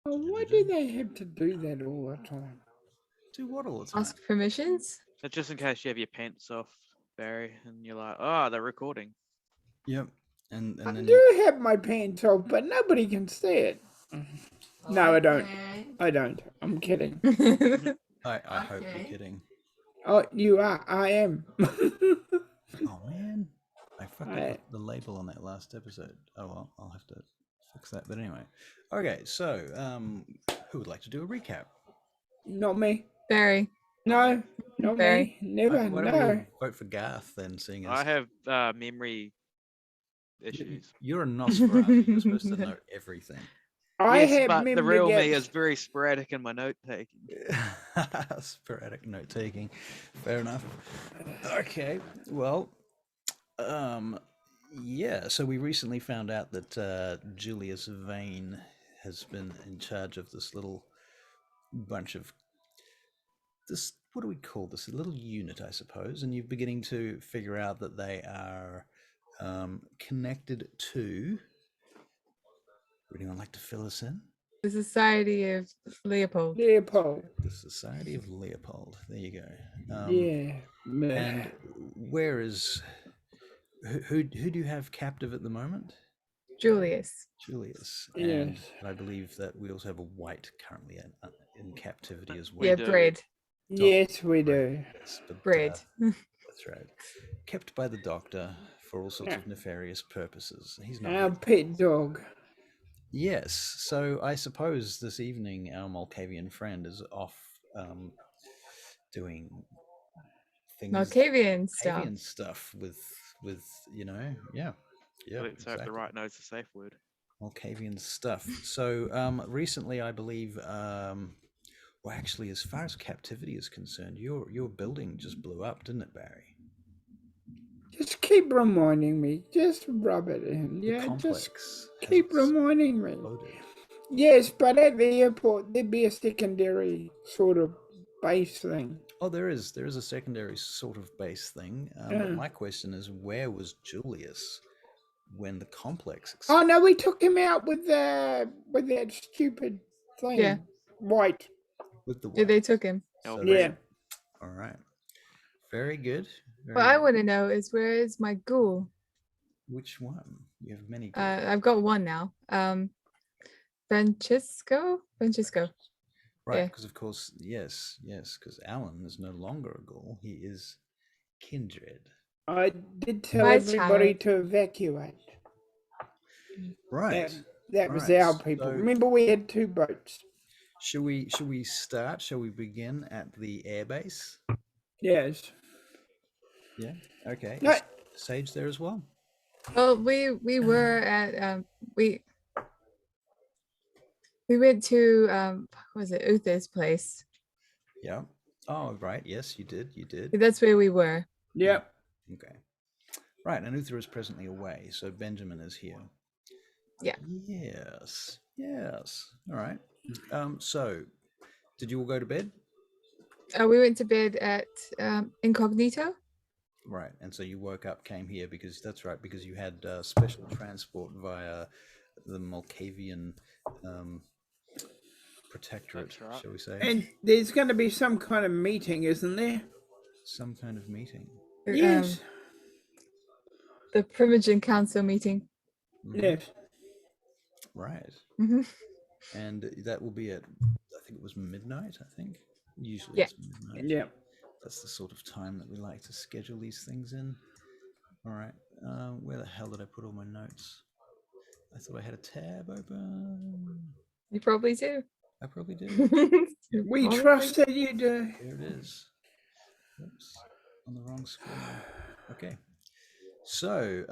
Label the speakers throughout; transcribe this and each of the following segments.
Speaker 1: Oh, why do they have to do that all the time?
Speaker 2: Do what all the time?
Speaker 3: Ask permissions.
Speaker 4: So just in case you have your pants off, Barry, and you're like, oh, they're recording.
Speaker 2: Yep. And
Speaker 1: I
Speaker 2: then
Speaker 1: do have my pants off, but nobody can see it. No, I don't. I don't. I'm kidding.
Speaker 2: I hope you're kidding.
Speaker 1: Oh, you are. I am.
Speaker 2: Oh man, I fucked up with the label on that last episode. Oh well, I'll have to fix that. But anyway, okay. So, who would like to do a recap?
Speaker 1: Not me.
Speaker 3: Barry.
Speaker 1: No, not
Speaker 3: Barry.
Speaker 1: me. Never.
Speaker 2: Why don't we
Speaker 1: No.
Speaker 2: all vote for Garth then? Seeing as
Speaker 4: I have memory issues.
Speaker 2: you're a Nosferatu, you're supposed to know everything.
Speaker 1: I
Speaker 4: Yes,
Speaker 1: have
Speaker 4: but the
Speaker 1: memory
Speaker 4: real me
Speaker 1: gaps.
Speaker 4: is very sporadic in my note taking.
Speaker 2: Sporadic note taking. Fair enough. Okay. Well, yeah. So we recently found out that Julius Vane has been in charge of this little bunch of this. What do we call this? A little unit, I suppose. And you're beginning to figure out that they are connected to. Would anyone like to fill us in?
Speaker 3: The Society of Leopold.
Speaker 1: Leopold.
Speaker 2: The Society of Leopold. There you go.
Speaker 1: Yeah.
Speaker 2: And where is who do you have captive at the moment?
Speaker 3: Julius.
Speaker 2: Julius.
Speaker 1: Yes.
Speaker 2: And I believe that we also have a white currently in captivity as well.
Speaker 3: Yeah,
Speaker 4: do.
Speaker 3: Bread.
Speaker 1: Yes, we do.
Speaker 2: Yes, but,
Speaker 3: Bread.
Speaker 2: that's right. Kept by the doctor for all sorts of nefarious purposes. He's not.
Speaker 1: Our pet dog.
Speaker 2: Yes. So I suppose this evening our Malkavian friend is off doing things.
Speaker 3: Malkavian stuff.
Speaker 2: Malkavian stuff with yeah.
Speaker 4: Let's hope the right note's a safe word.
Speaker 2: Malkavian stuff. So recently, I believe, well, actually, as far as captivity is concerned, your building just blew up, didn't it, Barry?
Speaker 1: Just keep reminding me. Just rub it in.
Speaker 2: The
Speaker 1: Yeah,
Speaker 2: complex
Speaker 1: just
Speaker 2: has
Speaker 1: keep reminding me.
Speaker 2: exploded.
Speaker 1: Yes, but at the airport, there'd be a secondary sort of base thing.
Speaker 2: Oh, there is a secondary sort of base thing. But my question is, where was Julius when the complex exploded?
Speaker 1: Oh no, we took him out with that stupid thing.
Speaker 3: Yeah.
Speaker 1: White.
Speaker 2: With the
Speaker 3: Yeah, they
Speaker 2: white.
Speaker 3: took him.
Speaker 4: Oh,
Speaker 1: Yeah.
Speaker 2: All right. Very good. Very
Speaker 3: What I
Speaker 2: good.
Speaker 3: want to know is, where is my ghoul?
Speaker 2: Which one? You have many.
Speaker 3: I've got one now. Francisco.
Speaker 2: Right,
Speaker 3: yeah.
Speaker 2: because of course, yes, because Alan is no longer a ghoul. He is kindred.
Speaker 1: I did tell
Speaker 3: Bye,
Speaker 1: everybody
Speaker 3: child.
Speaker 1: to evacuate.
Speaker 2: Right.
Speaker 1: That was
Speaker 2: Right,
Speaker 1: our people.
Speaker 2: so-
Speaker 1: Remember, we had 2 boats.
Speaker 2: Shall we start? Shall we begin at the airbase?
Speaker 1: Yes.
Speaker 2: Yeah. Okay.
Speaker 1: No.
Speaker 2: Is Sage there as well?
Speaker 3: Well, we were at we went to what was it, Uther's place?
Speaker 2: Yeah. Oh, right. Yes, you did. You did.
Speaker 3: That's where we were.
Speaker 1: Yep.
Speaker 2: Okay. Right, and Uther is presently away, so Benjamin is here.
Speaker 3: Yeah.
Speaker 2: Yes. Yes. All right. So, did you all go to bed?
Speaker 3: We went to bed at Incognito.
Speaker 2: Right, and so you woke up, came here because that's right, because you had special transport via the Malkavian protectorate,
Speaker 4: That's right.
Speaker 2: shall we say?
Speaker 1: And there's going to be some kind of meeting, isn't there?
Speaker 2: Some kind of meeting.
Speaker 1: Yes.
Speaker 3: The Primogen Council meeting.
Speaker 1: Yes.
Speaker 2: Right,
Speaker 3: Hmm.
Speaker 2: and that will be at, I think it was midnight, I think. Usually
Speaker 3: Yeah.
Speaker 2: it's midnight.
Speaker 1: Yeah.
Speaker 2: That's the sort of time that we like to schedule these things in. All right, where the hell did I put all my notes? I thought I had a tab open.
Speaker 3: You probably do.
Speaker 2: I probably do.
Speaker 3: You
Speaker 1: We
Speaker 3: probably
Speaker 1: trusted you to.
Speaker 2: There it is. Oops, on the wrong screen. Okay. So,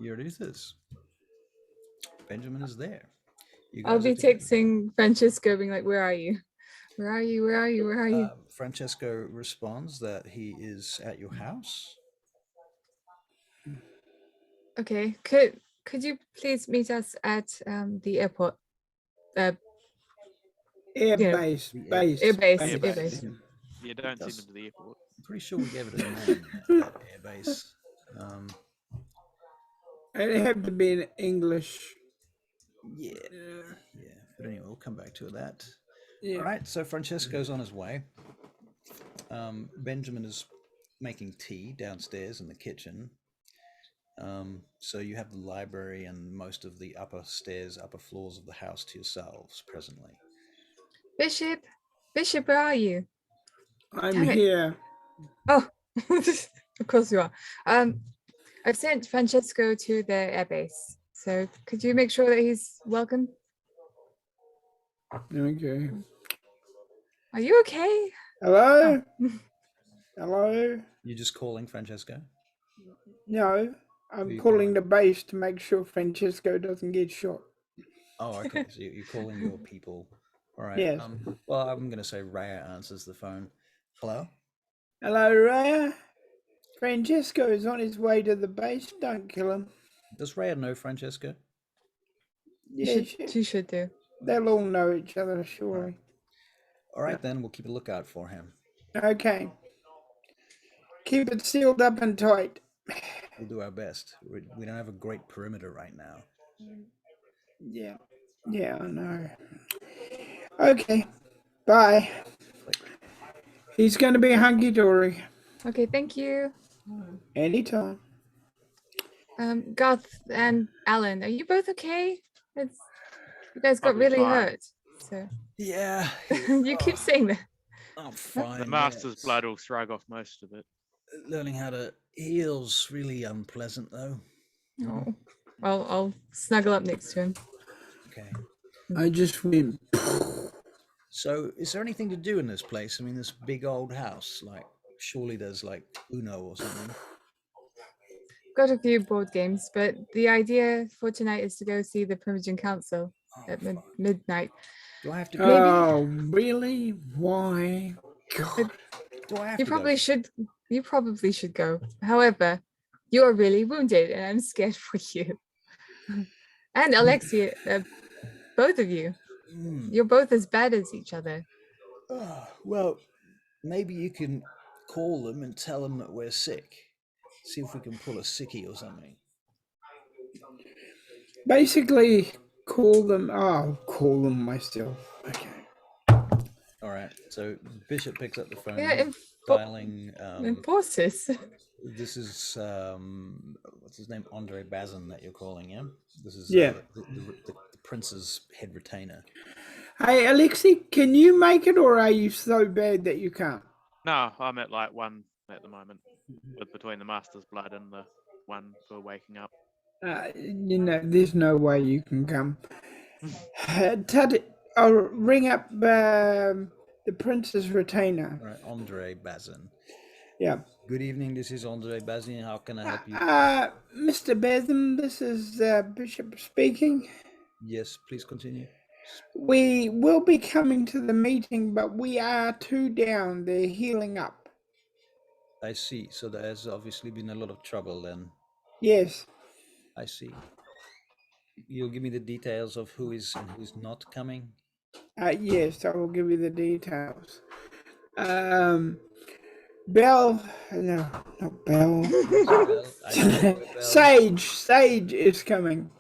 Speaker 2: here it is. Benjamin is there. You
Speaker 3: I'll
Speaker 2: guys
Speaker 3: be
Speaker 2: are together.
Speaker 3: texting Francisco, being like, "Where are you? Where are you? Where are you? Where are you?"
Speaker 2: Francesco responds that he is at your house.
Speaker 3: Okay. Could you please meet us at the airport?
Speaker 1: Air
Speaker 3: Yeah.
Speaker 1: base.
Speaker 2: The
Speaker 1: Base.
Speaker 3: Air base,
Speaker 1: base.
Speaker 3: air base.
Speaker 4: You don't
Speaker 2: That's-
Speaker 4: send them to the airport.
Speaker 2: I'm pretty sure we gave it a name, that airbase.
Speaker 1: It had to be an English
Speaker 2: Yeah. Yeah. But anyway, we'll come back to that.
Speaker 1: Yeah.
Speaker 2: All right. So Francesco's on his way. Benjamin is making tea downstairs in the kitchen. So you have the library and most of the upper floors of the house to yourselves presently.
Speaker 3: Bishop, Bishop, where are you?
Speaker 1: I'm
Speaker 3: Damn it.
Speaker 1: here.
Speaker 3: Oh, of course you are. I've sent Francesco to the airbase. So could you make sure that he's welcome?
Speaker 1: Okay.
Speaker 3: Are you okay?
Speaker 1: Hello?
Speaker 3: Oh.
Speaker 1: Hello?
Speaker 2: You just calling Francesco?
Speaker 1: No, I'm
Speaker 2: you
Speaker 1: calling
Speaker 2: calling?
Speaker 1: the base to make sure Francesco doesn't get shot.
Speaker 2: Oh, okay. So you're calling your people. All right.
Speaker 1: Yes.
Speaker 2: Well, I'm going to say Raya answers the phone. Hello?
Speaker 1: Hello, Raya. Francesco is on his way to the base. Don't kill him.
Speaker 2: Does Raya know Francesco?
Speaker 1: Yeah,
Speaker 3: She should do.
Speaker 1: they'll all know each other, surely.
Speaker 2: All right, then. We'll keep a lookout for him.
Speaker 1: Okay. Keep it sealed up and tight.
Speaker 2: We'll do our best. We don't have a great perimeter right now.
Speaker 1: Yeah. Yeah, I know. Okay. Bye. He's going to be hunky-dory.
Speaker 3: Okay, thank you.
Speaker 1: Anytime.
Speaker 3: Garth and Alan, are you both okay? You guys got
Speaker 4: I'll be
Speaker 3: really
Speaker 4: fine.
Speaker 3: hurt. So
Speaker 2: Yeah.
Speaker 3: you keep saying that.
Speaker 2: I'm fine.
Speaker 4: The master's
Speaker 2: yes.
Speaker 4: blood will shrug off most of it.
Speaker 2: Learning how to heal's really unpleasant, though.
Speaker 3: Oh, I'll snuggle up next to him.
Speaker 2: Okay.
Speaker 1: I just went.
Speaker 2: So, is there anything to do in this place? I mean, this big old house. Like, surely there's like Uno or something.
Speaker 3: Got a few board games, but the idea for tonight is to go see the Primogen Council at midnight.
Speaker 2: Do I have to?
Speaker 1: Oh, really? Why? God.
Speaker 2: Do I have
Speaker 3: You
Speaker 2: to
Speaker 3: probably
Speaker 2: go?
Speaker 3: should. You probably should go. However, you're really wounded, and I'm scared for you. And Alexia, both of you. You're both as bad as each other.
Speaker 2: Well, maybe you can call them and tell them that we're sick. See if we can pull a sickie or something.
Speaker 1: Basically, call them. I'll call them myself. Okay.
Speaker 2: All right. So Bishop picks up the phone,
Speaker 3: Yeah,
Speaker 2: dialing.
Speaker 3: enforces.
Speaker 2: This is what's his name, Andre Bazin, that you're calling. Yeah. This is
Speaker 1: Yeah.
Speaker 2: the prince's head retainer.
Speaker 1: Hey, Alexis, can you make it, or are you so bad that you can't?
Speaker 4: No, I'm at like 1 at the moment, with between the master's blood and the 1 for waking up.
Speaker 1: There's no way you can come. I'll ring up the prince's retainer.
Speaker 2: All right, Andre Bazin.
Speaker 1: Yeah.
Speaker 2: Good evening. This is Andre Bazin. How can I help you?
Speaker 1: Mr. Bazin, this is Bishop speaking.
Speaker 2: Yes, please continue.
Speaker 1: We will be coming to the meeting, but we are 2 down. They're healing up.
Speaker 2: I see. So there has obviously been a lot of trouble then.
Speaker 1: Yes.
Speaker 2: I see. You'll give me the details of who is and who's not coming?
Speaker 1: Yes, I will give you the details. Bell, no, not Bell. Sage is coming.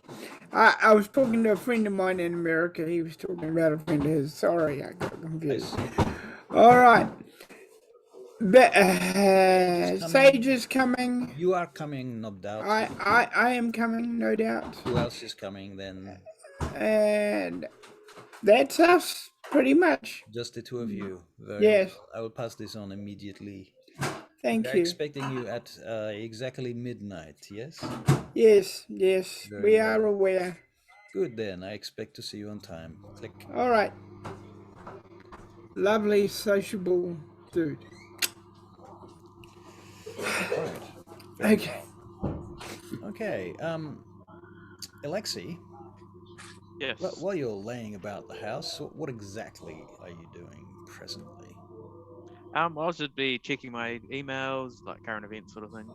Speaker 1: I was talking to a friend of mine in America. He was talking about a friend of his. Sorry, I got confused. All right. Sage is coming.
Speaker 2: You are coming, no doubt.
Speaker 1: I am coming, no doubt.
Speaker 2: Who else is coming then?
Speaker 1: And that's us, pretty much.
Speaker 2: Just the 2 of you. Very
Speaker 1: Yes.
Speaker 2: well. I will pass this on immediately.
Speaker 1: Thank
Speaker 2: They're
Speaker 1: you.
Speaker 2: expecting you at exactly midnight, yes?
Speaker 1: Yes,
Speaker 2: Very
Speaker 1: we
Speaker 2: well.
Speaker 1: are aware.
Speaker 2: Good then, I expect to see you on time. Click.
Speaker 1: All right. Lovely, sociable dude.
Speaker 2: Right.
Speaker 1: Okay.
Speaker 2: Okay, Alexi,
Speaker 4: Yes.
Speaker 2: while you're laying about the house, what exactly are you doing presently?
Speaker 4: I'll just be checking my emails, like current events sort of thing.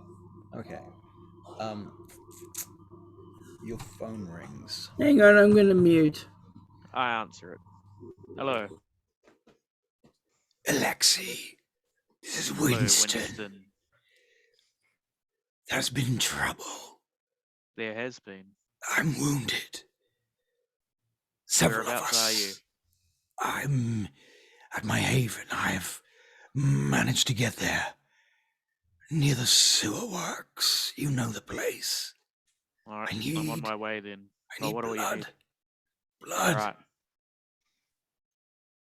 Speaker 2: Okay. Your phone rings.
Speaker 1: Hang on, I'm going to mute.
Speaker 4: I answer it. Hello.
Speaker 5: Alexi, this is
Speaker 4: Hello,
Speaker 5: Winston. There's been trouble.
Speaker 4: There has been.
Speaker 5: I'm wounded. Several of
Speaker 4: Whereabouts are you?
Speaker 5: us. I'm at my haven. I've managed to get there. Near the sewer works. You know the place.
Speaker 4: All right,
Speaker 5: I
Speaker 4: I'm on
Speaker 5: need-
Speaker 4: my way then.
Speaker 5: I need
Speaker 4: what do you
Speaker 5: blood.
Speaker 4: need?
Speaker 5: Blood.
Speaker 4: All right.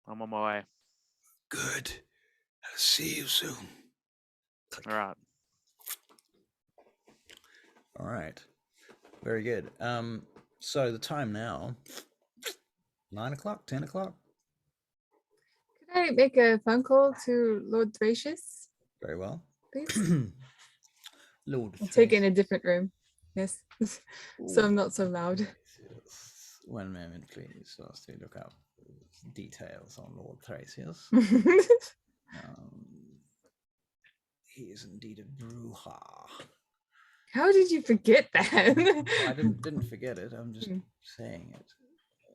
Speaker 4: I'm on my way.
Speaker 5: Good. I'll see you soon.
Speaker 4: All right.
Speaker 2: All right. Very good. So the time now, 9 o'clock, 10 o'clock.
Speaker 3: Could I make a phone call to Lord Thracius,
Speaker 2: Very well.
Speaker 3: please?
Speaker 2: Lord.
Speaker 3: I'll take it in a different room. Yes. So
Speaker 2: Ooh.
Speaker 3: I'm not so loud.
Speaker 2: 1 moment, please. So to look up details on Lord Thracius. He is indeed a Bruja.
Speaker 3: How did you forget that?
Speaker 2: I didn't forget it. I'm just saying it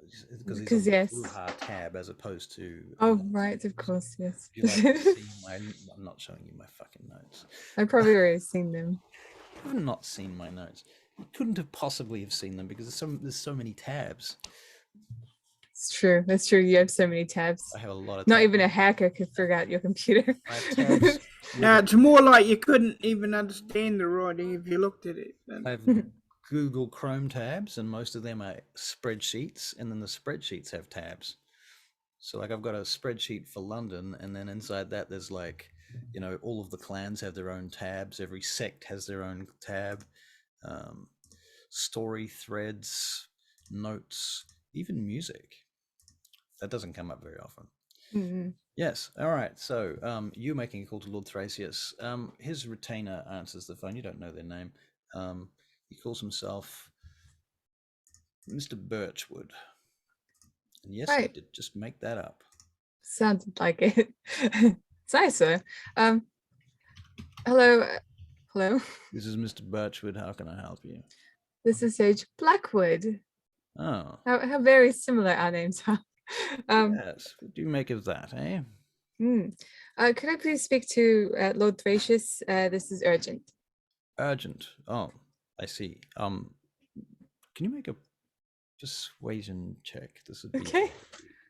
Speaker 2: because he's on
Speaker 3: Because
Speaker 2: the
Speaker 3: yes.
Speaker 2: Bruja tab as opposed to.
Speaker 3: Oh right, of course, yes.
Speaker 2: Would you like to see my? I'm not showing you my fucking notes.
Speaker 3: I've probably already seen them.
Speaker 2: I've not seen my notes. You couldn't have possibly have seen them because there's so many tabs.
Speaker 3: It's true. That's true. You have so many tabs.
Speaker 2: I have a lot of.
Speaker 3: Not
Speaker 2: tabs.
Speaker 3: even a hacker could figure out your computer.
Speaker 2: I have tabs.
Speaker 1: Now it's more like you couldn't even understand the writing if you looked at it.
Speaker 2: I have Google Chrome tabs, and most of them are spreadsheets, and then the spreadsheets have tabs. So like I've got a spreadsheet for London, and then inside that there's like, you know, all of the clans have their own tabs. Every sect has their own tab. Story threads, notes, even music. That doesn't come up very often.
Speaker 3: Mhm.
Speaker 2: Yes. All right. So you making a call to Lord Thracius. His retainer answers the phone. You don't know their name. He calls himself Mr. Birchwood. And yes, I
Speaker 3: Right.
Speaker 2: did just make that up.
Speaker 3: Sounded like it. It's nice, sir. Hello. Hello.
Speaker 2: This is Mr. Birchwood. How can I help you?
Speaker 3: This is Sage Blackwood.
Speaker 2: Oh,
Speaker 3: How very similar our names are.
Speaker 2: yes. What do you make of that, eh?
Speaker 3: Could I please speak to Lord Thracius? This is urgent.
Speaker 2: Urgent. Oh, I see. Can you make a persuasion check? This would be
Speaker 3: Okay.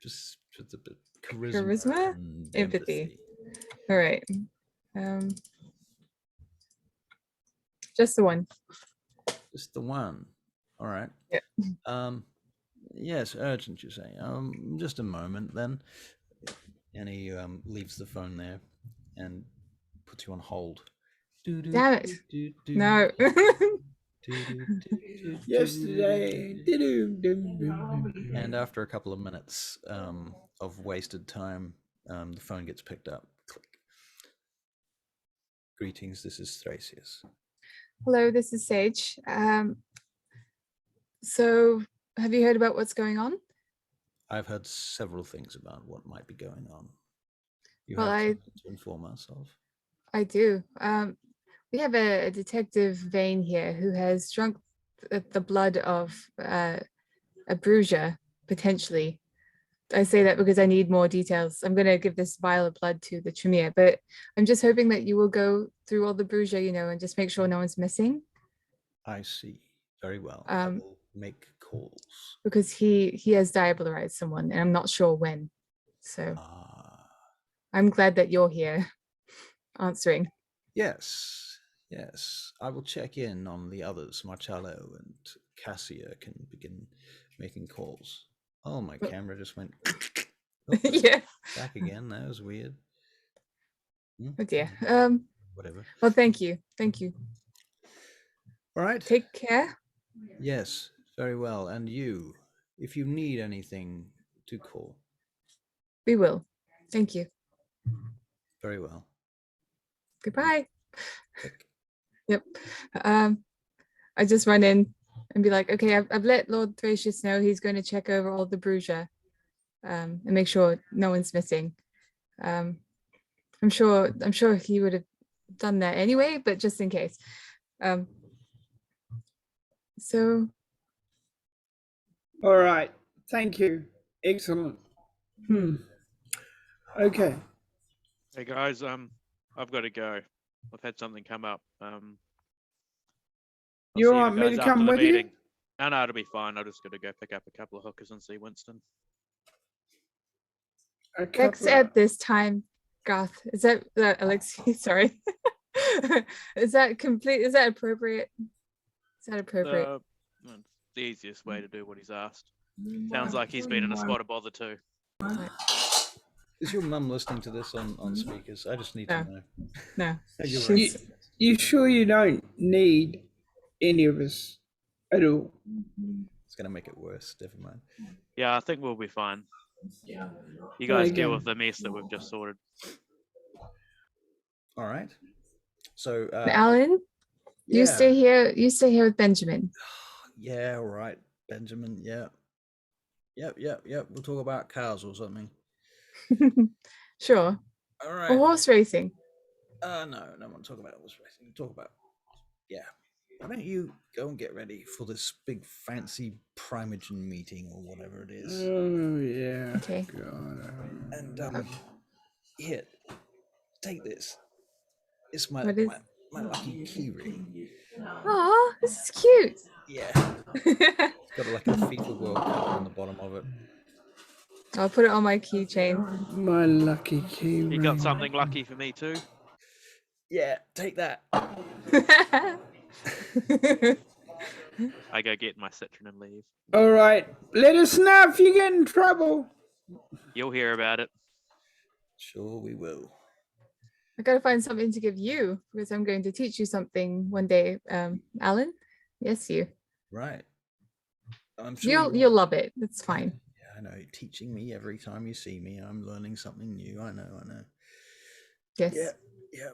Speaker 2: just a bit charisma,
Speaker 3: Charisma?
Speaker 2: and
Speaker 3: Empathy. All right. Just the one.
Speaker 2: Just the one. All right.
Speaker 3: Yeah.
Speaker 2: Yes, urgent, you say. Just a moment then. And he leaves the phone there and puts you on hold.
Speaker 3: Damn it. No.
Speaker 1: Yesterday.
Speaker 2: And after a couple of minutes of wasted time, the phone gets picked up. Click. Greetings, this is Thracius.
Speaker 3: Hello, this is Sage. So have you heard about what's going on?
Speaker 2: I've heard several things about what might be going on. You
Speaker 3: Well,
Speaker 2: have something to inform us of?
Speaker 3: I do. We have a detective Vane here who has drunk the blood of a Bruja, potentially. I say that because I need more details. I'm going to give this vial of blood to the Tremere, but I'm just hoping that you will go through all the Bruja, you know, and just make sure no one's missing.
Speaker 2: I see. Very well. I will make calls.
Speaker 3: Because he has diabolarized someone, and I'm not sure when. So I'm glad that you're here answering.
Speaker 2: Yes, yes. I will check in on the others. Marcello and Cassia can begin making calls. Oh, my camera just went. Oh,
Speaker 3: Yeah.
Speaker 2: back again. That was weird.
Speaker 3: Oh dear.
Speaker 2: Whatever.
Speaker 3: Well, thank you. Thank you.
Speaker 2: All right.
Speaker 3: Take care.
Speaker 2: Yes, very well. And you, if you need anything, to call.
Speaker 3: We will. Thank you.
Speaker 2: Very well.
Speaker 3: Goodbye.
Speaker 2: Click.
Speaker 3: Yep. I just run in and be like, okay, I've let Lord Thracius know he's going to check over all the Bruja and make sure no one's missing. I'm sure he would have done that anyway, but just in case. So.
Speaker 1: All right. Thank you. Excellent. Okay.
Speaker 4: Hey guys, I've got to go. I've had something come up. I'll
Speaker 1: You
Speaker 4: see
Speaker 1: want me
Speaker 4: guys
Speaker 1: to
Speaker 4: after
Speaker 1: come
Speaker 4: the
Speaker 1: with you?
Speaker 4: meeting. No, it'll be fine. I just got to go pick up a couple of hookers and see Winston.
Speaker 3: Next at this time, Garth. Is that Alexis? Sorry. Is that complete? Is that appropriate? Is that appropriate?
Speaker 4: It's the easiest way to do what he's asked. Sounds like he's been in a spot of bother too.
Speaker 2: Is your mum listening to this on speakers? I just need to know.
Speaker 3: No.
Speaker 1: You sure you don't need any of us at all?
Speaker 2: It's going to make it worse. Never mind.
Speaker 4: Yeah, I think we'll be fine. You guys deal with the mess that we've just sorted.
Speaker 2: All right. So,
Speaker 3: Alan, you stay here. You stay here with Benjamin.
Speaker 2: Yeah, all right, Benjamin. Yeah. Yep. We'll talk about cars or something.
Speaker 3: Sure.
Speaker 2: All right.
Speaker 3: Or horse racing.
Speaker 2: No, I don't want to talk about horse racing. Talk about, why don't you go and get ready for this big fancy Primogen meeting or whatever it is?
Speaker 1: Oh yeah.
Speaker 3: Okay.
Speaker 1: God.
Speaker 2: And here, take this. It's my lucky key ring.
Speaker 3: Oh, this is cute.
Speaker 2: Yeah. It's got like a FIFA World Cup on the bottom of it.
Speaker 3: I'll put it on my keychain.
Speaker 1: My lucky key ring.
Speaker 4: You got something lucky for me too?
Speaker 2: Yeah, take that.
Speaker 4: I go get my citron and leave.
Speaker 1: All right, let us know if you get in trouble.
Speaker 4: You'll hear about it.
Speaker 2: Sure, we will.
Speaker 3: I gotta find something to give you because I'm going to teach you something one day, Alan. Yes, you.
Speaker 2: Right. I'm sure
Speaker 3: You'll love it. It's fine.
Speaker 2: Yeah, I know. Teaching me every time you see me, I'm learning something new. I know.
Speaker 3: Yes.
Speaker 2: Yeah.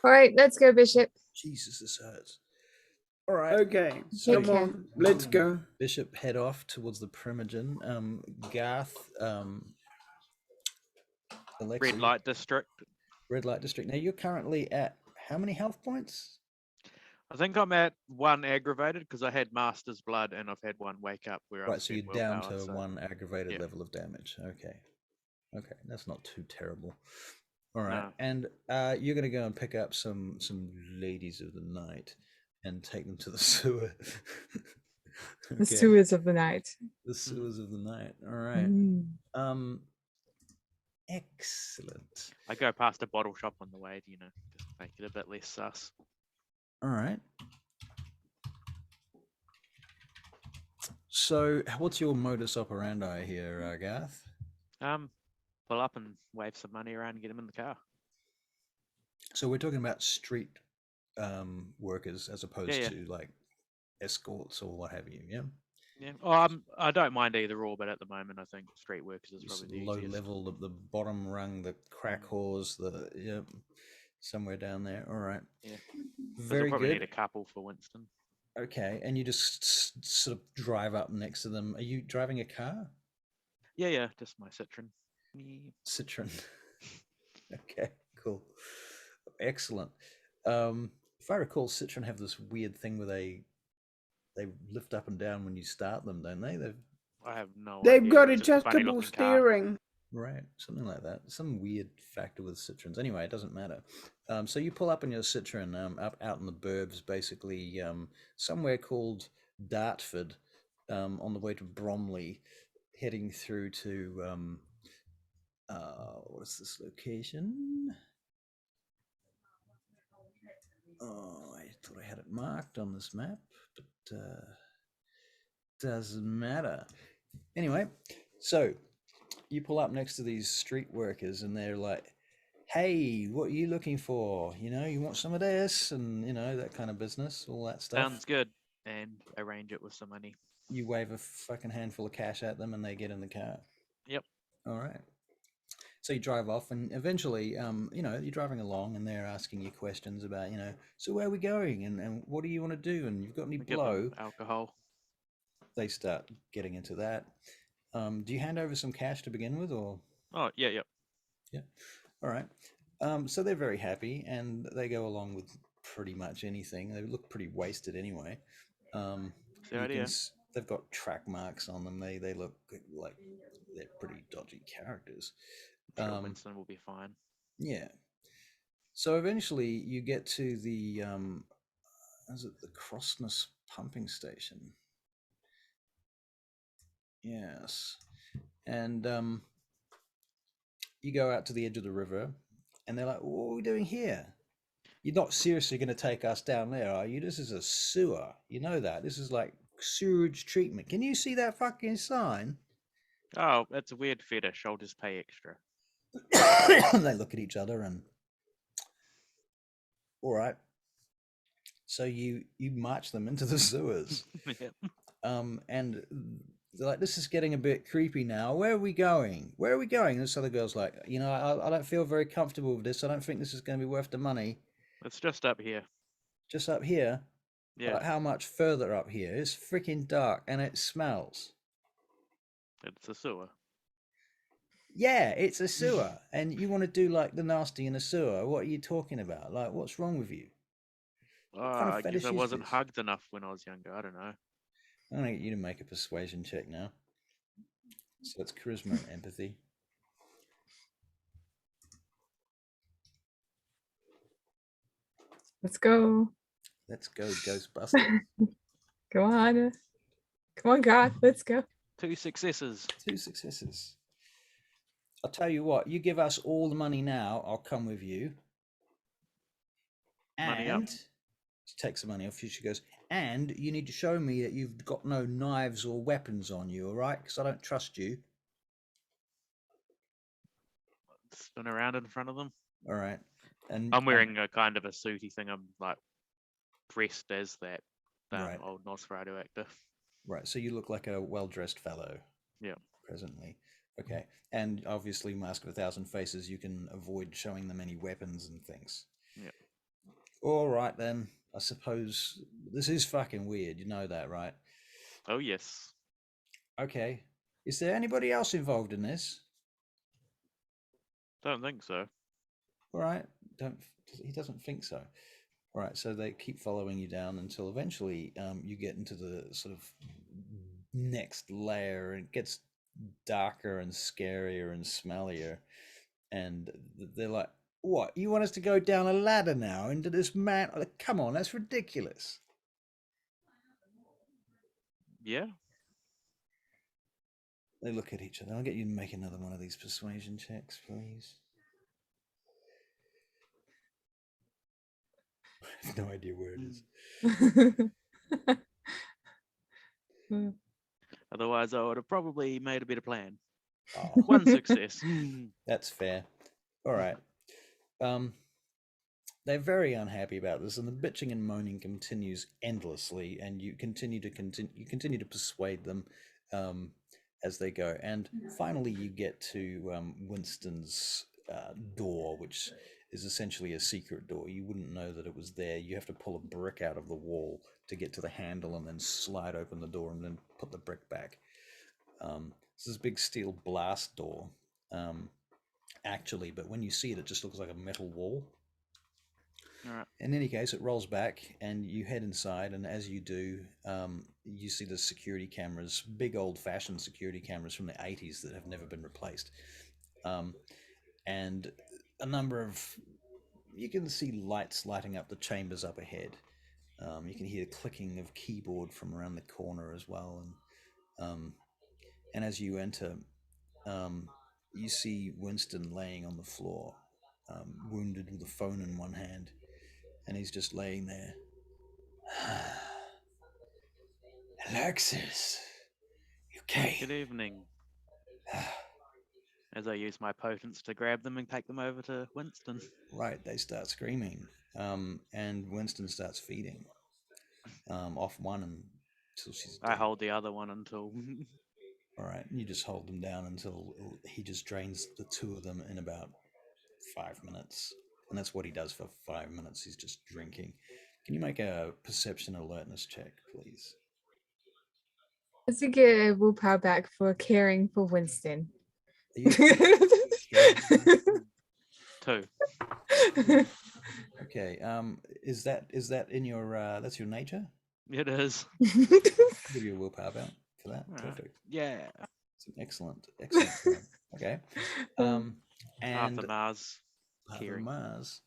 Speaker 3: All right, let's go, Bishop.
Speaker 2: Jesus, this hurts. All right.
Speaker 1: Okay, come on, let's go.
Speaker 2: Bishop, head off towards the Primogen. Garth, Alexis,
Speaker 4: Red light district.
Speaker 2: Red light district. Now you're currently at how many health points?
Speaker 4: I think I'm at 1 aggravated because I had Master's Blood and I've had 1 wake up where
Speaker 2: Right, so you're down to 1 aggravated level of damage. Okay, that's not too terrible. All right,
Speaker 4: No.
Speaker 2: and you're going to go and pick up some ladies of the night and take them to the sewer.
Speaker 3: Okay. The sewers of the night.
Speaker 2: The sewers of the night. All right. Excellent.
Speaker 4: I go past a bottle shop on the way, just to make it a bit less sus.
Speaker 2: All right. So, what's your modus operandi here, Garth?
Speaker 4: Pull up and wave some money around and get them in the car.
Speaker 2: So we're talking about street workers as opposed to like escorts or what have you, yeah?
Speaker 4: Yeah. Oh, I don't mind either or, but at the moment I think street workers is probably the
Speaker 2: low
Speaker 4: easiest.
Speaker 2: level, the bottom rung, the crack whores, somewhere down there. All right.
Speaker 4: Yeah.
Speaker 2: Very
Speaker 4: probably
Speaker 2: good.
Speaker 4: Need a couple for Winston.
Speaker 2: Okay, and you just sort of drive up next to them. Are you driving a car?
Speaker 4: Yeah, just my citron.
Speaker 2: Citron. Okay, cool. Excellent. If I recall, Citron have this weird thing where they lift up and down when you start them, don't they?
Speaker 4: I have no
Speaker 1: idea. They've got
Speaker 4: It's just a
Speaker 1: adjustable steering.
Speaker 2: Right, something like that. Some weird factor with Citrons. Anyway, it doesn't matter. So you pull up in your Citron up out in the burbs, basically somewhere called Dartford, on the way to Bromley, heading through to what's this location? Oh, I thought I had it marked on this map, but doesn't matter. Anyway, so you pull up next to these street workers and they're like, hey, what are you looking for? You want some of this? And, that kind of business, all that stuff.
Speaker 4: Sounds good. And arrange it with some money.
Speaker 2: You wave a fucking handful of cash at them and they get in the car.
Speaker 4: Yep.
Speaker 2: All right. So you drive off and eventually, you're driving along and they're asking you questions about, so where are we going and what do you want to do? And you've got any blow?
Speaker 4: Alcohol.
Speaker 2: They start getting into that. Do you hand over some cash to begin with or?
Speaker 4: Oh, yeah.
Speaker 2: Yeah. All right. So they're very happy and they go along with pretty much anything. They look pretty wasted anyway. They've got track marks on them. They look like they're pretty dodgy characters.
Speaker 4: Sure, Winston will be fine.
Speaker 2: Yeah. So eventually you get to the is it the Crossness pumping station? Yes. And you go out to the edge of the river, and they're like, "What are we doing here? You're not seriously going to take us down there, are you? This is a sewer. You know that. This is like sewage treatment. Can you see that fucking sign?"
Speaker 4: Oh, it's a weird fetish. I'll just pay extra.
Speaker 2: They look at each other and, all right. So you march them into the sewers.
Speaker 4: Yep.
Speaker 2: And they're like, "This is getting a bit creepy now. Where are we going? Where are we going?" And this other girl's like, I don't feel very comfortable with this. I don't think this is going to be worth the money.
Speaker 4: It's just up here.
Speaker 2: Just up here.
Speaker 4: Yeah.
Speaker 2: Like, how much further up here? It's freaking dark and it smells.
Speaker 4: It's a sewer.
Speaker 2: Yeah, it's a sewer. And you want to do like the nasty in a sewer. What are you talking about? Like, what's wrong with you? What kind of
Speaker 4: I guess
Speaker 2: fetish
Speaker 4: I
Speaker 2: is
Speaker 4: wasn't
Speaker 2: this?
Speaker 4: hugged enough when I was younger. I don't know.
Speaker 2: I'm going to get you to make a persuasion check now. So it's charisma and empathy.
Speaker 3: Let's go.
Speaker 2: Let's go, Ghostbusters.
Speaker 3: Go on. Come on, God. Let's go.
Speaker 4: 2 successes.
Speaker 2: 2 successes. I'll tell you what, you give us all the money now, I'll come with you.
Speaker 4: Money up.
Speaker 2: And she takes the money off you. She goes, "And you need to show me that you've got no knives or weapons on you, all right? Because I don't trust you."
Speaker 4: Spin around in front of them.
Speaker 2: All right. And
Speaker 4: I'm wearing a kind of a suity thing. I'm like dressed as that
Speaker 2: Right.
Speaker 4: old Nosferatu actor.
Speaker 2: Right. So you look like a well-dressed fellow.
Speaker 4: Yeah.
Speaker 2: Presently. Okay. And obviously, Mask of a Thousand Faces, you can avoid showing them any weapons and things.
Speaker 4: Yeah.
Speaker 2: All right, then. I suppose this is fucking weird. You know that, right?
Speaker 4: Oh yes.
Speaker 2: Okay. Is there anybody else involved in this?
Speaker 4: Don't think so.
Speaker 2: All right. He doesn't think so. All right. So they keep following you down until eventually you get into the sort of next layer, and it gets darker and scarier and smellier. And they're like, "What? You want us to go down a ladder now into this man? Come on, that's ridiculous."
Speaker 4: Yeah.
Speaker 2: They look at each other. I'll get you to make another one of these persuasion checks, please. I have no idea where it is.
Speaker 4: Otherwise, I would have probably made a better plan.
Speaker 2: Oh,
Speaker 4: 1 success.
Speaker 2: that's fair. All right. They're very unhappy about this, and the bitching and moaning continues endlessly. And you continue to persuade them as they go. And finally, you get to Winston's door, which is essentially a secret door. You wouldn't know that it was there. You have to pull a brick out of the wall to get to the handle, and then slide open the door, and then put the brick back. This is a big steel blast door, actually, but when you see it, it just looks like a metal wall.
Speaker 4: All right.
Speaker 2: In any case, it rolls back, and you head inside, and as you do, you see the security cameras, big old-fashioned security cameras from the 80s that have never been replaced. And a number of... You can see lights lighting up the chambers up ahead. You can hear the clicking of keyboard from around the corner as well. And as you enter, you see Winston laying on the floor, wounded with a phone in one hand. And he's just laying there. "Alexis, you came."
Speaker 4: Good evening. As I use my potence to grab them and take them over to Winston.
Speaker 2: Right, they start screaming, and Winston starts feeding off one until she's dead.
Speaker 4: I hold the other one until...
Speaker 2: All right, you just hold them down until he just drains the 2 of them in about 5 minutes. And that's what he does for 5 minutes. He's just drinking. Can you make a perception alertness check, please?
Speaker 3: Let's get a willpower back for caring for Winston.
Speaker 2: Are you
Speaker 4: 2.
Speaker 2: okay? Is that in your that's your nature?
Speaker 4: It is.
Speaker 2: I'll give you a willpower bout for that.
Speaker 4: All right.
Speaker 2: Perfect.
Speaker 4: Yeah.
Speaker 2: It's an excellent. Okay. And
Speaker 4: Arthur Mars.
Speaker 2: Arthur
Speaker 4: Caring.
Speaker 2: Mars.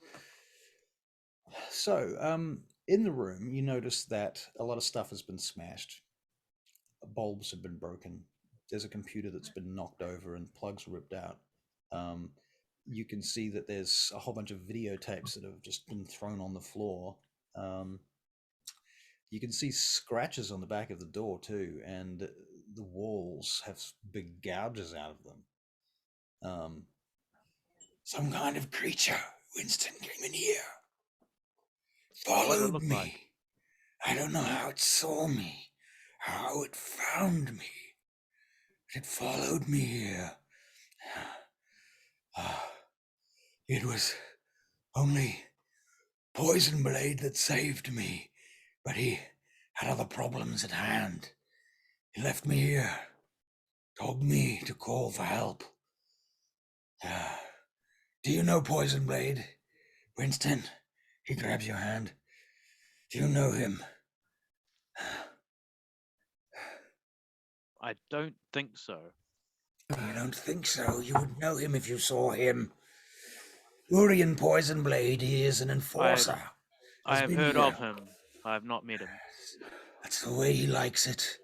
Speaker 2: So, in the room, you notice that a lot of stuff has been smashed. Bulbs have been broken. there's a computer that's been knocked over and plugs ripped out. You can see that there's a whole bunch of videotapes that have just been thrown on the floor. You can see scratches on the back of the door too, and the walls have big gouges out of them.
Speaker 5: Some kind of creature, Winston, came in here.
Speaker 4: What did it
Speaker 5: Followed
Speaker 4: look
Speaker 5: me.
Speaker 4: like?
Speaker 5: I don't know how it saw me, how it found me. But it followed me here. It was only Poison Blade that saved me, but he had other problems at hand. He left me here, told me to call for help. Do you know Poison Blade? Winston, he grabs your hand. Do you know him?
Speaker 4: I don't think so.
Speaker 5: You don't think so? You would know him if you saw him. Urian Poison Blade, he is an enforcer.
Speaker 4: I have
Speaker 5: been
Speaker 4: heard
Speaker 5: here.
Speaker 4: of him. I have not met him.
Speaker 5: That's the way he likes it.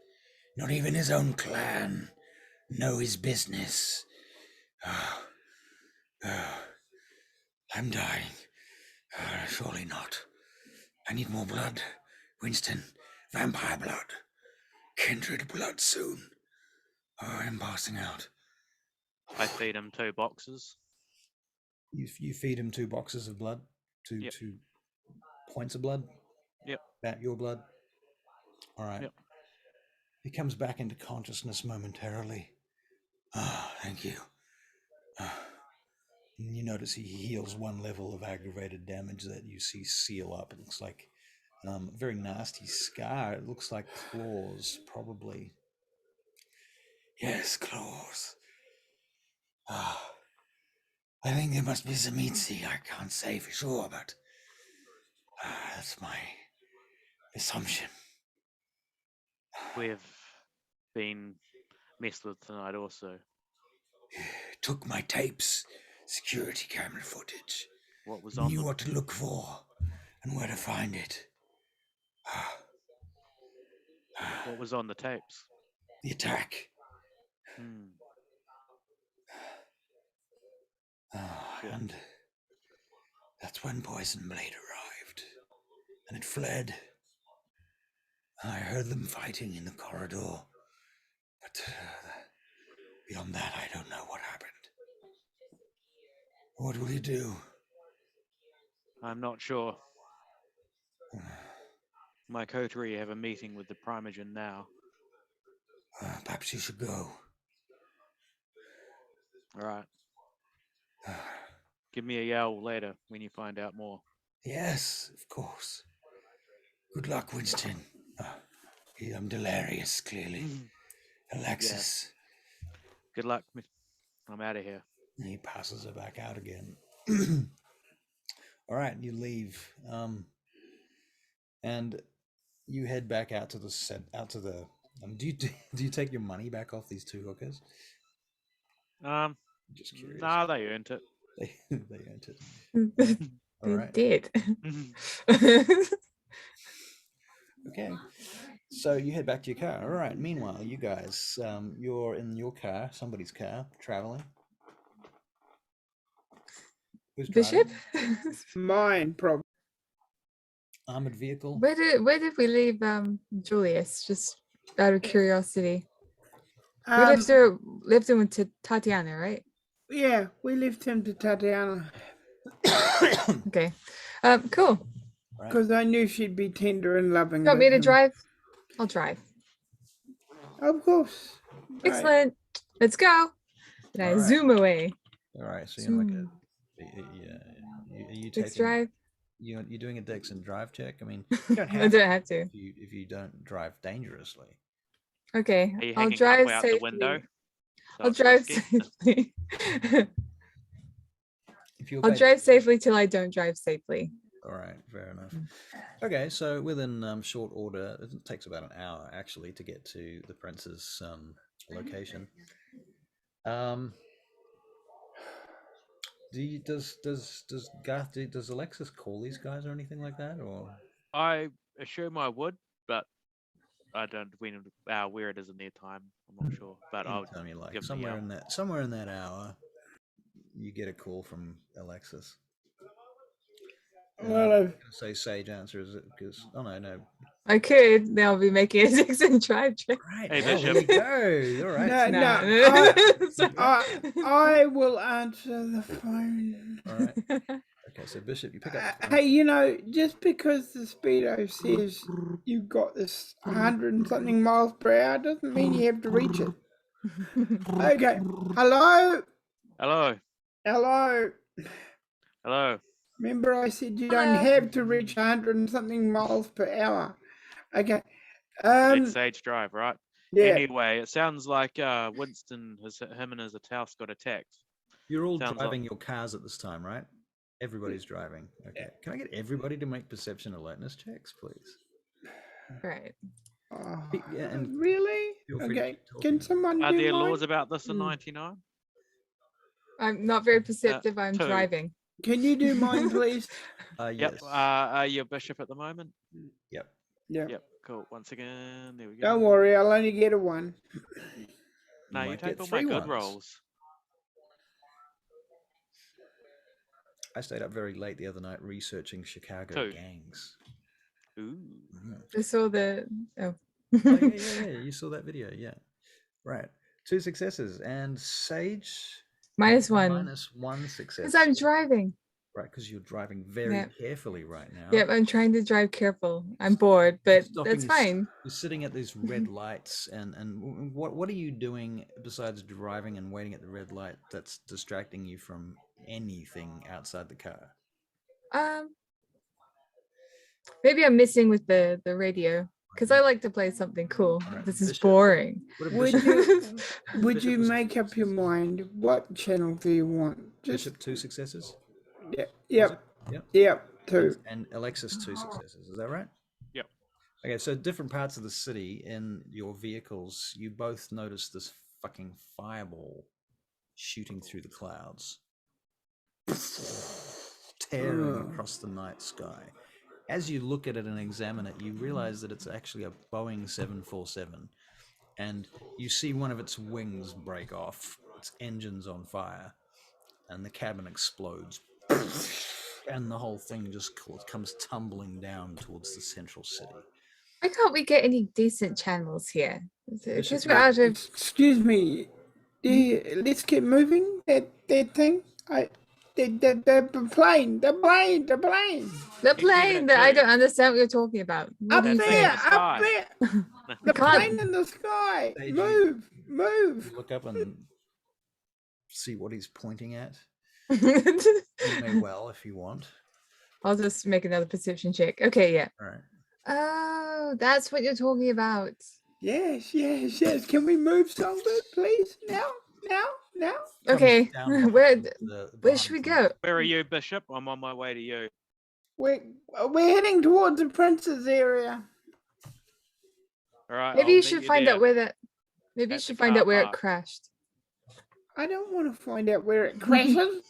Speaker 5: Not even his own clan know his business. I'm dying. Surely not. I need more blood. Winston, vampire blood. Kindred blood soon. I'm passing out.
Speaker 4: I feed him 2 boxes.
Speaker 2: You feed him 2 boxes of blood, two
Speaker 4: Yep.
Speaker 2: 2 points of blood.
Speaker 4: Yep.
Speaker 2: That your blood. All right.
Speaker 4: Yep.
Speaker 2: He comes back into consciousness momentarily.
Speaker 5: Thank you.
Speaker 2: You notice he heals 1 level of aggravated damage that you see seal up. It looks like a very nasty scar. It looks like claws, probably.
Speaker 5: Yes, claws. I think there must be some Mitzi. I can't say for sure, but that's my assumption.
Speaker 4: We've been messed with tonight also.
Speaker 5: Took my tapes, security camera footage.
Speaker 4: What was on
Speaker 5: Knew
Speaker 4: them?
Speaker 5: what to look for and where to find it.
Speaker 4: What was on the tapes?
Speaker 5: The attack. And that's when Poison Blade arrived. And it fled. I heard them fighting in the corridor. But beyond that, I don't know what happened. What will you do?
Speaker 4: I'm not sure. My coterie have a meeting with the Primogen now.
Speaker 5: Perhaps you should go.
Speaker 4: All right. Give me a yell later when you find out more.
Speaker 5: Yes, of course. Good luck, Winston. I'm delirious, clearly. Alexis.
Speaker 4: Good luck. I'm out of here.
Speaker 2: And he passes it back out again. All right, you leave. And you head back out to the set. Do you take your money back off these 2 hookers? Just curious.
Speaker 4: Nah, they earned it.
Speaker 2: They earned it. All
Speaker 3: They
Speaker 2: right.
Speaker 3: did.
Speaker 2: Okay. So you head back to your car. All right. Meanwhile, you guys, you're in your car, somebody's car, traveling. Who's
Speaker 3: Bishop?
Speaker 2: driving?
Speaker 1: Mine, probably.
Speaker 2: Armored vehicle.
Speaker 3: Where did we leave Julius? Just out of curiosity. We left him with Tatiana, right?
Speaker 1: Yeah, we left him to Tatiana
Speaker 3: Okay. Cool.
Speaker 1: because I knew she'd be tender and loving.
Speaker 3: You want me
Speaker 1: with
Speaker 3: to
Speaker 1: him.
Speaker 3: drive? I'll drive.
Speaker 1: Of course.
Speaker 3: Excellent. Let's go. And I
Speaker 2: All right.
Speaker 3: zoom away.
Speaker 2: All right. So you're like
Speaker 3: Zoom.
Speaker 2: are you
Speaker 3: Let's
Speaker 2: taking?
Speaker 3: drive.
Speaker 2: You're doing a dex and drive check. I mean, you don't
Speaker 3: I
Speaker 2: have
Speaker 3: don't have to.
Speaker 2: if you don't drive dangerously.
Speaker 3: Okay.
Speaker 4: Are you
Speaker 3: I'll
Speaker 4: hanging
Speaker 3: drive
Speaker 4: halfway out
Speaker 3: safely.
Speaker 4: the window? So
Speaker 3: I'll
Speaker 4: it's
Speaker 3: drive
Speaker 4: risky?
Speaker 3: safely.
Speaker 2: If you
Speaker 3: I'll
Speaker 2: obey-
Speaker 3: drive safely till I don't drive safely.
Speaker 2: All right, fair enough. Okay, so within short order, it takes about an hour actually to get to the prince's location. Does Alexis call these guys or anything like that, or?
Speaker 4: I assume I would, but I don't where it is in their time. I'm not sure, but I'll
Speaker 2: Anytime you like,
Speaker 4: give
Speaker 2: somewhere
Speaker 4: me
Speaker 2: in that hour, you get a call from Alexis.
Speaker 1: Well,
Speaker 2: I'm gonna say Sage answers it because no.
Speaker 3: I could. Then I'll be making a Dixon drive check.
Speaker 2: Right,
Speaker 4: Hey,
Speaker 2: well, there
Speaker 4: Bishop.
Speaker 2: you go. All right.
Speaker 1: no, I will answer the phone.
Speaker 2: All right. Okay, so Bishop, you pick up the phone.
Speaker 1: Hey, just because the speedo says you've got this 100 and something miles per hour doesn't mean you have to reach it. Okay. Hello?
Speaker 4: Hello.
Speaker 1: Remember I said you don't
Speaker 3: Hello.
Speaker 1: have to reach 100 and something miles per hour. Okay.
Speaker 4: It's Sage Drive, right?
Speaker 1: Yeah.
Speaker 4: Anyway, it sounds like Winston, him and his house got attacked.
Speaker 2: You're all
Speaker 4: Sounds
Speaker 2: driving your cars at this time, right? Everybody's driving. Okay. Can I get everybody to make perception alertness checks, please?
Speaker 3: Right.
Speaker 2: Yeah, and
Speaker 1: really?
Speaker 2: feel free to
Speaker 1: Okay.
Speaker 2: keep talking.
Speaker 1: Can someone
Speaker 4: Are
Speaker 1: do
Speaker 4: there
Speaker 1: mine?
Speaker 4: laws about this in '99?
Speaker 3: I'm not very perceptive. I'm
Speaker 4: 2.
Speaker 3: driving.
Speaker 1: Can you do mine, please?
Speaker 2: Yes.
Speaker 4: Yep. Are you a bishop at the moment?
Speaker 2: Yep.
Speaker 1: Yeah.
Speaker 4: Yep. Cool. Once again, there we go.
Speaker 1: Don't worry, I'll only get a 1.
Speaker 4: No, you
Speaker 2: might
Speaker 4: take
Speaker 2: get
Speaker 4: all my
Speaker 2: 3
Speaker 4: good
Speaker 2: ones.
Speaker 4: rolls.
Speaker 2: I stayed up very late the other night researching Chicago
Speaker 4: 2.
Speaker 2: gangs.
Speaker 4: Ooh.
Speaker 3: I saw the. Oh.
Speaker 2: Oh, yeah. You saw that video, yeah. Right. 2 successes and Sage
Speaker 3: -1.
Speaker 2: -1 success.
Speaker 3: Because I'm driving.
Speaker 2: Right, because you're driving very carefully right now.
Speaker 3: Yep, I'm trying to drive careful. I'm bored, but that's fine.
Speaker 2: You're sitting at these red lights, and what are you doing besides driving and waiting at the red light that's distracting you from anything outside the car?
Speaker 3: Maybe I'm missing with the radio because I like to play something cool.
Speaker 2: Right,
Speaker 3: This is
Speaker 2: Bishop.
Speaker 3: boring.
Speaker 1: Would you make up your mind? What channel do you want?
Speaker 2: Bishop 2 successes.
Speaker 1: Yep. 2.
Speaker 2: And Alexis 2 successes. Is that right?
Speaker 4: Yep.
Speaker 2: Okay, so different parts of the city in your vehicles, you both notice this fucking fireball shooting through the clouds, tearing across the night sky. As you look at it and examine it, you realize that it's actually a Boeing 747, and you see one of its wings break off, its engine's on fire, and the cabin explodes. And the whole thing just comes tumbling down towards the central city.
Speaker 3: Why can't we get any decent channels here? Because we're out of.
Speaker 1: Excuse me. Let's get moving. That thing. The plane. The plane
Speaker 3: that I don't understand what you're talking about. What
Speaker 1: up
Speaker 3: do you
Speaker 1: there.
Speaker 3: think?
Speaker 1: Up there. The plane in the sky. Move.
Speaker 2: You look up and see what he's pointing at. You may well, if you want.
Speaker 3: I'll just make another perception check. Okay, yeah.
Speaker 2: All right.
Speaker 3: Oh, that's what you're talking about.
Speaker 1: Yes. Can we move somewhere, please? Now.
Speaker 3: Okay, where
Speaker 2: Where
Speaker 3: should we go?
Speaker 4: Where are you, Bishop? I'm on my way to you.
Speaker 1: We're heading towards the prince's area.
Speaker 4: All right.
Speaker 3: Maybe you should find out where that. Maybe you
Speaker 4: At
Speaker 3: should
Speaker 4: the
Speaker 3: find
Speaker 4: car
Speaker 3: out where it
Speaker 4: park.
Speaker 3: crashed.
Speaker 1: I don't want to find out where it crashes.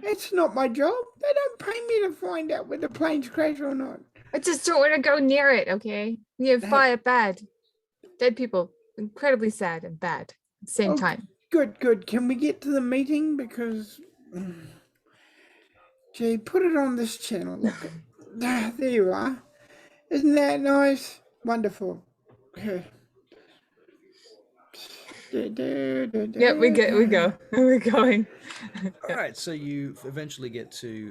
Speaker 1: It's not my job. They don't pay me to find out where the planes crash or not.
Speaker 3: I just don't want to go near it, okay? Yeah, fire, bad. Dead people, incredibly sad and bad at the same time.
Speaker 1: Good. Can we get to the meeting? Because, gee, put it on this channel. Look, there you are. Isn't that nice? Wonderful. Okay.
Speaker 3: Yep, we go. We're going.
Speaker 2: All right, so you eventually get to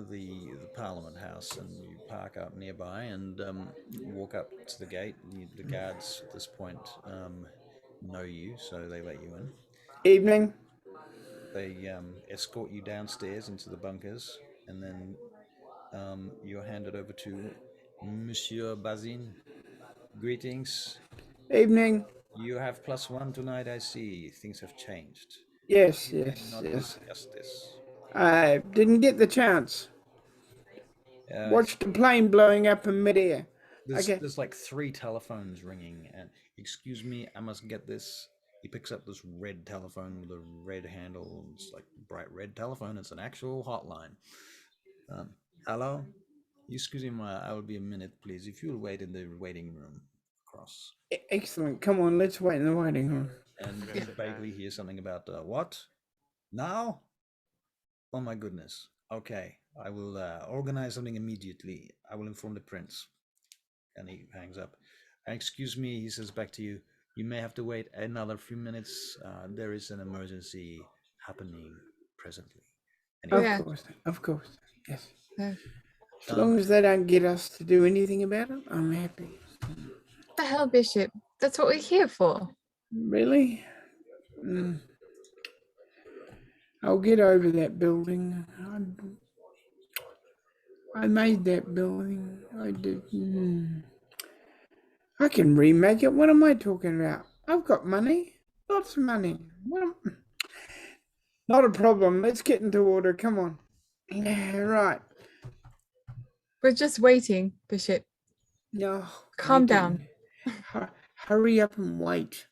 Speaker 2: the Parliament House, and you park up nearby and walk up to the gate. The guards at this point know you, so they let you in.
Speaker 1: Evening.
Speaker 2: They escort you downstairs into the bunkers, and then you're handed over to Monsieur Bazin. Greetings.
Speaker 1: Evening.
Speaker 2: You have +1 tonight, I see. Things have changed.
Speaker 1: Yes.
Speaker 2: Discuss this.
Speaker 1: I didn't get the chance. Watched the plane blowing up in midair.
Speaker 2: There's like 3 telephones ringing, and excuse me, I must get this. He picks up this red telephone with a red handle. It's like bright red telephone. It's an actual hotline. Hello? Excuse me, I will be a minute, please. If you'll wait in the waiting room. across.
Speaker 1: Excellent. Come on, let's wait in the waiting room.
Speaker 2: And
Speaker 4: Okay.
Speaker 2: you vaguely hear something about what? Now? Oh my goodness. Okay, I will organize something immediately. I will inform the prince. And he hangs up. Excuse me, he says back to you. You may have to wait another few minutes. There is an emergency happening presently. And
Speaker 1: Of
Speaker 3: Yeah.
Speaker 1: course. Yes.
Speaker 3: Uh,
Speaker 1: As long as they don't get us to do anything about it, I'm happy.
Speaker 3: What the hell, Bishop? That's what we're here for.
Speaker 1: Really? I'll get over that building. I made that building. I did. I can remake it. What am I talking about? I've got money. Lots of money. Not a problem. Let's get into order. Come on. Yeah, right.
Speaker 3: We're just waiting, Bishop.
Speaker 1: No.
Speaker 3: Calm
Speaker 1: waiting.
Speaker 3: down.
Speaker 1: Hurry up and wait.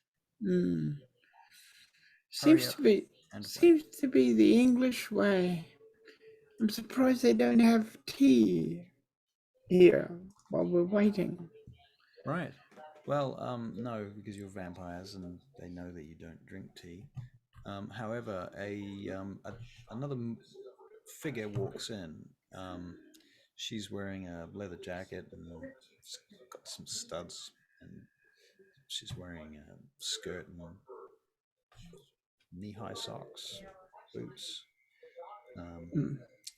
Speaker 1: Seems
Speaker 2: up
Speaker 1: to be
Speaker 2: and
Speaker 1: seems to be the English way. I'm surprised they don't have tea here while we're waiting.
Speaker 2: Right. Well, no, because you're vampires and they know that you don't drink tea. However, another figure walks in. She's wearing a leather jacket and it's got some studs, and she's wearing a skirt and knee-high socks, boots,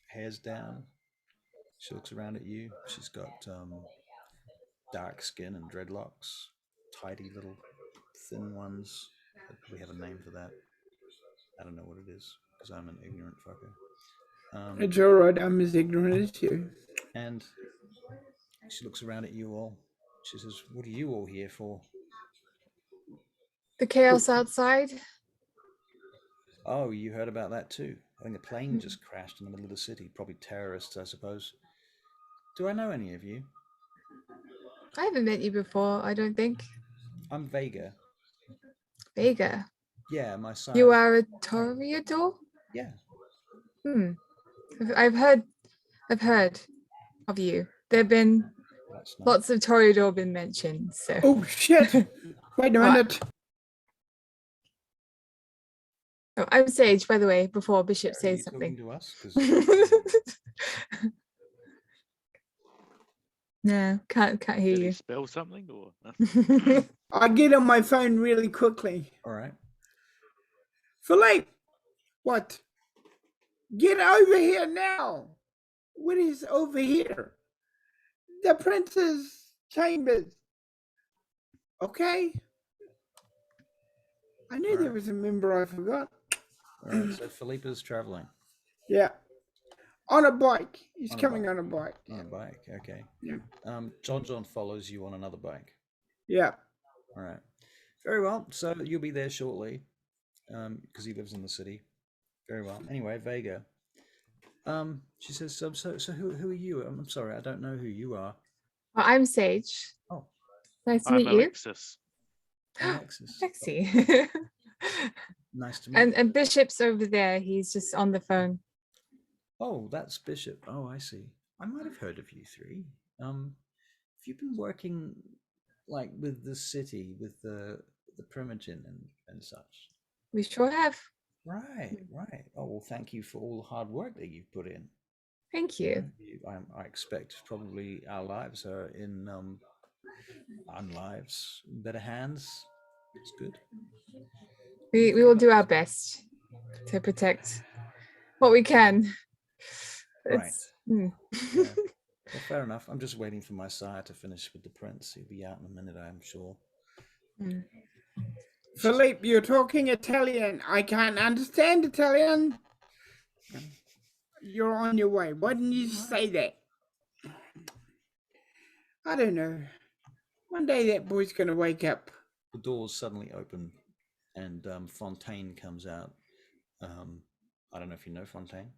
Speaker 2: hair's down. She looks around at you. She's got dark skin and dreadlocks, tidy little thin ones. They probably have a name for that. I don't know what it is because I'm an ignorant fucker.
Speaker 1: It's all right. I'm as ignorant as you.
Speaker 2: And she looks around at you all. She says, "What are you all here for?"
Speaker 3: The chaos outside.
Speaker 2: Oh, you heard about that too. I think a plane just crashed in the middle of the city. Probably terrorists, I suppose. Do I know any of you?
Speaker 3: I haven't met you before, I don't think.
Speaker 2: I'm Vega.
Speaker 3: Vega.
Speaker 2: Yeah, my side.
Speaker 3: You are a Toreador?
Speaker 2: Yeah.
Speaker 3: I've heard of you. There've been
Speaker 2: That's nice.
Speaker 3: lots of Toreador been mentioned. So
Speaker 1: Oh shit! Wait a
Speaker 3: What?
Speaker 1: minute.
Speaker 3: Oh, I'm Sage, by the way, before Bishop
Speaker 2: Are
Speaker 3: says
Speaker 2: you
Speaker 3: something.
Speaker 2: talking to us? 'Cause
Speaker 3: No, can't hear
Speaker 4: Did he
Speaker 3: you.
Speaker 4: spell something or?
Speaker 1: I get on my phone really quickly.
Speaker 2: all right.
Speaker 1: Philipe! What? Get over here now! What is over here? The prince's chambers. Okay? I knew there was a member I forgot.
Speaker 2: All right. So Philippe is traveling
Speaker 1: Yeah. On a bike. He's
Speaker 2: On a
Speaker 1: coming
Speaker 2: bike.
Speaker 1: on a bike.
Speaker 2: on a bike. Okay.
Speaker 1: Yeah.
Speaker 2: John follows you on another bike.
Speaker 1: Yeah.
Speaker 2: All right. Very well. So you'll be there shortly, because he lives in the city. Very well. Anyway, Vega. She says, so who are you? I'm sorry, I don't know who you are.
Speaker 3: Well, I'm Sage.
Speaker 2: Oh,
Speaker 3: Nice to
Speaker 4: I'm
Speaker 3: meet you.
Speaker 4: Alexis.
Speaker 2: Alexis.
Speaker 3: Lexi.
Speaker 2: Nice to meet you.
Speaker 3: and Bishop's over there. He's just on the phone.
Speaker 2: Oh, that's Bishop. Oh, I see. I might have heard of you three. Have you been working like with the city, with the Primogen and such?
Speaker 3: We sure have.
Speaker 2: Right. Oh well, thank you for all the hard work that you've put in.
Speaker 3: Thank you.
Speaker 2: I expect probably our lives are in better hands. It's good.
Speaker 3: We will do our best to protect what we can.
Speaker 2: Right.
Speaker 3: Yeah.
Speaker 2: Well, fair enough. I'm just waiting for my sire to finish with the prince. He'll be out in a minute, I'm sure.
Speaker 1: Philippe, you're talking Italian. I can't understand Italian. You're on your way. Why didn't you say that? I don't know. One day that boy's going to wake up.
Speaker 2: The doors suddenly open, and Fontaine comes out. I don't know if you know Fontaine.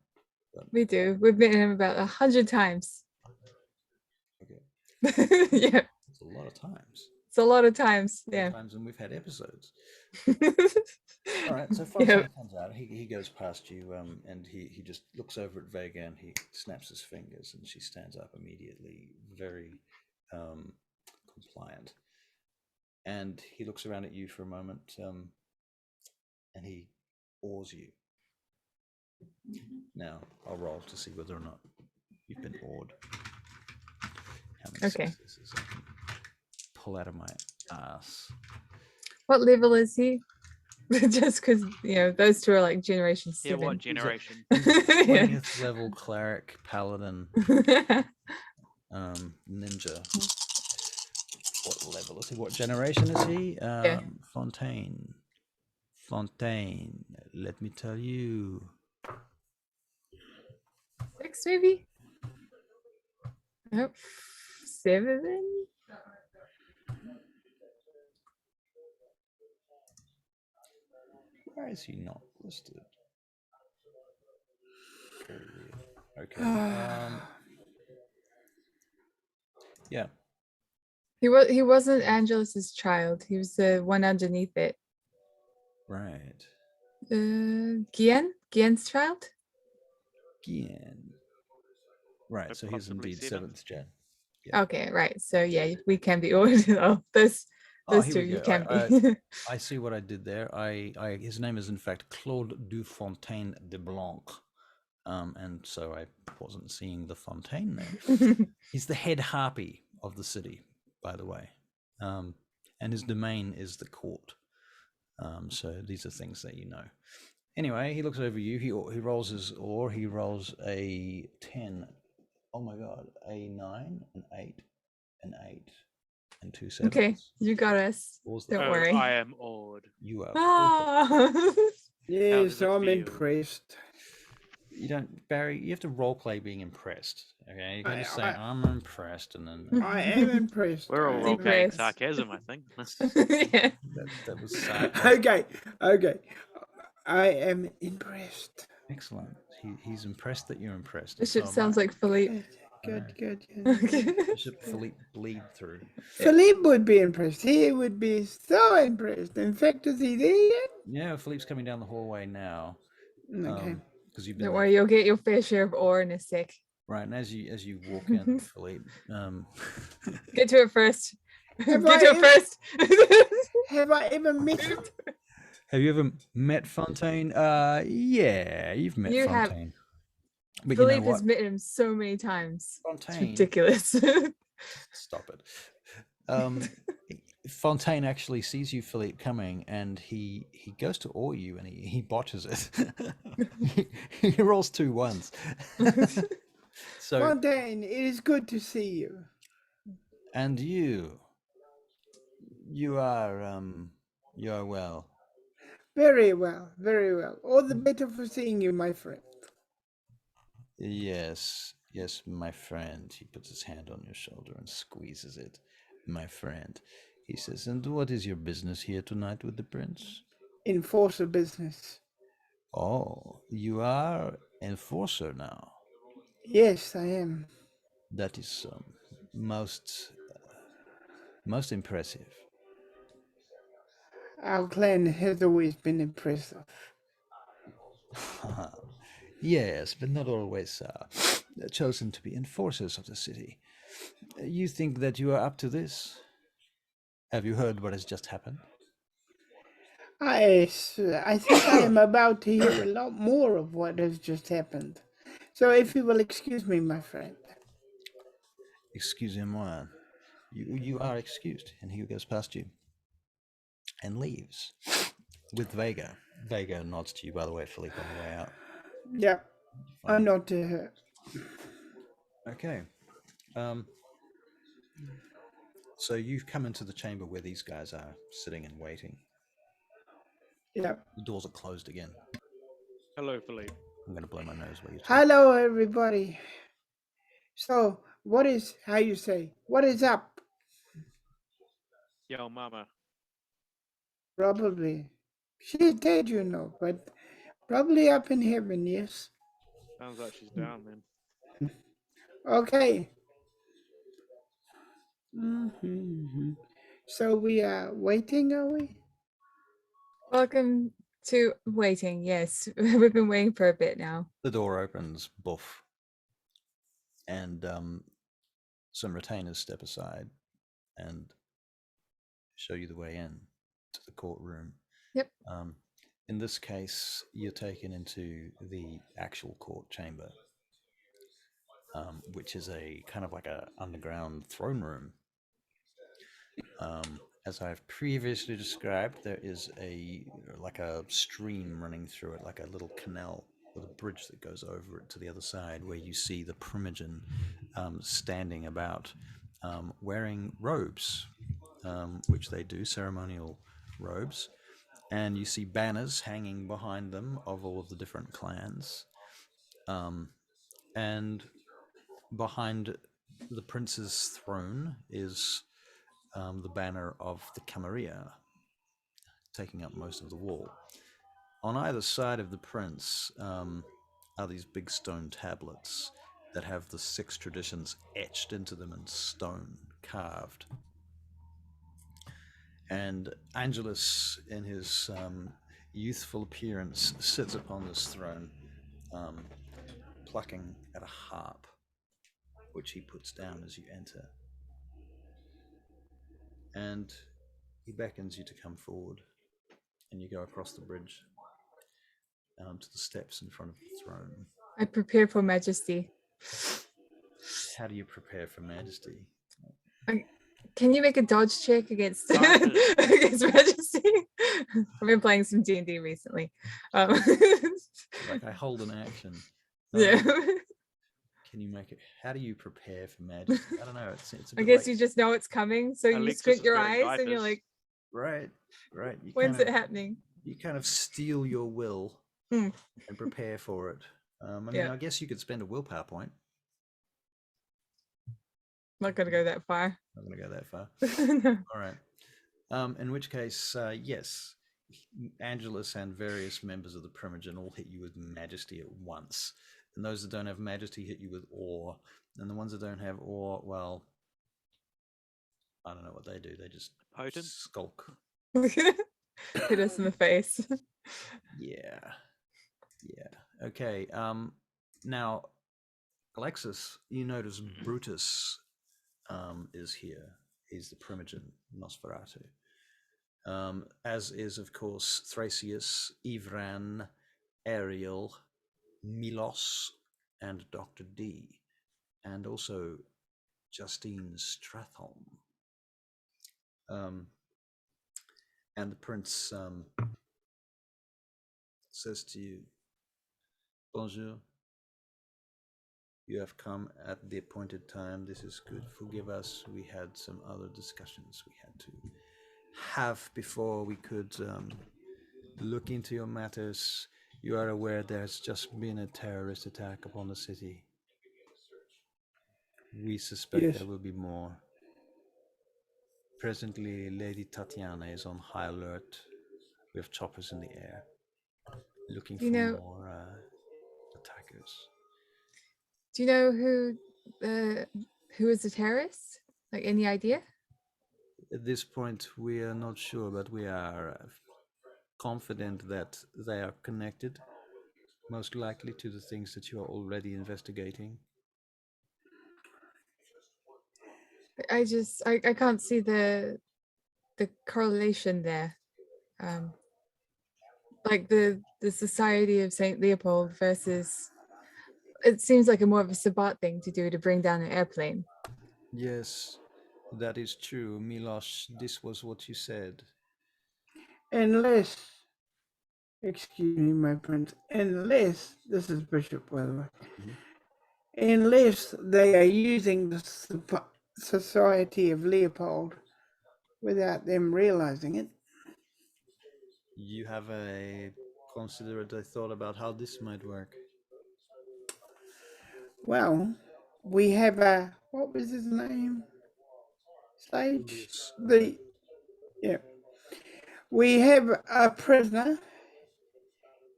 Speaker 2: But...
Speaker 3: We do. We've met him about 100 times.
Speaker 2: Okay.
Speaker 3: Yeah.
Speaker 2: It's a lot of times.
Speaker 3: It's a lot of times. Yeah.
Speaker 2: Times when we've had episodes. All right, so Fontaine comes out. He goes past you, and he just looks over at Vega and he snaps his fingers, and she stands up immediately, very compliant. and he looks around at you for a moment, and he awes you. Now, I'll roll to see whether or not you've been awed. How many
Speaker 3: Okay.
Speaker 2: successes I can pull out of my ass.
Speaker 3: What level is he? Just because, those two are like generation
Speaker 4: Yeah,
Speaker 3: 7.
Speaker 4: what generation?
Speaker 2: He's a
Speaker 3: Yeah.
Speaker 2: 20th level cleric, paladin, ninja. What level is he? What generation is he?
Speaker 3: Yeah.
Speaker 2: Fontaine. Let me tell you.
Speaker 3: 6 maybe? Nope. 7?
Speaker 2: Why is he not listed? Very weird. Okay. Yeah.
Speaker 3: He wasn't Angelus's child. He was the one underneath it.
Speaker 2: Right.
Speaker 3: Gien's child?
Speaker 2: Gian. Right.
Speaker 4: So
Speaker 2: So he's
Speaker 4: possibly
Speaker 2: indeed
Speaker 4: 7th.
Speaker 2: 7th gen. Yeah.
Speaker 3: Okay, right. So yeah, we can be ordered. Oh, those
Speaker 2: Oh, here
Speaker 3: two
Speaker 2: we
Speaker 3: you
Speaker 2: go.
Speaker 3: can be.
Speaker 2: I see what I did there. His name is in fact Claude du Fontaine de Blanc. And so I wasn't seeing the Fontaine there. He's the head harpy of the city, by the way. And his domain is the court. So these are things that you know. Anyway, he looks over you. He rolls his oar. He rolls a 10. Oh my god, a 9, an 8, an 8, and 2 7s.
Speaker 3: Okay, you got us.
Speaker 2: What was
Speaker 3: Don't
Speaker 4: Oh,
Speaker 3: worry.
Speaker 4: I am awed.
Speaker 2: You are.
Speaker 3: Ah.
Speaker 1: Yes,
Speaker 4: does it
Speaker 1: I'm
Speaker 4: feel?
Speaker 1: impressed.
Speaker 2: You don't, Barry. You have to role play being impressed. Okay, you can just say I'm impressed, and then
Speaker 1: I am impressed.
Speaker 4: We're all
Speaker 1: I am
Speaker 4: role playing
Speaker 3: Impressed.
Speaker 4: sarcasm, I think.
Speaker 3: Yeah.
Speaker 2: that was sarcasm.
Speaker 1: Okay. I am impressed.
Speaker 2: Excellent. He's impressed that you're impressed.
Speaker 3: Bishop sounds like Philippe.
Speaker 1: Good.
Speaker 2: Bishop Philippe bleed through.
Speaker 1: Philippe would be impressed. He would be so impressed. In fact, is he there yet?
Speaker 2: Yeah, Philippe's coming down the hallway now.
Speaker 1: Okay.
Speaker 2: Because you've been
Speaker 3: Don't
Speaker 2: there.
Speaker 3: worry, you'll get your fair share of ore in a sec.
Speaker 2: Right, and as you walk in, Philippe,
Speaker 3: Get to it first.
Speaker 1: Have
Speaker 3: Get to it first.
Speaker 1: Have I ever met him?
Speaker 2: have you ever met Fontaine? Yeah, you've met
Speaker 3: You have.
Speaker 2: Fontaine. But
Speaker 3: Philippe
Speaker 2: you know what?
Speaker 3: has met him so many times. It's
Speaker 2: Fontaine.
Speaker 3: ridiculous.
Speaker 2: Stop it. Fontaine actually sees you, Philippe, coming, and he goes to awe you, and he botches it. he rolls 2 ones. So,
Speaker 1: Fontaine, it is good to see you.
Speaker 2: and you are well.
Speaker 1: Very well, very well. All the better for seeing you, my friend.
Speaker 2: Yes, my friend. He puts his hand on your shoulder and squeezes it. My friend. He says, and what is your business here tonight with the prince?
Speaker 1: Enforcer business.
Speaker 2: Oh, you are enforcer now.
Speaker 1: Yes, I am.
Speaker 2: That is most impressive.
Speaker 1: Our clan has always been impressive.
Speaker 2: Yes, but not always chosen to be enforcers of the city. You think that you are up to this? Have you heard what has just happened?
Speaker 1: I think I am about to hear a lot more of what has just happened. So if you will excuse me, my friend.
Speaker 2: Excusez-moi. You are excused. And he goes past you and leaves with Vega. Vega nods to you, by the way, Philippe, on the way out.
Speaker 1: Yeah, I nod to her.
Speaker 2: Okay. So you've come into the chamber where these guys are sitting and waiting.
Speaker 1: Yeah.
Speaker 2: The doors are closed again.
Speaker 4: Hello, Philippe.
Speaker 2: I'm going to blow my nose while you talk.
Speaker 1: Hello, everybody. So, what is up?
Speaker 4: Yo, mama.
Speaker 1: Probably. She's dead, but probably up in heaven, yes.
Speaker 4: Sounds like she's down, man.
Speaker 1: Okay. Mm-hmm. So we are waiting, are we?
Speaker 3: Welcome to waiting. Yes, we've been waiting for a bit now.
Speaker 2: The door opens, boof. And some retainers step aside. And show you the way in to the courtroom.
Speaker 3: Yep.
Speaker 2: In this case, you're taken into the actual court chamber, which is a kind of like a underground throne room. As I've previously described, there is a stream running through it, like a little canal with a bridge that goes over it to the other side, where you see the Primogen standing about, wearing robes, which they do, ceremonial robes, and you see banners hanging behind them of all of the different clans, and behind the prince's throne is the banner of the Camarilla, taking up most of the wall. On either side of the prince are these big stone tablets that have the 6 traditions etched into them in stone, carved. And Angelus, in his youthful appearance, sits upon this throne, plucking at a harp, which he puts down as you enter. And he beckons you to come forward, and you go across the bridge to the steps in front of the throne.
Speaker 3: I prepare for majesty.
Speaker 2: How do you prepare for majesty?
Speaker 3: Can you make a dodge check against
Speaker 4: Dodges.
Speaker 3: against majesty? I've been playing some D&D recently.
Speaker 2: Like I hold an action.
Speaker 3: Yeah.
Speaker 2: Can you make it? How do you prepare for majesty? I don't know. It's a
Speaker 3: I
Speaker 2: bit
Speaker 3: guess
Speaker 2: like,
Speaker 3: you just know it's coming, so you
Speaker 4: Alexis
Speaker 3: squint
Speaker 4: is
Speaker 3: your
Speaker 4: very
Speaker 3: eyes and you're
Speaker 4: righteous.
Speaker 3: like,
Speaker 2: right. You
Speaker 3: when's
Speaker 2: kind
Speaker 3: it
Speaker 2: of,
Speaker 3: happening?
Speaker 2: You kind of steel your will
Speaker 3: Hmm.
Speaker 2: and prepare for it. I mean,
Speaker 3: Yeah.
Speaker 2: I guess you could spend a willpower point.
Speaker 3: Not gonna go that far.
Speaker 2: Not going to go that far.
Speaker 3: No.
Speaker 2: All right. In which case, yes, Angelus and various members of the Primogen all hit you with majesty at once. And those that don't have majesty hit you with awe. And the ones that don't have awe, well, I don't know what they do. They just
Speaker 4: Potent?
Speaker 2: skulk.
Speaker 3: Hit us in the face.
Speaker 2: Yeah. Okay. Now, Alexis, you notice Brutus is here. He's the Primogen Nosferatu. As is, of course, Thracius, Ivran, Ariel, Milos, and Dr. D, and also Justine Strathholm. And the prince says to you, "Bonjour. You have come at the appointed time. This is good. Forgive us. We had some other discussions we had to have before we could look into your matters. You are aware there's just been a terrorist attack upon the city. We suspect
Speaker 1: Yes.
Speaker 2: there will be more. Presently, Lady Tatiana is on high alert. We have choppers in the air, looking
Speaker 3: Do you
Speaker 2: for
Speaker 3: know-
Speaker 2: more attackers."
Speaker 3: Do you know who is the terrorist? Like, any idea?
Speaker 2: At this point, we are not sure, but we are confident that they are connected, most likely to the things that you are already investigating.
Speaker 3: I can't see the correlation there. Like the Society of Saint Leopold versus, it seems like a more of a Sabbat thing to do to bring down an airplane.
Speaker 2: Yes, that is true. Milos, this was what you said.
Speaker 1: Unless, excuse me, my prince, unless, this is Bishop, by the way, unless they are using the Society of Leopold without them realizing it.
Speaker 2: You have considered a thought about how this might work?
Speaker 1: Well, we have what was his name? Sage? Yeah. We have a prisoner.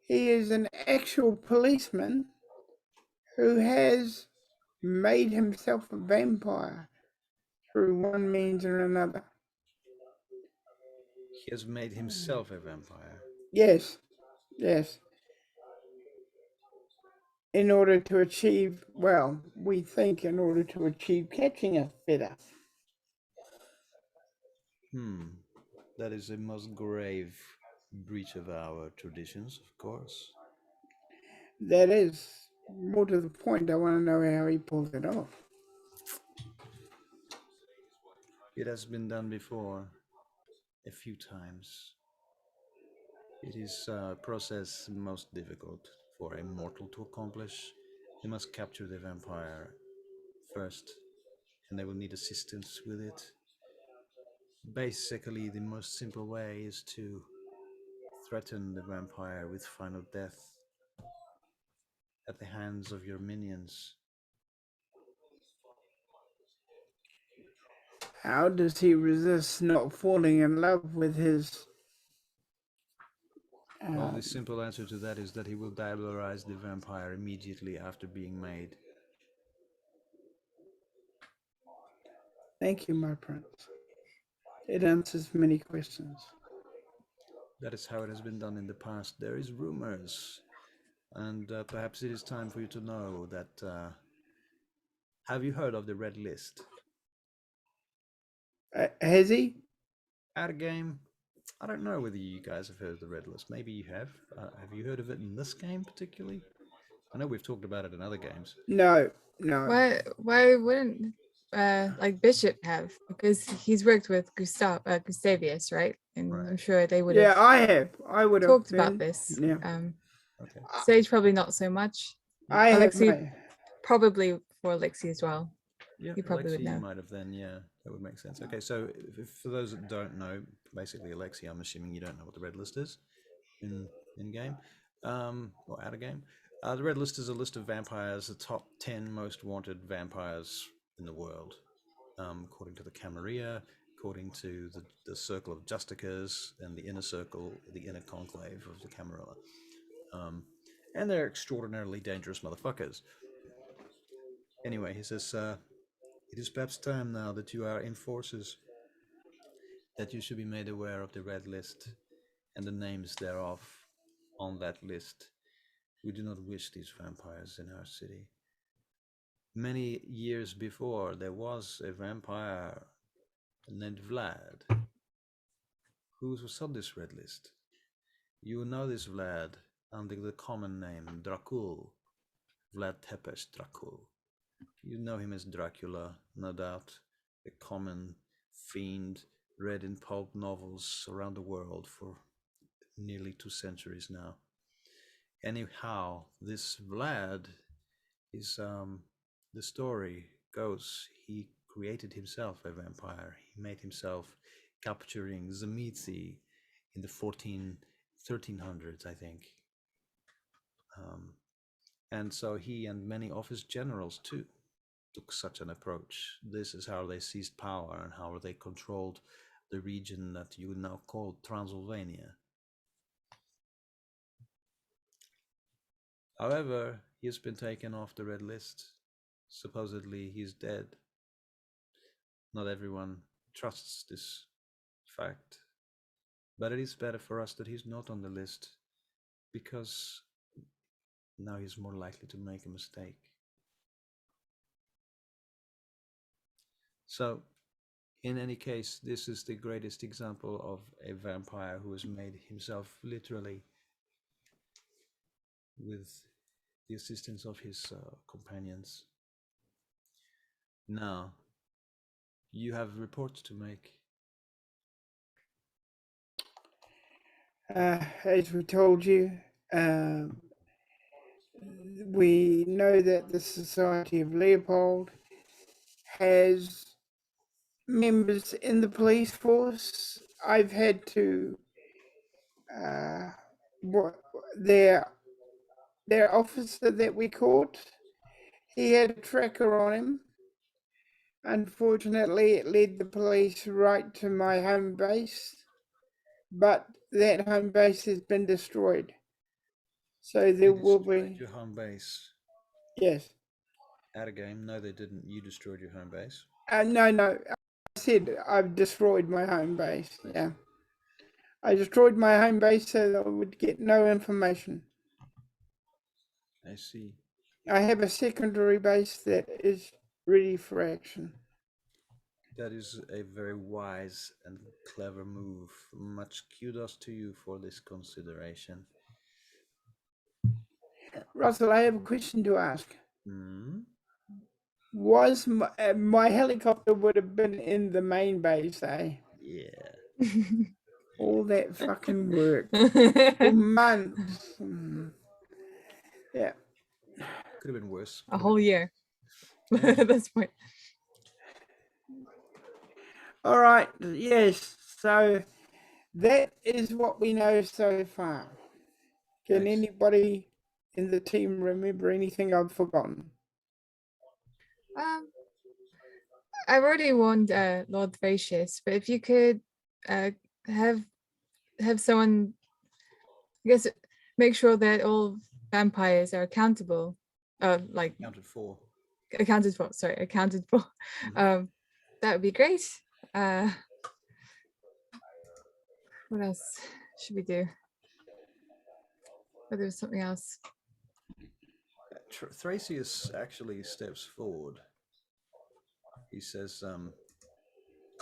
Speaker 1: He is an actual policeman who has made himself a vampire through one means or another.
Speaker 2: He has made himself a vampire.
Speaker 1: Yes. In order to achieve, well, we think in order to achieve catching us better.
Speaker 2: That is a most grave breach of our traditions, of course.
Speaker 1: That is more to the point. I want to know how he pulled it off.
Speaker 2: It has been done before, a few times. It is a process most difficult for a mortal to accomplish. They must capture the vampire first, and they will need assistance with it. Basically, the most simple way is to threaten the vampire with final death at the hands of your minions.
Speaker 1: How does he resist not falling in love with his...
Speaker 2: Well, the simple answer to that is that he will diabolarize the vampire immediately after being made.
Speaker 1: Thank you, my prince. It answers many questions.
Speaker 2: That is how it has been done in the past. There is rumors, and perhaps it is time for you to know that. Have you heard of the Red List?
Speaker 1: Has he?
Speaker 2: At a game, I don't know whether you guys have heard of the Red List. Maybe you have. Have you heard of it in this game particularly? I know we've talked about it in other games.
Speaker 1: No.
Speaker 3: Why wouldn't like Bishop have? Because he's worked with Gustavius, right? And
Speaker 2: Right.
Speaker 3: I'm sure they would
Speaker 1: Yeah,
Speaker 3: have
Speaker 1: I have. I would have
Speaker 3: talked about this.
Speaker 1: Yeah.
Speaker 2: Okay.
Speaker 3: Sage probably not so much.
Speaker 1: I have.
Speaker 3: Alexis, probably for Alexis as well.
Speaker 2: Yeah,
Speaker 3: You probably would
Speaker 2: Alexi, you
Speaker 3: know.
Speaker 2: might have then. Yeah, that would make sense. Okay, so for those that don't know, basically, Alexi, I'm assuming you don't know what the Red List is in game, or out of game. The Red List is a list of vampires, the top 10 most wanted vampires in the world, according to the Camarilla, according to the Circle of Justicas, and the inner circle, the inner conclave of the Camarilla. And they're extraordinarily dangerous motherfuckers. Anyway, he says, it is perhaps time now that you are in forces, that you should be made aware of the Red List and the names thereof on that list. We do not wish these vampires in our city. Many years before, there was a vampire named Vlad who was on this Red List. You know this Vlad under the common name Dracul, Vlad Tepes Dracul. You know him as Dracula, no doubt, a common fiend read in pulp novels around the world for nearly 2 centuries now. Anyhow, this Vlad is, the story goes, he created himself a vampire. He made himself capturing Zamithi in the 1300s, I think. And so he and many of his generals too took such an approach. This is how they seized power and how they controlled the region that you now call Transylvania. However, he has been taken off the Red List. Supposedly he's dead. Not everyone trusts this fact, but it is better for us that he's not on the list, because now he's more likely to make a mistake. So, in any case, this is the greatest example of a vampire who has made himself literally with the assistance of his companions. Now, you have reports to make.
Speaker 1: As we told you, we know that the Society of Leopold has members in the police force. I've had to their officer that we caught, he had a tracker on him. Unfortunately, it led the police right to my home base, but that home base has been destroyed. So there will be
Speaker 2: your home base.
Speaker 1: Yes.
Speaker 2: At a game? No, they didn't. You destroyed your home base.
Speaker 1: No. I said I've destroyed my home base. Yeah. I destroyed my home base so that I would get no information.
Speaker 2: I see.
Speaker 1: I have a secondary base that is ready for action.
Speaker 2: That is a very wise and clever move. Much kudos to you for this consideration.
Speaker 1: Russell, I have a question to ask.
Speaker 2: Hmm?
Speaker 1: Was my helicopter would have been in the main base, eh?
Speaker 2: Yeah.
Speaker 1: All that fucking work for months. Yeah.
Speaker 2: Could have been worse.
Speaker 3: A whole year.
Speaker 2: Yeah.
Speaker 3: At this point.
Speaker 1: All right. Yes. So that is what we know so far. Can
Speaker 2: Nice.
Speaker 1: anybody in the team remember anything I've forgotten?
Speaker 3: I've already warned Lord Thracius, but if you could have someone, I guess, make sure that all vampires are accountable, like
Speaker 2: Accounted for.
Speaker 3: accounted for. Sorry, accounted for.
Speaker 2: Mhm.
Speaker 3: That would be great. What else should we do? Oh, there was something else.
Speaker 2: Thracius actually steps forward. He says,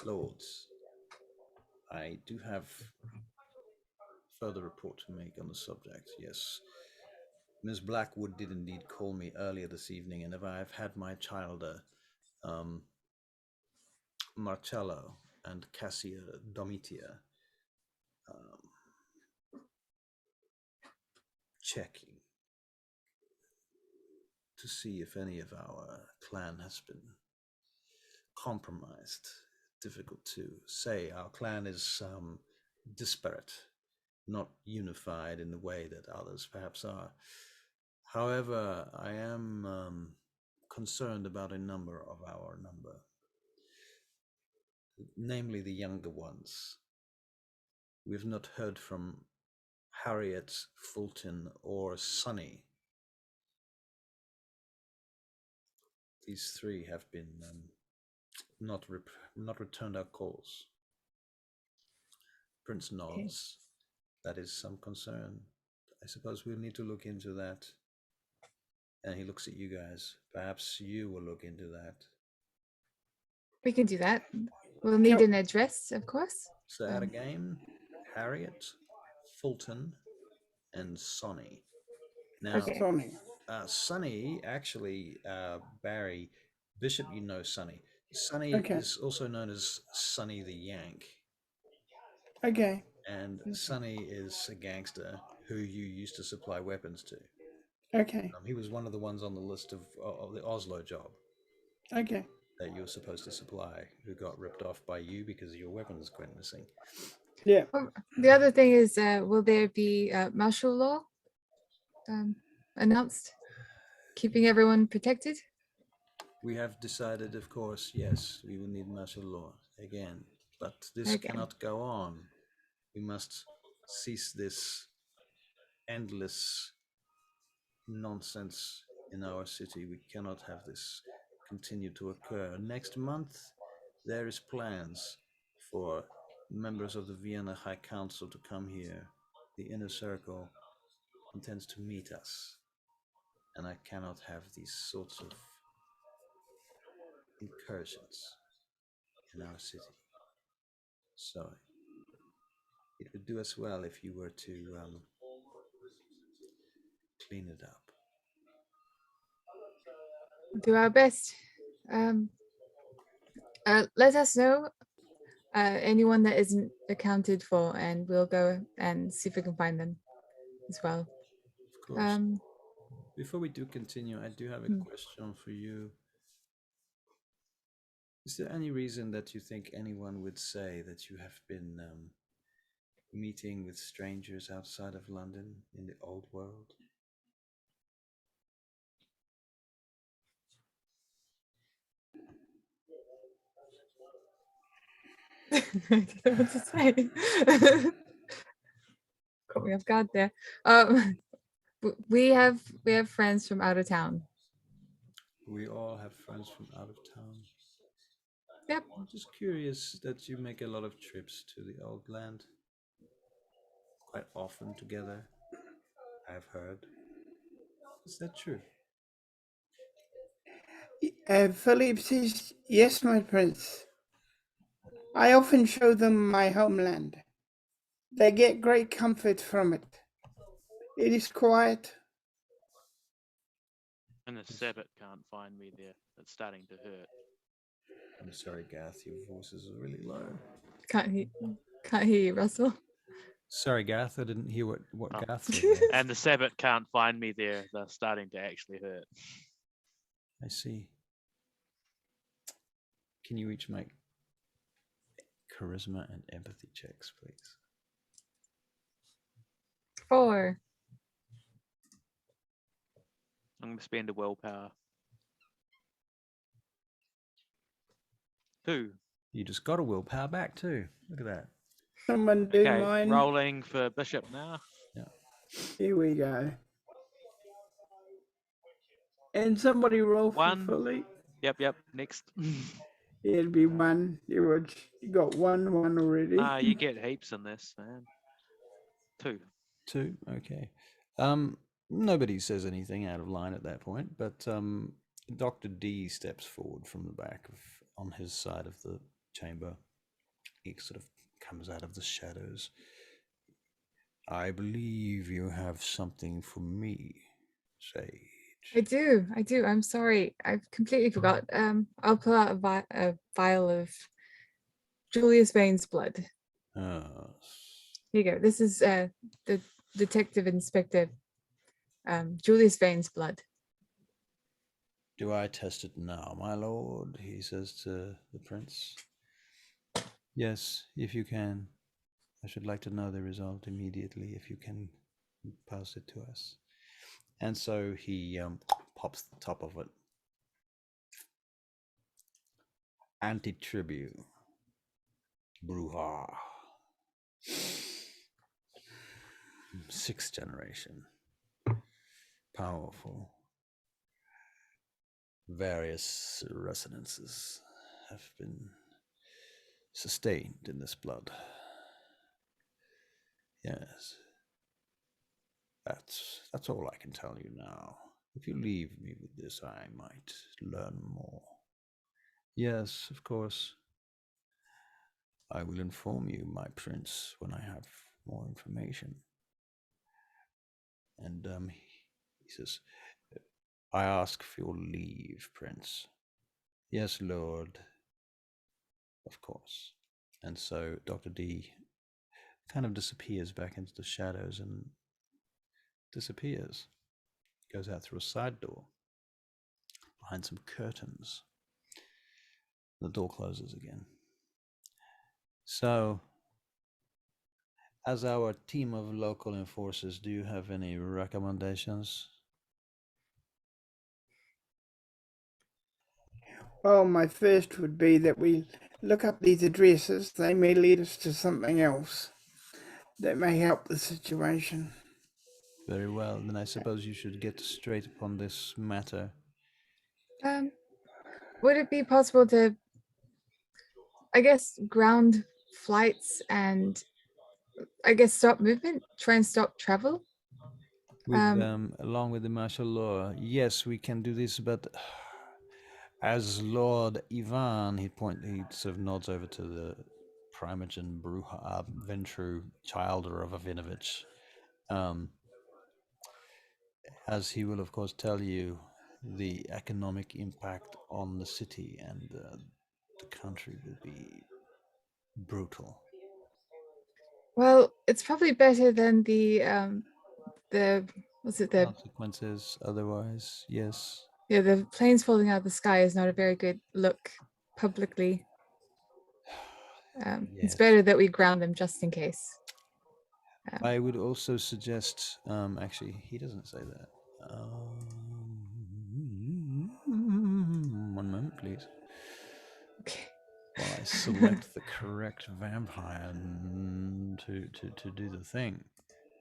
Speaker 2: Lords, I do have further report to make on the subject. Yes, Miss Blackwood did indeed call me earlier this evening, and if I have had my child, Marcello and Cassia Domitia, checking to see if any of our clan has been compromised. Difficult to say. Our clan is disparate, not unified in the way that others perhaps are. However, I am concerned about a number of our number, namely the younger ones. We've not heard from Harriet, Fulton, or Sonny. These three have been not returned our calls. Prince nods. That is some concern. I suppose we'll need to look into that. And he looks at you guys. Perhaps you will look into that.
Speaker 3: We can do that. We'll need an address, of course.
Speaker 2: So at a game, Harriet, Fulton, and Sonny. Now,
Speaker 3: Okay.
Speaker 2: Sonny, actually, Barry, Bishop, you know Sonny. Sonny
Speaker 1: Okay.
Speaker 2: is also known as Sonny the Yank.
Speaker 1: Okay.
Speaker 2: And Sonny is a gangster who you used to supply weapons to.
Speaker 1: Okay.
Speaker 2: He was one of the ones on the list of the Oslo job
Speaker 1: Okay.
Speaker 2: that you were supposed to supply, who got ripped off by you because your weapons went missing.
Speaker 1: Yeah.
Speaker 3: Oh, the other thing is, will there be martial law announced, keeping everyone protected?
Speaker 2: We have decided, of course, yes, we will need martial law again, but this
Speaker 3: Again.
Speaker 2: cannot go on. We must cease this endless nonsense in our city. We cannot have this continue to occur. Next month, there is plans for members of the Vienna High Council to come here. The inner circle intends to meet us, and I cannot have these sorts of incursions in our city. So it would do us well if you were to clean it up.
Speaker 3: Do our best. Let us know anyone that isn't accounted for, and we'll go and see if we can find them as well.
Speaker 2: Of course. Before we do continue, I do have a question for you. Is there any reason that you think anyone would say that you have been meeting with strangers outside of London in the old world?
Speaker 3: I don't know what to say. Caught me off guard there. We have friends from out of town.
Speaker 2: We all have friends from out of town.
Speaker 3: Yep.
Speaker 2: I'm just curious that you make a lot of trips to the old land. Quite often together, I've heard. Is that true?
Speaker 1: Philippe says, yes, my prince. I often show them my homeland. They get great comfort from it. It is quiet.
Speaker 4: And the sabbat can't find me there. It's starting to hurt.
Speaker 2: I'm sorry, Garth, your voice is really low.
Speaker 3: Can't hear you, Russell.
Speaker 2: Sorry, Garth, I didn't hear what
Speaker 4: Oh.
Speaker 2: Garth said there.
Speaker 4: And the sabbat can't find me there. They're starting to actually hurt.
Speaker 2: I see. Can you each make charisma and empathy checks, please?
Speaker 3: 4.
Speaker 4: I'm going to spend a willpower. 2.
Speaker 2: You just got a willpower back too. Look at that.
Speaker 1: Someone do
Speaker 4: Okay,
Speaker 1: mine.
Speaker 4: rolling for Bishop now.
Speaker 1: Here we go. And somebody roll for
Speaker 4: 1.
Speaker 1: Philipe.
Speaker 4: Yep, next.
Speaker 1: It'd be 1. You got 1 already.
Speaker 4: You get heaps in this, man. 2.
Speaker 2: 2, okay. Nobody says anything out of line at that point, but Dr. D steps forward from the back on his side of the chamber. He sort of comes out of the shadows. I believe you have something for me, Sage.
Speaker 3: I do. I'm sorry. I completely forgot. I'll pull out a vial of Julius Vane's blood. Here you go. This is the Detective Inspector Julius Vane's blood.
Speaker 2: Do I test it now, my lord? He says to the prince. Yes, if you can. I should like to know the result immediately, if you can pass it to us. And so he pops the top of it. Anti-tribute. Bruja. 6th generation. Powerful. Various resonances have been sustained in this blood. Yes. That's all I can tell you now. If you leave me with this, I might learn more. Yes, of course. I will inform you, my prince, when I have more information. And he says, I ask for your leave, prince. Yes, lord. Of course. And so Dr. D kind of disappears back into the shadows and disappears. Goes out through a side door behind some curtains. The door closes again. So, as our team of local enforcers, do you have any recommendations?
Speaker 1: Well, my first would be that we look up these addresses. They may lead us to something else that may help the situation.
Speaker 2: Very well, then I suppose you should get straight upon this matter.
Speaker 3: Would it be possible to, I guess, ground flights and, I guess, stop movement, try and stop travel?
Speaker 2: With along with the martial law, yes, we can do this, but as Lord Ivan, he sort of nods over to the Primogen Bruja Ventru, childer of Avinovich, as he will of course tell you the economic impact on the city and the country will be brutal.
Speaker 3: Well, it's probably better than the
Speaker 2: consequences otherwise, yes.
Speaker 3: Yeah, the planes falling out of the sky is not a very good look publicly. Yes. It's better that we ground them just in case.
Speaker 2: I would also suggest, actually, he doesn't say that. One moment, please.
Speaker 3: Okay.
Speaker 2: While I select the correct vampire to do the thing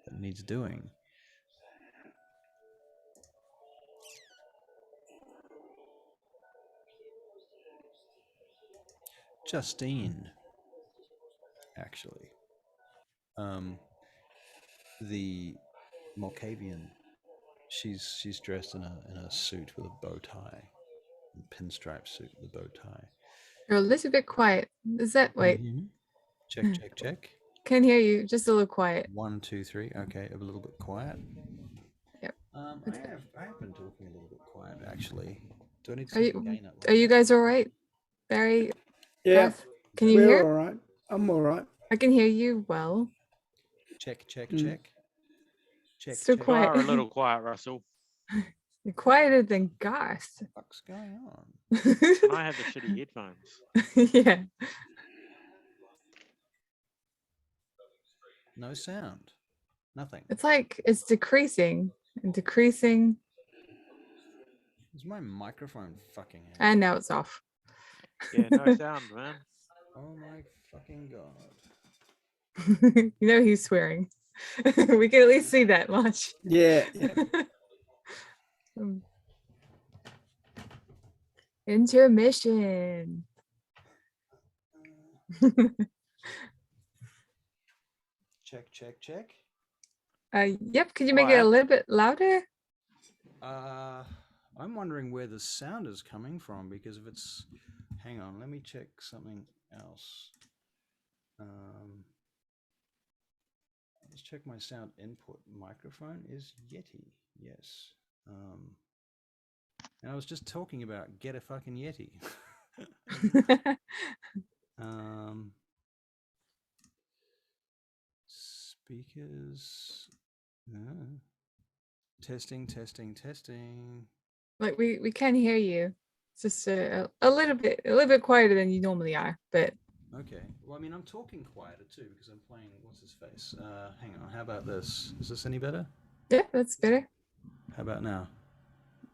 Speaker 2: that needs doing. Justine, actually. The Malkavian, she's dressed in a suit with a bow tie, a pinstripe suit with a bow tie.
Speaker 3: You're a little bit quiet. Is that
Speaker 2: Can you
Speaker 3: wait?
Speaker 2: hear me? Check, check, check.
Speaker 3: Can hear you. Just a little quiet.
Speaker 2: 1, 2, 3. Okay, a little bit quiet.
Speaker 3: Yep.
Speaker 2: I have been talking a little bit quiet actually. Do I need to
Speaker 3: Are
Speaker 2: set the
Speaker 3: you
Speaker 2: gain up?
Speaker 3: are you guys all right? Barry,
Speaker 1: Yeah,
Speaker 3: Beth, can you
Speaker 1: we're
Speaker 3: hear?
Speaker 1: all right. I'm all right.
Speaker 3: I can hear you well.
Speaker 2: Check, check,
Speaker 1: Mm.
Speaker 2: check. Check,
Speaker 3: Still
Speaker 2: check.
Speaker 4: You are a
Speaker 3: quiet.
Speaker 4: little quiet, Russell.
Speaker 3: You're quieter than Garth.
Speaker 2: What's going on?
Speaker 4: And I have the shitty headphones.
Speaker 3: Yeah.
Speaker 2: No sound. Nothing.
Speaker 3: It's like it's decreasing and decreasing.
Speaker 2: Is my microphone fucking out?
Speaker 3: And now it's off.
Speaker 4: Yeah, no sound, man.
Speaker 2: Oh my fucking god.
Speaker 3: You know he's swearing. We can at least see that much.
Speaker 1: Yeah.
Speaker 3: Intermission.
Speaker 2: Check, check, check.
Speaker 3: Yep, could you make it a
Speaker 4: Quiet.
Speaker 3: little bit louder?
Speaker 2: I'm wondering where the sound is coming from because if it's, hang on, let me check something else. Let's check my sound input. Microphone is Yeti. Yes. And I was just talking about get a fucking Yeti. Speakers. Testing, testing, testing.
Speaker 3: Like we can hear you. It's just a little bit quieter than you normally are, but
Speaker 2: Okay. Well, I mean, I'm talking quieter too because I'm playing. What's his face? Hang on. How about this? Is this any better?
Speaker 3: yeah, that's better.
Speaker 2: How about now?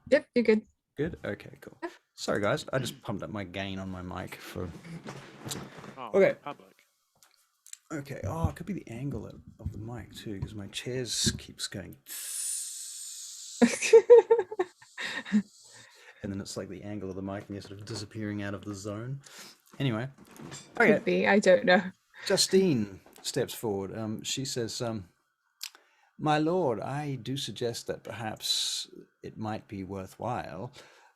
Speaker 3: Yep, you're good.
Speaker 2: Good. Okay. Cool. Sorry, guys. I just pumped up my gain on my mic for.
Speaker 4: Oh,
Speaker 2: Okay.
Speaker 4: Public.
Speaker 2: Okay. Oh, it could be the angle of the mic too, because my chairs keeps going. And then it's like the angle of the mic and you're sort of disappearing out of the zone. Anyway. Okay.
Speaker 3: Could be. I don't know.
Speaker 2: Justine steps forward. She says, my lord, I do suggest that perhaps it might be worthwhile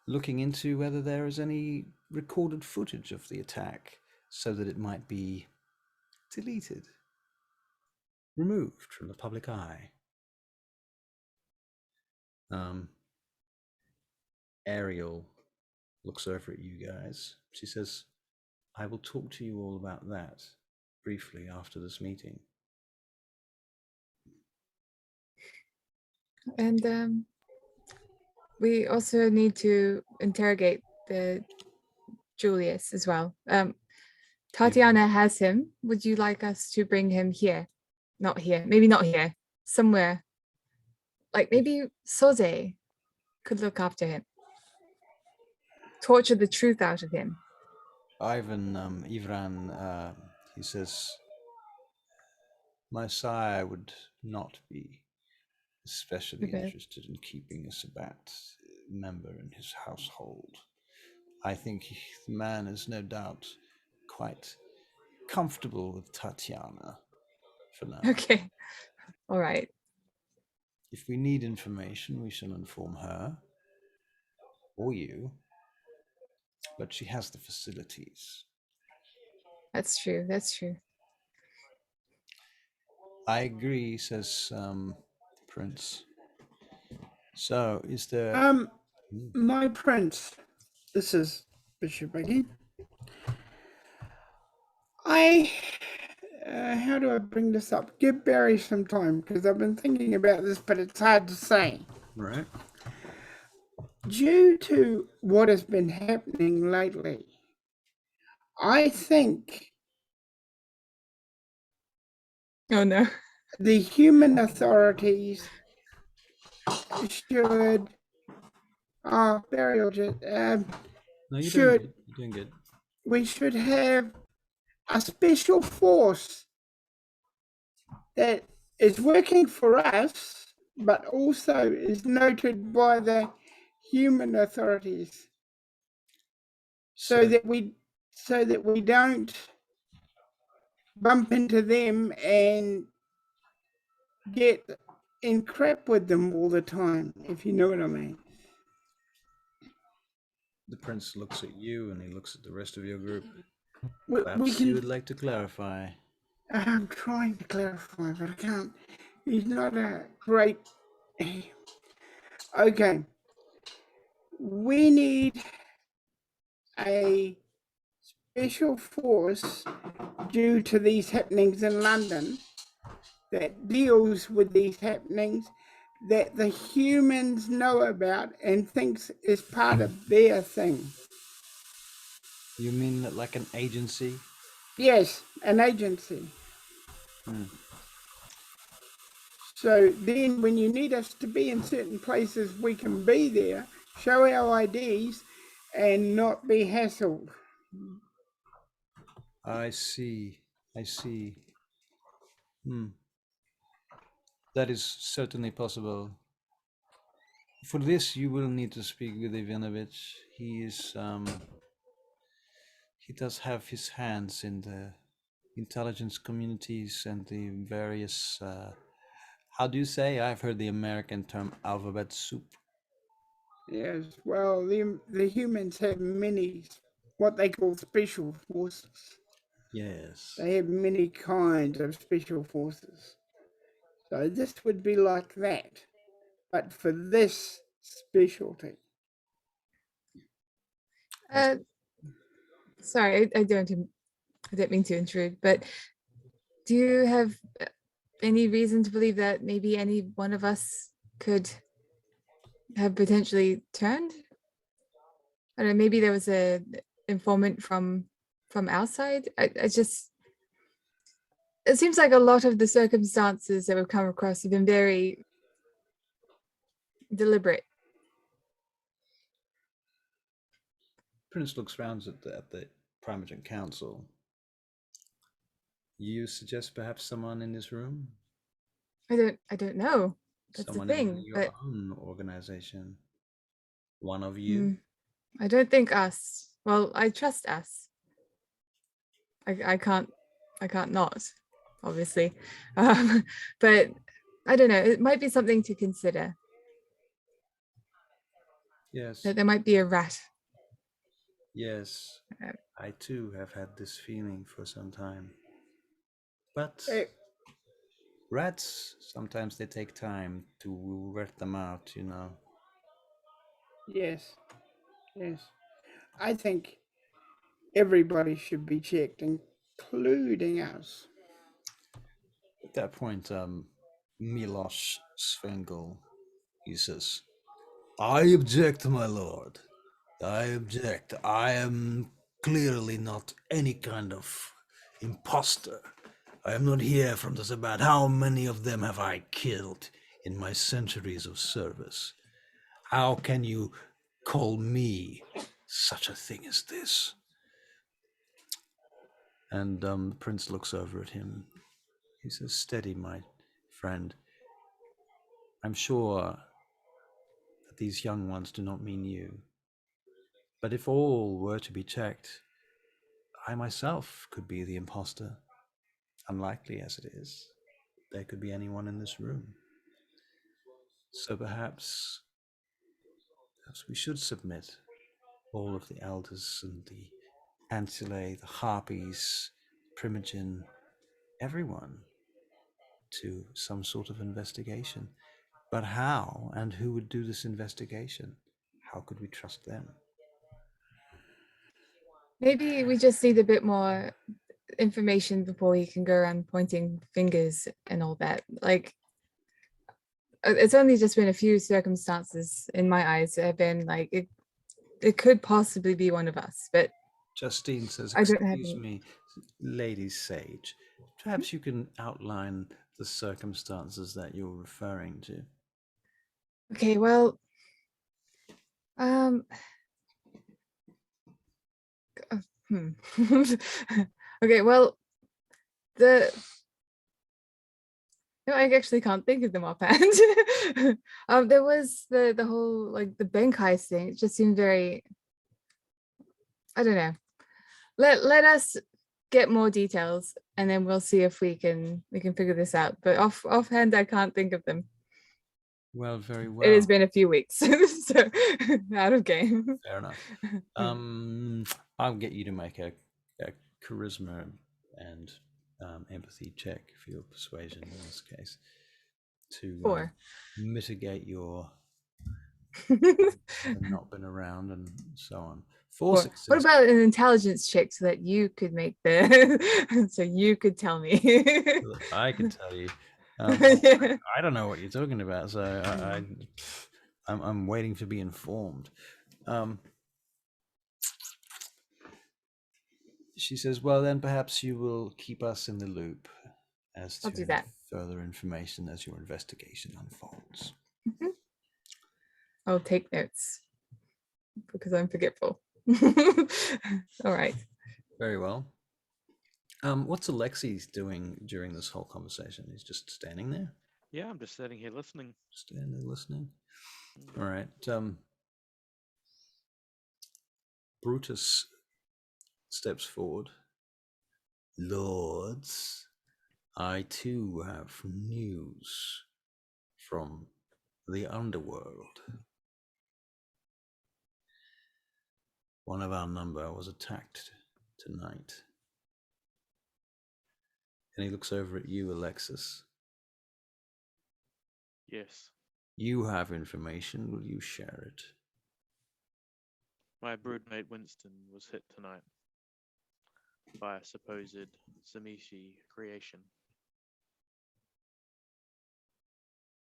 Speaker 2: looking into whether there is any recorded footage of the attack so that it might be deleted, removed from the public eye. Ariel looks over at you guys. She says, I will talk to you all about that briefly after this meeting.
Speaker 3: And we also need to interrogate the Julius as well. Tatiana has him. Would you like us to bring him here? Not here. Maybe not here. Somewhere. Like maybe Soze could look after him. Torture the truth out of him.
Speaker 2: Ivran, he says, my sire would not be especially interested in keeping a Sabbat member in his household. I think the man is no doubt quite comfortable with Tatiana for now.
Speaker 3: Okay. All right.
Speaker 2: If we need information, we shall inform her or you, but she has the facilities.
Speaker 3: That's true. That's true.
Speaker 2: I agree, says Prince. So, is there...
Speaker 1: My prince, this is Bishop again. How do I bring this up? Give Barry some time, because I've been thinking about this, but it's hard to say.
Speaker 2: Right.
Speaker 1: Due to what has been happening lately, I think
Speaker 3: Oh no.
Speaker 1: the human authorities should Barry will just
Speaker 2: No, you're
Speaker 1: should
Speaker 2: doing good. You're doing good.
Speaker 1: we should have a special force that is working for us, but also is noted by the human authorities, so that we don't bump into them and get in crap with them all the time, if you know what I mean.
Speaker 2: The prince looks at you and he looks at the rest of your group.
Speaker 1: We
Speaker 2: Perhaps you
Speaker 1: can.
Speaker 2: would like to clarify.
Speaker 1: I'm trying to clarify, but I can't. He's not a great. Okay. We need a special force due to these happenings in London that deals with these happenings that the humans know about and thinks is part of their thing.
Speaker 2: You mean that like an agency?
Speaker 1: Yes, an agency.
Speaker 2: Hmm.
Speaker 1: So then when you need us to be in certain places, we can be there, show our IDs, and not be hassled.
Speaker 2: I see. I see. That is certainly possible. For this, you will need to speak with Ivanovich. He is, he does have his hands in the intelligence communities and the various, how do you say? I've heard the American term alphabet soup.
Speaker 1: Yes, well, the humans have many, what they call special forces.
Speaker 2: Yes.
Speaker 1: They have many kinds of special forces. So this would be like that, but for this specialty.
Speaker 3: Sorry, I don't mean to intrude, but do you have any reason to believe that maybe any one of us could have potentially turned? I don't know, maybe there was a informant from outside. I just, it seems like a lot of the circumstances that we've come across have been very deliberate.
Speaker 2: Prince looks round at the Primogen Council. You suggest perhaps someone in this room?
Speaker 3: I don't know. That's
Speaker 2: Someone
Speaker 3: the
Speaker 2: in
Speaker 3: thing.
Speaker 2: your
Speaker 3: But
Speaker 2: own organization? One of you?
Speaker 3: I don't think us. Well, I trust us. I can't not, obviously. But I don't know. It might be something to consider.
Speaker 2: Yes.
Speaker 3: That there might be a rat.
Speaker 2: Yes. I too have had this feeling for some time. But rats, sometimes they take time to rat them out, you know.
Speaker 1: Yes, yes. I think everybody should be checked, including us.
Speaker 2: At that point, Milos Svengel, he says, I object, my lord. I object. I am clearly not any kind of imposter. I am not here from this about how many of them have I killed in my centuries of service. How can you call me such a thing as this? And the prince looks over at him. He says, steady, my friend. I'm sure that these young ones do not mean you. But if all were to be checked, I myself could be the imposter. Unlikely as it is, there could be anyone in this room. So perhaps we should submit all of the elders and the ancillae, the harpies, Primogen, everyone to some sort of investigation. But how and who would do this investigation? How could we trust them?
Speaker 3: Maybe we just need a bit more information before we can go around pointing fingers and all that. Like, it's only just been a few circumstances in my eyes that have been like, it could possibly be one of us, but
Speaker 2: Justine says,
Speaker 3: I don't have
Speaker 2: excuse
Speaker 3: any.
Speaker 2: me, Lady Sage, perhaps you can outline the circumstances that you're referring to.
Speaker 3: Okay, well, okay, well, no, I actually can't think of them offhand. There was the whole, like, the bank heist thing. It just seemed very, I don't know. Let us get more details, and then we'll see if we can figure this out. But offhand, I can't think of them.
Speaker 2: Well, very well.
Speaker 3: It has been a few weeks, so out of game.
Speaker 2: Fair enough. I'll get you to make a charisma and empathy check for your persuasion in this case to
Speaker 3: 4.
Speaker 2: mitigate your
Speaker 3: 4.
Speaker 2: not been around and so on. 4 success.
Speaker 3: What about an intelligence check so that you could make the so you could tell me?
Speaker 2: I can tell you.
Speaker 3: Yeah.
Speaker 2: I don't know what you're talking about, so I'm waiting to be informed. She says, well, then perhaps you will keep us in the loop as
Speaker 3: I'll do
Speaker 2: to
Speaker 3: that.
Speaker 2: further information as your investigation unfolds.
Speaker 3: I'll take notes because I'm forgetful. All right.
Speaker 2: Very well. What's Alexis doing during this whole conversation? He's just standing there?
Speaker 4: Yeah, I'm just sitting here listening.
Speaker 2: Standing there listening? All right. Brutus steps forward. Lords, I too have news from the underworld. One of our number was attacked tonight. And he looks over at you, Alexis.
Speaker 4: Yes.
Speaker 2: You have information. Will you share it?
Speaker 4: My broodmate Winston was hit tonight by a supposed Samishi creation.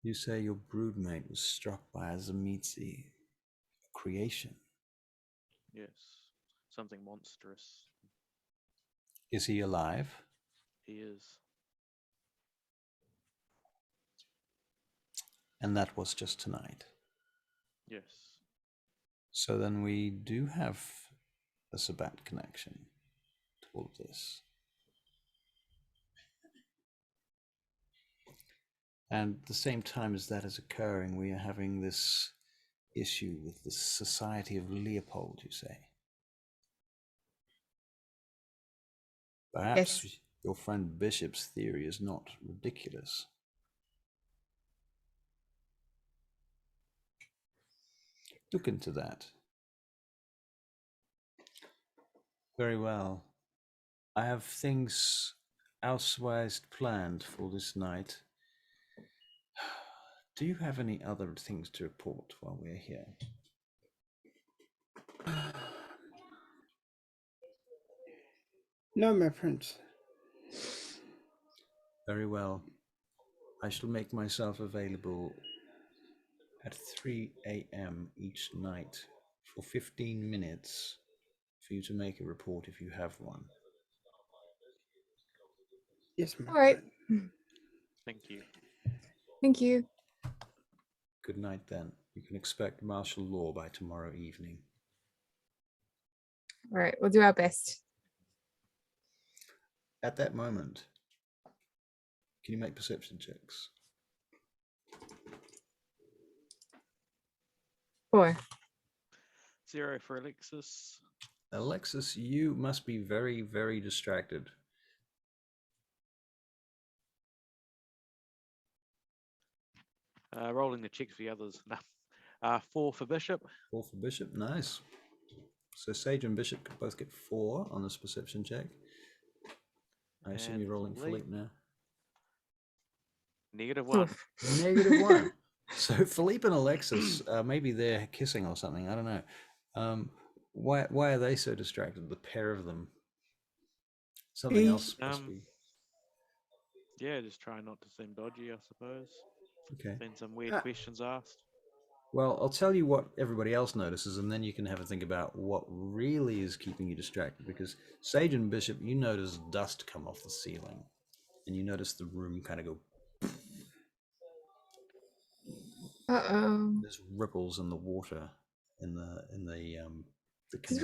Speaker 2: You say your broodmate was struck by a Zamitzi creation.
Speaker 4: Yes. Something monstrous.
Speaker 2: Is he alive?
Speaker 4: He is.
Speaker 2: And that was just tonight.
Speaker 4: Yes.
Speaker 2: So then we do have a Sabat connection to all of this. And at the same time as that is occurring, we are having this issue with the Society of Leopold, you say? Perhaps
Speaker 3: Yes.
Speaker 2: your friend Bishop's theory is not ridiculous. Look into that. Very well. I have things elsewise planned for this night. Do you have any other things to report while we're here?
Speaker 1: No, my prince.
Speaker 2: Very well. I shall make myself available at 3 a.m. each night for 15 minutes for you to make a report if you have one.
Speaker 1: Yes, my
Speaker 3: All right.
Speaker 1: prince.
Speaker 4: Thank you.
Speaker 3: Thank you.
Speaker 2: Good night then. You can expect martial law by tomorrow evening.
Speaker 3: All right. We'll do our best.
Speaker 2: At that moment, can you make perception checks?
Speaker 3: 4.
Speaker 4: 0 for Alexis.
Speaker 2: Alexis, you must be very, very distracted.
Speaker 4: Rolling the checks for the others. No. 4 for Bishop.
Speaker 2: 4 for Bishop, nice. So Sage and Bishop could both get 4 on this perception check. I assume
Speaker 4: And
Speaker 2: you're rolling
Speaker 4: Philippe.
Speaker 2: Philippe now.
Speaker 4: -1.
Speaker 3: Oof.
Speaker 2: -1. So Philippe and Alexis, maybe they're kissing or something. I don't know. Why are they so distracted? The pair of them. Something else must be.
Speaker 4: Yeah, just trying not to seem dodgy, I suppose.
Speaker 2: Okay.
Speaker 4: Been some weird questions asked.
Speaker 2: Well, I'll tell you what everybody else notices, and then you can have a think about what really is keeping you distracted. Because Sage and Bishop, you notice dust come off the ceiling, and you notice the room kind of go.
Speaker 3: Uh-oh.
Speaker 2: There's ripples in the water in the canal.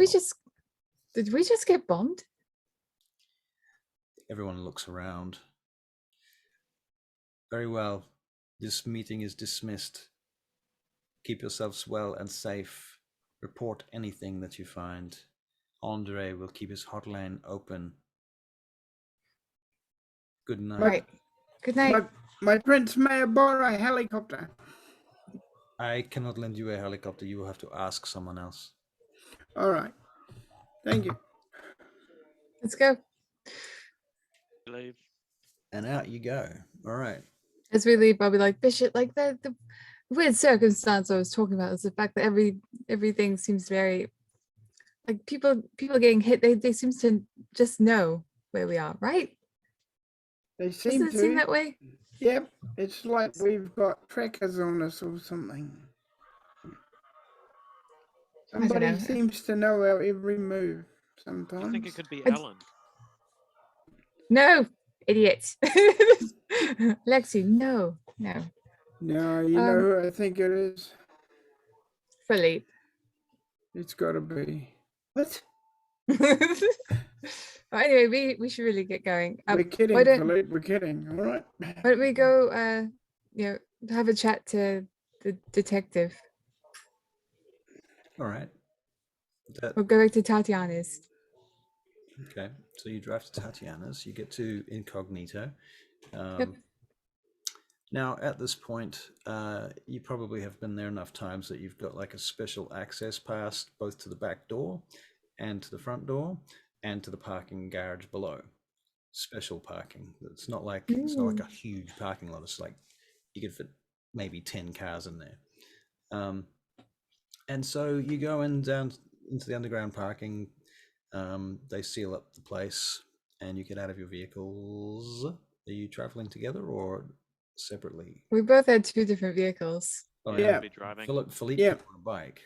Speaker 3: Did we just get bombed?
Speaker 2: Everyone looks around. Very well. This meeting is dismissed. Keep yourselves well and safe. Report anything that you find. Andre will keep his hotline open. Good night.
Speaker 3: Right. Good night.
Speaker 1: My prince, may I borrow a helicopter?
Speaker 2: I cannot lend you a helicopter. You will have to ask someone else.
Speaker 1: All right. Thank you.
Speaker 3: Let's go.
Speaker 4: Leave.
Speaker 2: And out you go. All right.
Speaker 3: As we leave, I'll be like, Bishop, like the weird circumstance I was talking about is the fact that everything seems very like people getting hit. They seem to just know where we are, right?
Speaker 1: They
Speaker 3: Doesn't
Speaker 1: seem
Speaker 3: it seem
Speaker 1: to.
Speaker 3: that way?
Speaker 1: Yep, it's like we've got trackers on us or something.
Speaker 3: I don't
Speaker 1: Somebody
Speaker 3: know.
Speaker 1: seems to know our every move
Speaker 4: Do
Speaker 1: sometimes.
Speaker 4: you think it could be
Speaker 3: It's-
Speaker 4: Ellen?
Speaker 3: No, idiot. Lexi, no.
Speaker 1: No, you know who I think it is?
Speaker 3: Philipe.
Speaker 1: It's got to be. What?
Speaker 3: But anyway, we should really get going.
Speaker 1: We're kidding,
Speaker 3: why don't
Speaker 1: Philippe. We're kidding. All right.
Speaker 3: we go have a chat to the detective.
Speaker 2: All right.
Speaker 3: We'll go back to Tatiana's.
Speaker 2: Okay. So you drive to Tatiana's. You get to Incognito.
Speaker 3: Yep.
Speaker 2: Now, at this point, you probably have been there enough times that you've got like a special access pass both to the back door and to the front door and to the parking garage below. Special parking. It's not like a huge parking lot. It's like you could fit maybe 10 cars in there. And so you go in down into the underground parking. They seal up the place and you get out of your vehicles. Are you traveling together or separately?
Speaker 3: We both had two different vehicles.
Speaker 2: Oh,
Speaker 1: Yeah.
Speaker 4: Be driving.
Speaker 2: Philippe
Speaker 1: Yeah.
Speaker 2: came on a bike.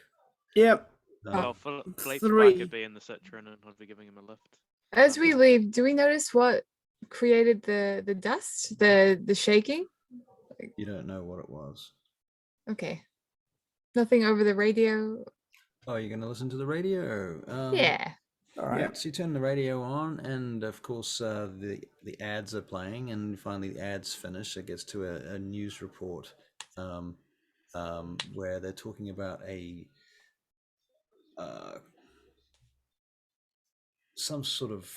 Speaker 1: Yep.
Speaker 4: Well, Philippe's bike
Speaker 1: Three.
Speaker 4: would be in the Citroen and I'd be giving him a lift.
Speaker 3: As we leave, do we notice what created the dust, the shaking?
Speaker 2: You don't know what it was.
Speaker 3: Okay. Nothing over the radio.
Speaker 2: Oh, you're going to listen to the radio?
Speaker 3: Yeah.
Speaker 1: All right.
Speaker 2: Yeah, so you turn the radio on, and of course the ads are playing, and finally the ads finish. It gets to a news report where they're talking about some sort of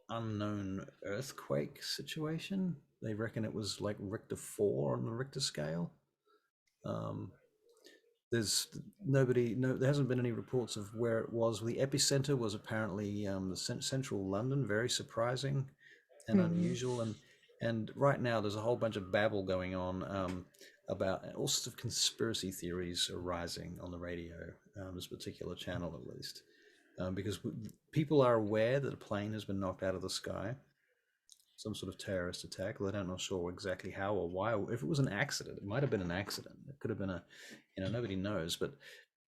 Speaker 2: unknown earthquake situation. They reckon it was like Richter 4 on the Richter scale. There hasn't been any reports of where it was. The epicenter was apparently central London. Very surprising and unusual. And right now there's a whole bunch of babble going on about all sorts of conspiracy theories arising on the radio, this particular channel at least, because people are aware that a plane has been knocked out of the sky, some sort of terrorist attack. They don't know sure exactly how or why. If it was an accident, it might have been an accident. It could have been nobody knows. But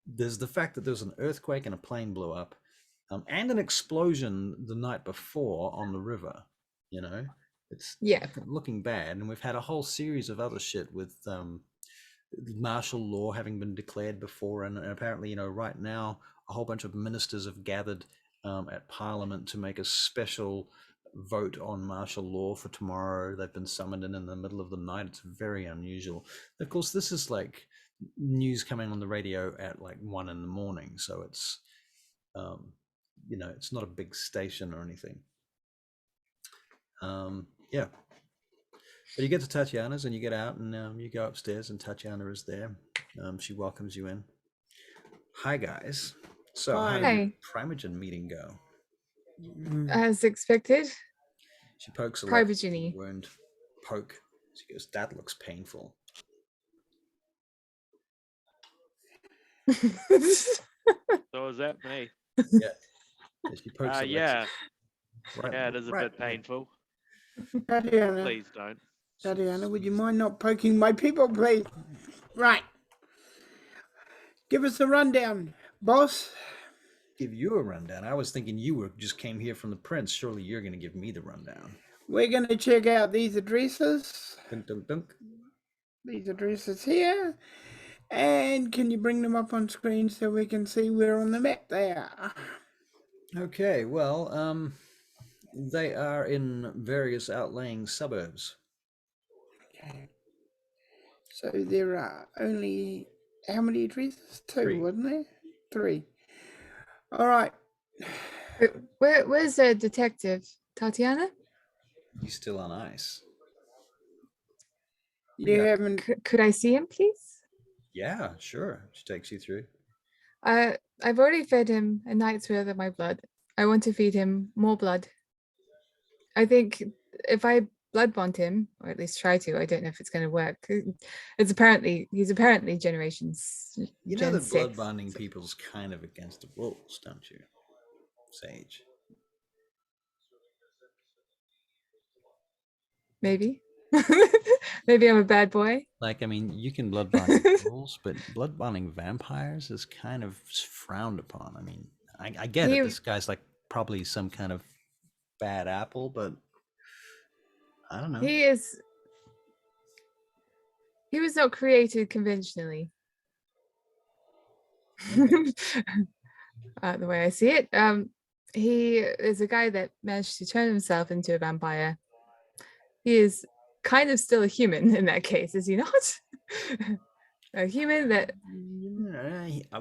Speaker 2: there's the fact that there was an earthquake and a plane blew up, and an explosion the night before on the river. It's looking bad. And we've had a whole series of other shit with martial law having been declared before, and apparently, right now a whole bunch of ministers have gathered at Parliament to make a special vote on martial law for tomorrow. They've been summoned in the middle of the night. It's very unusual. Of course, this is like news coming on the radio at like 1 a.m, so it's it's not a big station or anything. Yeah, but you get to Tatiana's and you get out and you go upstairs and Tatiana is there. She welcomes you in. Hi guys. So how did your Primogen meeting go?
Speaker 3: As expected.
Speaker 2: She pokes a
Speaker 3: Primogen-y.
Speaker 2: wound. Poke. She goes, that looks painful.
Speaker 4: So is that me?
Speaker 2: Yeah. She pokes Alexis.
Speaker 4: Yeah.
Speaker 2: Right,
Speaker 4: Yeah, it is a bit painful.
Speaker 1: Tatiana.
Speaker 4: Please don't.
Speaker 1: Tatiana, would you mind not poking my people, please? Right. Give us a rundown, boss.
Speaker 2: Give you a rundown? I was thinking you just came here from the Prince. Surely you're going to give me the rundown.
Speaker 1: We're going to check out these addresses.
Speaker 2: Dunk, dunk, dunk.
Speaker 1: These addresses here. And can you bring them up on screen so we can see where on the map they are?
Speaker 2: Okay, well, they are in various outlying suburbs.
Speaker 1: Okay. So there are only, how many addresses? 2,
Speaker 2: 3.
Speaker 1: wasn't there? 3. All right.
Speaker 3: Where's the detective? Tatiana?
Speaker 2: He's still on ice.
Speaker 1: You haven't...
Speaker 3: Could I see him, please?
Speaker 2: Yeah, sure. She takes you through.
Speaker 3: I've already fed him a night's worth of my blood. I want to feed him more blood. I think if I blood bond him, or at least try to, I don't know if it's going to work. He's apparently generations.
Speaker 2: You know
Speaker 3: Gen
Speaker 2: that blood
Speaker 3: 6,
Speaker 2: bonding
Speaker 3: so
Speaker 2: people's kind of against the rules, don't you, Sage?
Speaker 3: maybe. Maybe I'm a bad boy.
Speaker 2: Like, I mean, you can blood bond rules, but blood bonding vampires is kind of frowned upon. I mean, I get it. This guy's like probably some kind of bad apple, but I don't know.
Speaker 3: He was not created conventionally.
Speaker 2: Okay.
Speaker 3: The way I see it, he is a guy that managed to turn himself into a vampire. He is kind of still a human in that case, is he not? A human that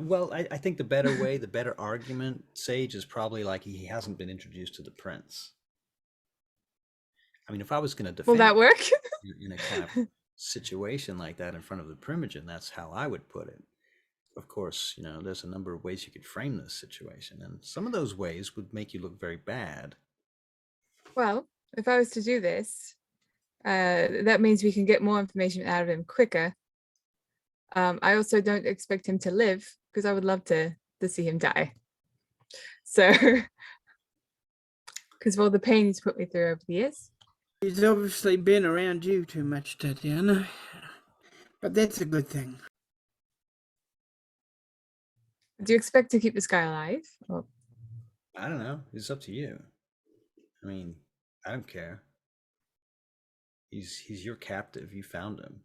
Speaker 2: Well, I think the better way, the better argument, Sage, is probably like he hasn't been introduced to the prince. I mean, if I was going to defend
Speaker 3: will that work?
Speaker 2: in a kind of situation like that in front of the Primogen, that's how I would put it. Of course, you know, there's a number of ways you could frame this situation, and some of those ways would make you look very bad.
Speaker 3: Well, if I was to do this, that means we can get more information out of him quicker. I also don't expect him to live because I would love to see him die. So, because of all the pain he's put me through over the years.
Speaker 1: He's obviously been around you too much, Tatiana. But that's a good thing.
Speaker 3: Do you expect to keep this guy alive? Or...
Speaker 2: I don't know. It's up to you. I mean, I don't care. He's your captive. You found him.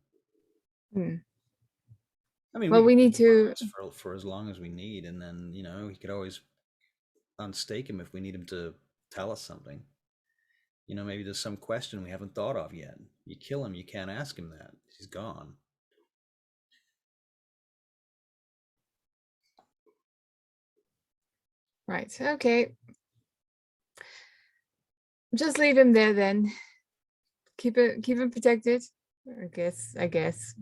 Speaker 2: I mean,
Speaker 3: well, we need to
Speaker 2: for as long as we need, and then, you know, he could always unstake him if we need him to tell us something. You know, maybe there's some question we haven't thought of yet. You kill him, you can't ask him that. He's gone.
Speaker 3: Right. Okay. Just leave him there then. Keep him protected. I guess.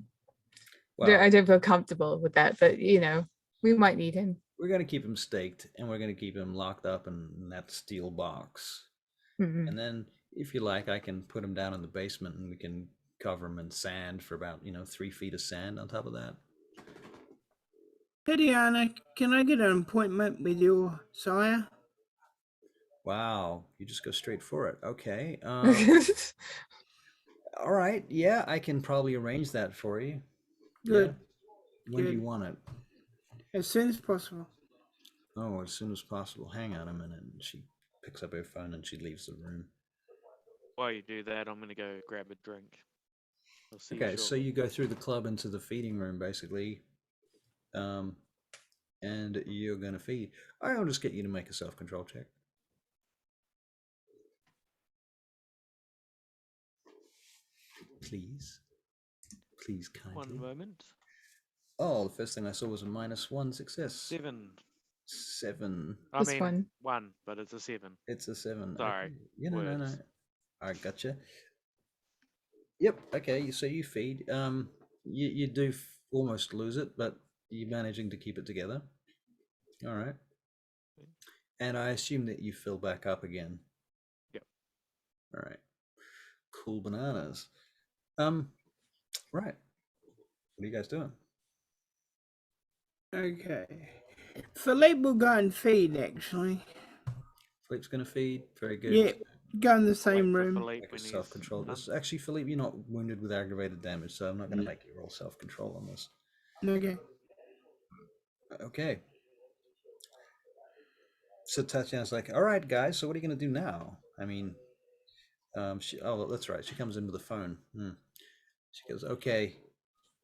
Speaker 2: Well,
Speaker 3: I don't feel comfortable with that, but you know, we might need him.
Speaker 2: We're gonna keep him staked, and we're gonna keep him locked up in that steel box.
Speaker 3: Mm-hmm.
Speaker 2: And then, if you like, I can put him down in the basement, and we can cover him in sand for about 3 feet of sand on top of that.
Speaker 1: Tatiana, can I get an appointment with your sire?
Speaker 2: Wow, you just go straight for it. Okay. All right. Yeah, I can probably arrange that for you.
Speaker 1: Good.
Speaker 2: Yeah. When do you want it?
Speaker 1: As soon as possible.
Speaker 2: Oh, as soon as possible. Hang on a minute. And she picks up her phone and she leaves the room.
Speaker 4: While you do that, I'm going to go grab a drink. I'll see
Speaker 2: Okay,
Speaker 4: you
Speaker 2: so you go through the club into the feeding room, basically. And you're going to feed. I'll just get you to make a self-control check. Please, kindly.
Speaker 4: 1 moment.
Speaker 2: Oh, the first thing I saw was a -1 success.
Speaker 4: 7.
Speaker 2: 7.
Speaker 4: I
Speaker 3: This
Speaker 4: mean,
Speaker 3: one.
Speaker 4: 1, but it's a 7.
Speaker 2: It's a 7.
Speaker 4: Sorry.
Speaker 2: Okay. Yeah, no.
Speaker 4: words.
Speaker 2: I gotcha. Yep. Okay. So you feed. You do almost lose it, but you're managing to keep it together. All right. And I assume that you fill back up again.
Speaker 4: Yep.
Speaker 2: All right. Cool bananas. Right. What are you guys doing?
Speaker 1: Okay. Philipe will go and feed, actually.
Speaker 2: Philippe's going to feed. Very good.
Speaker 1: Yeah, go in the same
Speaker 4: Wait for
Speaker 1: room.
Speaker 4: Philippe
Speaker 2: Make a
Speaker 4: when he's
Speaker 2: self-control.
Speaker 4: done.
Speaker 2: Actually, Philippe, you're not wounded with aggravated damage, so I'm not going to make you roll self-control on this.
Speaker 1: Okay.
Speaker 2: Okay. So Tatiana's like, all right, guys, so what are you going to do now? I mean, oh, that's right. She comes in with a phone. She goes, okay,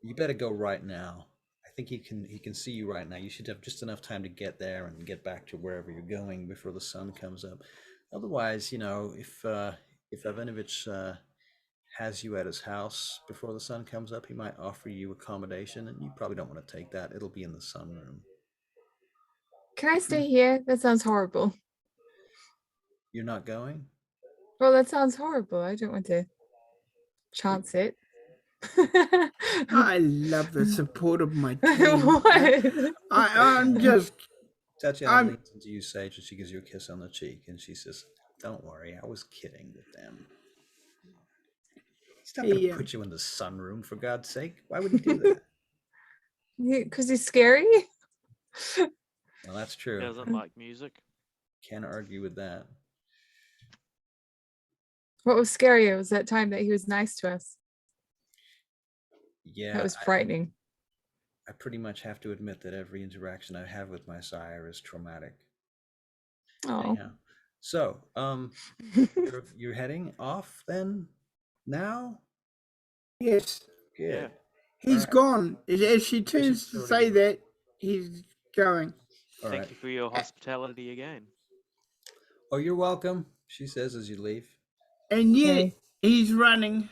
Speaker 2: you better go right now. I think he can see you right now. You should have just enough time to get there and get back to wherever you're going before the sun comes up. Otherwise, if Ivanovich has you at his house before the sun comes up, he might offer you accommodation, and you probably don't want to take that. It'll be in the sunroom.
Speaker 3: Can I stay here? That sounds horrible.
Speaker 2: You're not going?
Speaker 3: Well, that sounds horrible. I don't want to chance it.
Speaker 1: I love the support of my team.
Speaker 3: What?
Speaker 1: I'm just...
Speaker 2: Tatiana leans into you, Sage, and she gives you a kiss on the cheek, and she says, Don't worry, I was kidding with them. He's not going to put you in the sunroom, for God's sake. Why would he do that?
Speaker 3: Because he's scary?
Speaker 2: Well, that's true.
Speaker 4: He doesn't like music.
Speaker 2: Can't argue with that.
Speaker 3: What was scarier was that time that he was nice to us.
Speaker 2: Yeah.
Speaker 3: That was frightening.
Speaker 2: I pretty much have to admit that every interaction I have with my sire is traumatic.
Speaker 3: Oh.
Speaker 2: Anyhow. So, you're heading off then? Now?
Speaker 1: Yes.
Speaker 2: Good.
Speaker 4: Yeah.
Speaker 1: He's gone. As she turns to say
Speaker 2: gone.
Speaker 1: that, he's going.
Speaker 4: Thank you for your hospitality again.
Speaker 2: Oh, you're welcome, she says as you leave.
Speaker 1: And yet,
Speaker 3: Okay.
Speaker 1: he's running.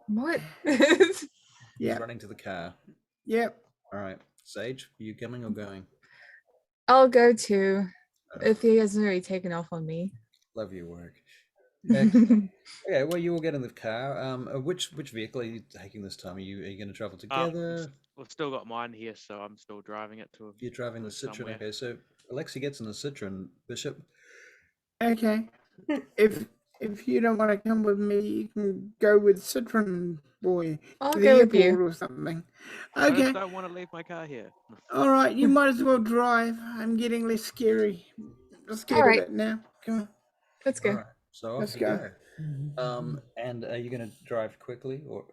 Speaker 3: What?
Speaker 2: He's
Speaker 1: Yeah.
Speaker 2: running to the car.
Speaker 1: Yep.
Speaker 2: All right. Sage, are you coming or going?
Speaker 3: I'll go too. If he hasn't already taken off on me.
Speaker 2: Love your work. Excellent. Okay, well, you will get in the car. Which vehicle are you taking this time? Are you going to travel together?
Speaker 4: We've still got mine here, so I'm still driving it to.
Speaker 2: You're driving the Citroen.
Speaker 4: somewhere.
Speaker 2: Okay, so Alexi gets in the Citroen. Bishop.
Speaker 1: Okay. If you don't want to come with me, you can go with Citroen boy
Speaker 3: I'll
Speaker 1: to
Speaker 3: go
Speaker 1: the
Speaker 3: with you.
Speaker 1: airport or something.
Speaker 4: I
Speaker 1: Okay.
Speaker 4: just don't want to leave my car here.
Speaker 1: All right. You might as well drive. I'm getting less scary. I'm scared
Speaker 3: All
Speaker 1: of
Speaker 3: right.
Speaker 1: it now. Come on.
Speaker 3: Let's go.
Speaker 2: All right, so off
Speaker 1: Let's
Speaker 2: you
Speaker 1: go.
Speaker 2: go. And are you going to drive quickly or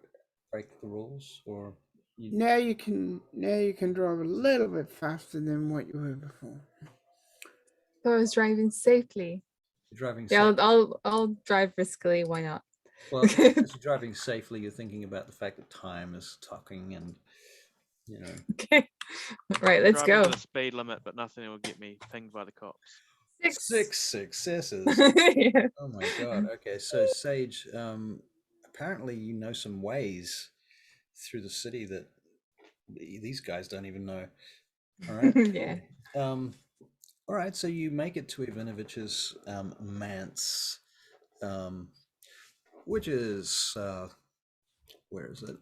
Speaker 2: break the rules, or?
Speaker 1: Now you can drive a little bit faster than what you were before.
Speaker 3: So I was driving safely.
Speaker 2: You're driving
Speaker 3: Yeah,
Speaker 2: safely.
Speaker 3: I'll drive riskily. Why not?
Speaker 2: Well, as you're driving safely, you're thinking about the fact that time is ticking, and you know.
Speaker 3: Okay. Right, let's
Speaker 4: Driving
Speaker 3: go.
Speaker 4: to the speed limit, but nothing will get me pinged by the cops.
Speaker 2: 6 successes.
Speaker 3: Yeah.
Speaker 2: Oh my god. Okay, so Sage, apparently you know some ways through the city that these guys don't even know. All right.
Speaker 3: Yeah.
Speaker 2: All right, so you make it to Ivanovich's manse, which is where is it?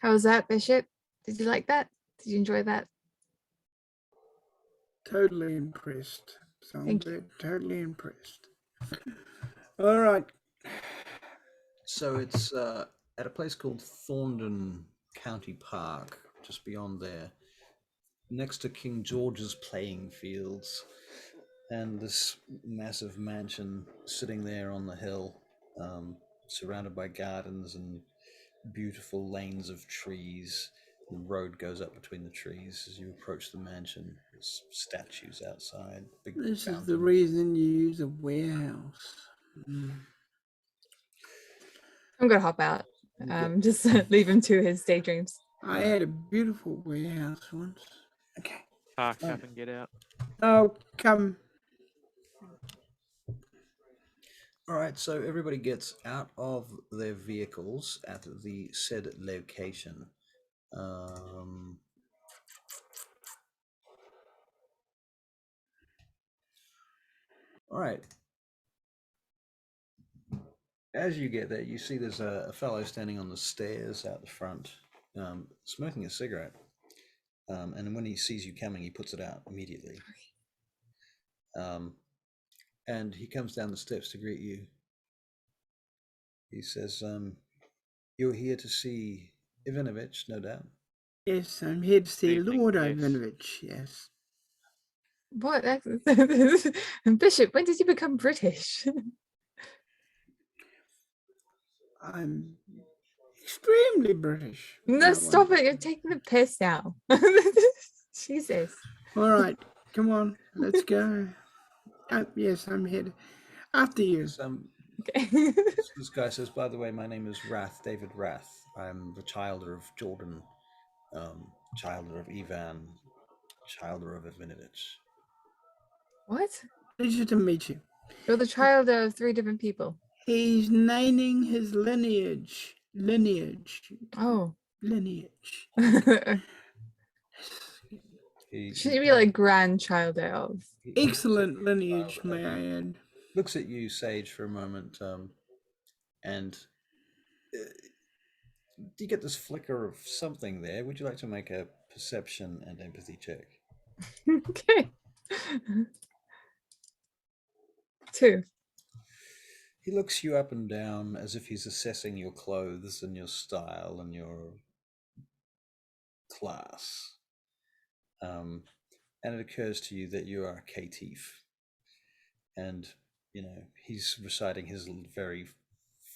Speaker 3: How was that, Bishop? Did you like that? Did you enjoy that?
Speaker 1: Totally impressed.
Speaker 3: Thank you.
Speaker 1: Totally impressed. All right.
Speaker 2: So it's at a place called Thorndon County Park, just beyond there, next to King George's playing fields, and this massive mansion sitting there on the hill, surrounded by gardens and beautiful lanes of trees. The road goes up between the trees as you approach the mansion. There's statues outside. Big
Speaker 1: This is the
Speaker 2: fountains.
Speaker 1: reason you use a warehouse.
Speaker 3: I'm gonna hop out. Just leave him to his daydreams.
Speaker 1: I had a beautiful warehouse once. Okay.
Speaker 4: Park up and get out.
Speaker 1: Oh, come.
Speaker 2: All right, so everybody gets out of their vehicles at the said location. All right. As you get there, you see there's a fellow standing on the stairs out the front, smoking a cigarette. And when he sees you coming, he puts it out immediately. And he comes down the steps to greet you. He says, "You're here to see Ivanovich, no doubt."
Speaker 1: Yes, I'm here to see
Speaker 4: Evening,
Speaker 1: Lord
Speaker 4: yes.
Speaker 1: Ivanovich. Yes.
Speaker 3: What? Bishop, when did you become British?
Speaker 1: I'm extremely British.
Speaker 3: No, stop it. You're taking the piss now. Jesus.
Speaker 1: All right. Come on. Let's go. Yes, I'm here. After you.
Speaker 3: Okay.
Speaker 2: This guy says, "By the way, my name is Rath, David Rath. I'm the childer of Jordan, childer of Ivan, childer of Ivanovich."
Speaker 3: What?
Speaker 1: Pleasure to meet you.
Speaker 3: You're the child of 3 different people.
Speaker 1: He's naming his lineage.
Speaker 3: Oh.
Speaker 1: Lineage.
Speaker 3: Should you be like grandchild of?
Speaker 1: Excellent lineage, may I add.
Speaker 2: Looks at you, Sage, for a moment, and do you get this flicker of something there? Would you like to make a perception and empathy check?
Speaker 3: Okay. 2.
Speaker 2: He looks you up and down as if he's assessing your clothes and your style and your class. And it occurs to you that you are a caitiff. And, you know, he's reciting his very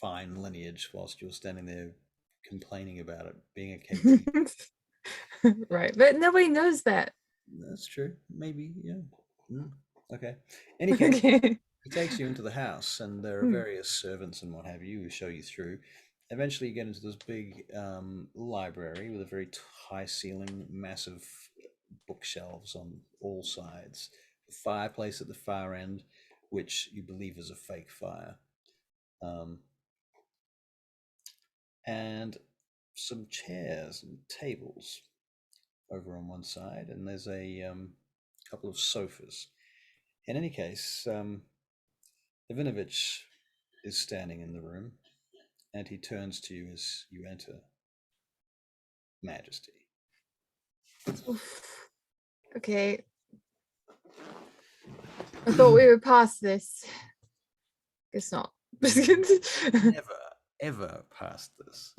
Speaker 2: fine lineage whilst you're standing there complaining about it, being a caitiff.
Speaker 3: Right, but nobody knows that.
Speaker 2: That's true. Maybe, yeah. Okay. Any case,
Speaker 3: Okay.
Speaker 2: he takes you into the house, and there are various servants and what have you who show you through. Eventually, you get into this big library with a very high ceiling, massive bookshelves on all sides. The fireplace at the far end, which you believe is a fake fire. And some chairs and tables over on one side, and there's a couple of sofas. In any case, Ivanovich is standing in the room, and he turns to you as you enter. Majesty.
Speaker 3: Oof. Okay. I thought we were past this. Guess not.
Speaker 2: Never, ever past this.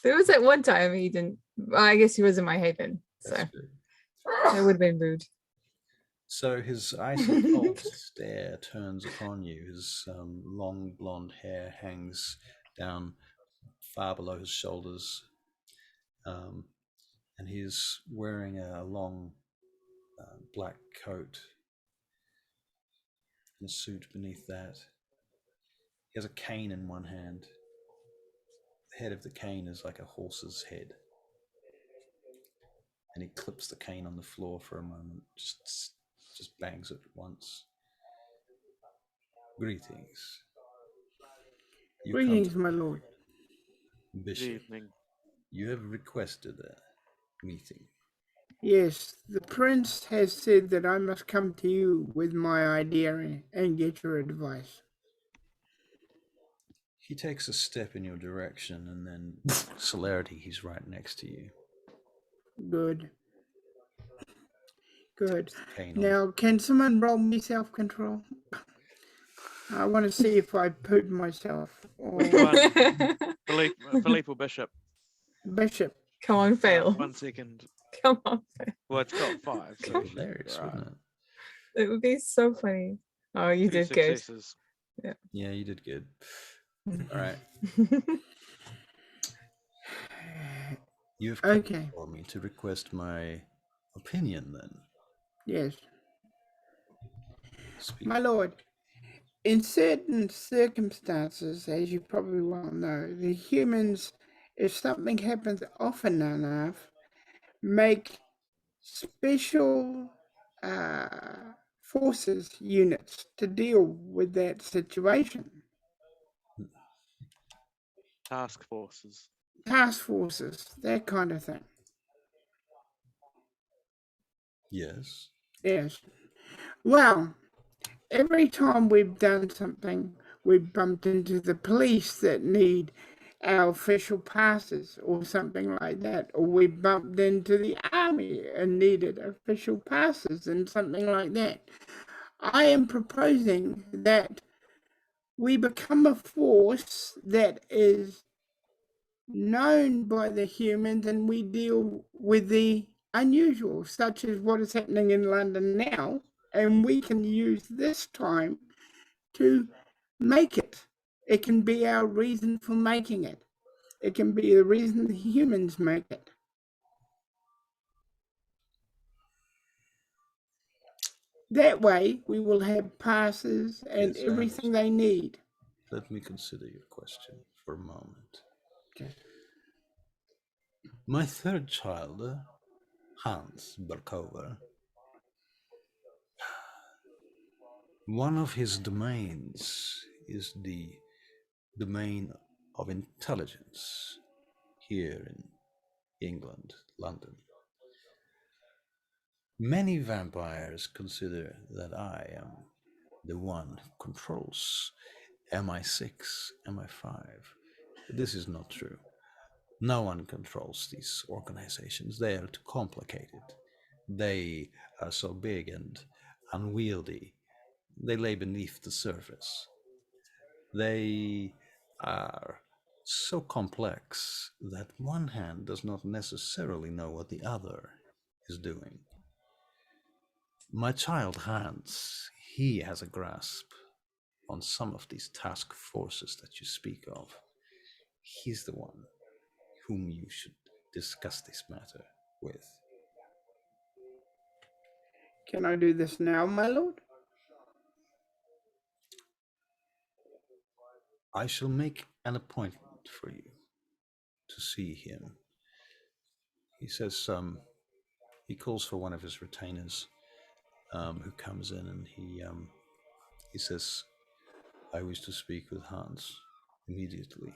Speaker 3: There was that one time he didn't. Well, I guess he was in my haven, so
Speaker 2: That's good.
Speaker 3: that would have been rude.
Speaker 2: So his icy cold stare turns upon you. His long blonde hair hangs down far below his shoulders, and he's wearing a long black coat and a suit beneath that. He has a cane in one hand. The head of the cane is like a horse's head. And he clips the cane on the floor for a moment, just bangs it once. Greetings. You come
Speaker 1: Greetings,
Speaker 2: to
Speaker 1: my lord.
Speaker 4: Good
Speaker 2: Bishop.
Speaker 4: evening.
Speaker 2: You have requested a meeting.
Speaker 1: Yes, the prince has said that I must come to you with my idea and get your advice.
Speaker 2: He takes a step in your direction, and then celerity, he's right next to you.
Speaker 1: Good. Good.
Speaker 2: Cane on.
Speaker 1: Now, can someone roll me self-control? I want to see if I poop myself.
Speaker 4: Which
Speaker 1: Or
Speaker 4: one? Philippe or Bishop?
Speaker 1: Bishop.
Speaker 3: Come on, fail.
Speaker 4: 1 second.
Speaker 3: Come on, fail.
Speaker 4: Well, it's got 5. So it should be
Speaker 2: Hilarious,
Speaker 4: alright.
Speaker 2: wasn't it?
Speaker 3: It would be so funny. Oh, you
Speaker 4: 2
Speaker 3: did good.
Speaker 4: successes.
Speaker 2: Yeah, you did good. All right. You have come
Speaker 1: Okay.
Speaker 2: for me to request my opinion, then.
Speaker 1: Yes.
Speaker 2: Speak.
Speaker 1: My lord, in certain circumstances, as you probably well know, the humans, if something happens often enough, make special forces units to deal with that situation.
Speaker 4: Task forces.
Speaker 1: Task forces, that kind of thing.
Speaker 2: Yes.
Speaker 1: Yes. Well, every time we've done something, we've bumped into the police that need our official passes or something like that, or we bumped into the army and needed official passes and something like that. I am proposing that we become a force that is known by the humans and we deal with the unusual, such as what is happening in London now, and we can use this time to make it. It can be our reason for making it. It can be the reason the humans make it. That way, we will have passes and
Speaker 2: Yes, I
Speaker 1: everything they need.
Speaker 2: Let me consider your question for a moment.
Speaker 1: Okay.
Speaker 2: My third child, Hanz Berkova, one of his domains is the domain of intelligence here in England, London. Many vampires consider that I am the one who controls MI6, MI5. This is not true. No one controls these organizations. They are too complicated. They are so big and unwieldy They lay beneath the surface. They are so complex that one hand does not necessarily know what the other is doing. My child Hanz, he has a grasp on some of these task forces that you speak of. He's the one whom you should discuss this matter with.
Speaker 1: Can I do this now, my lord?
Speaker 2: I shall make an appointment for you to see him. He says, he calls for one of his retainers, who comes in, and he says, I wish to speak with Hanz immediately.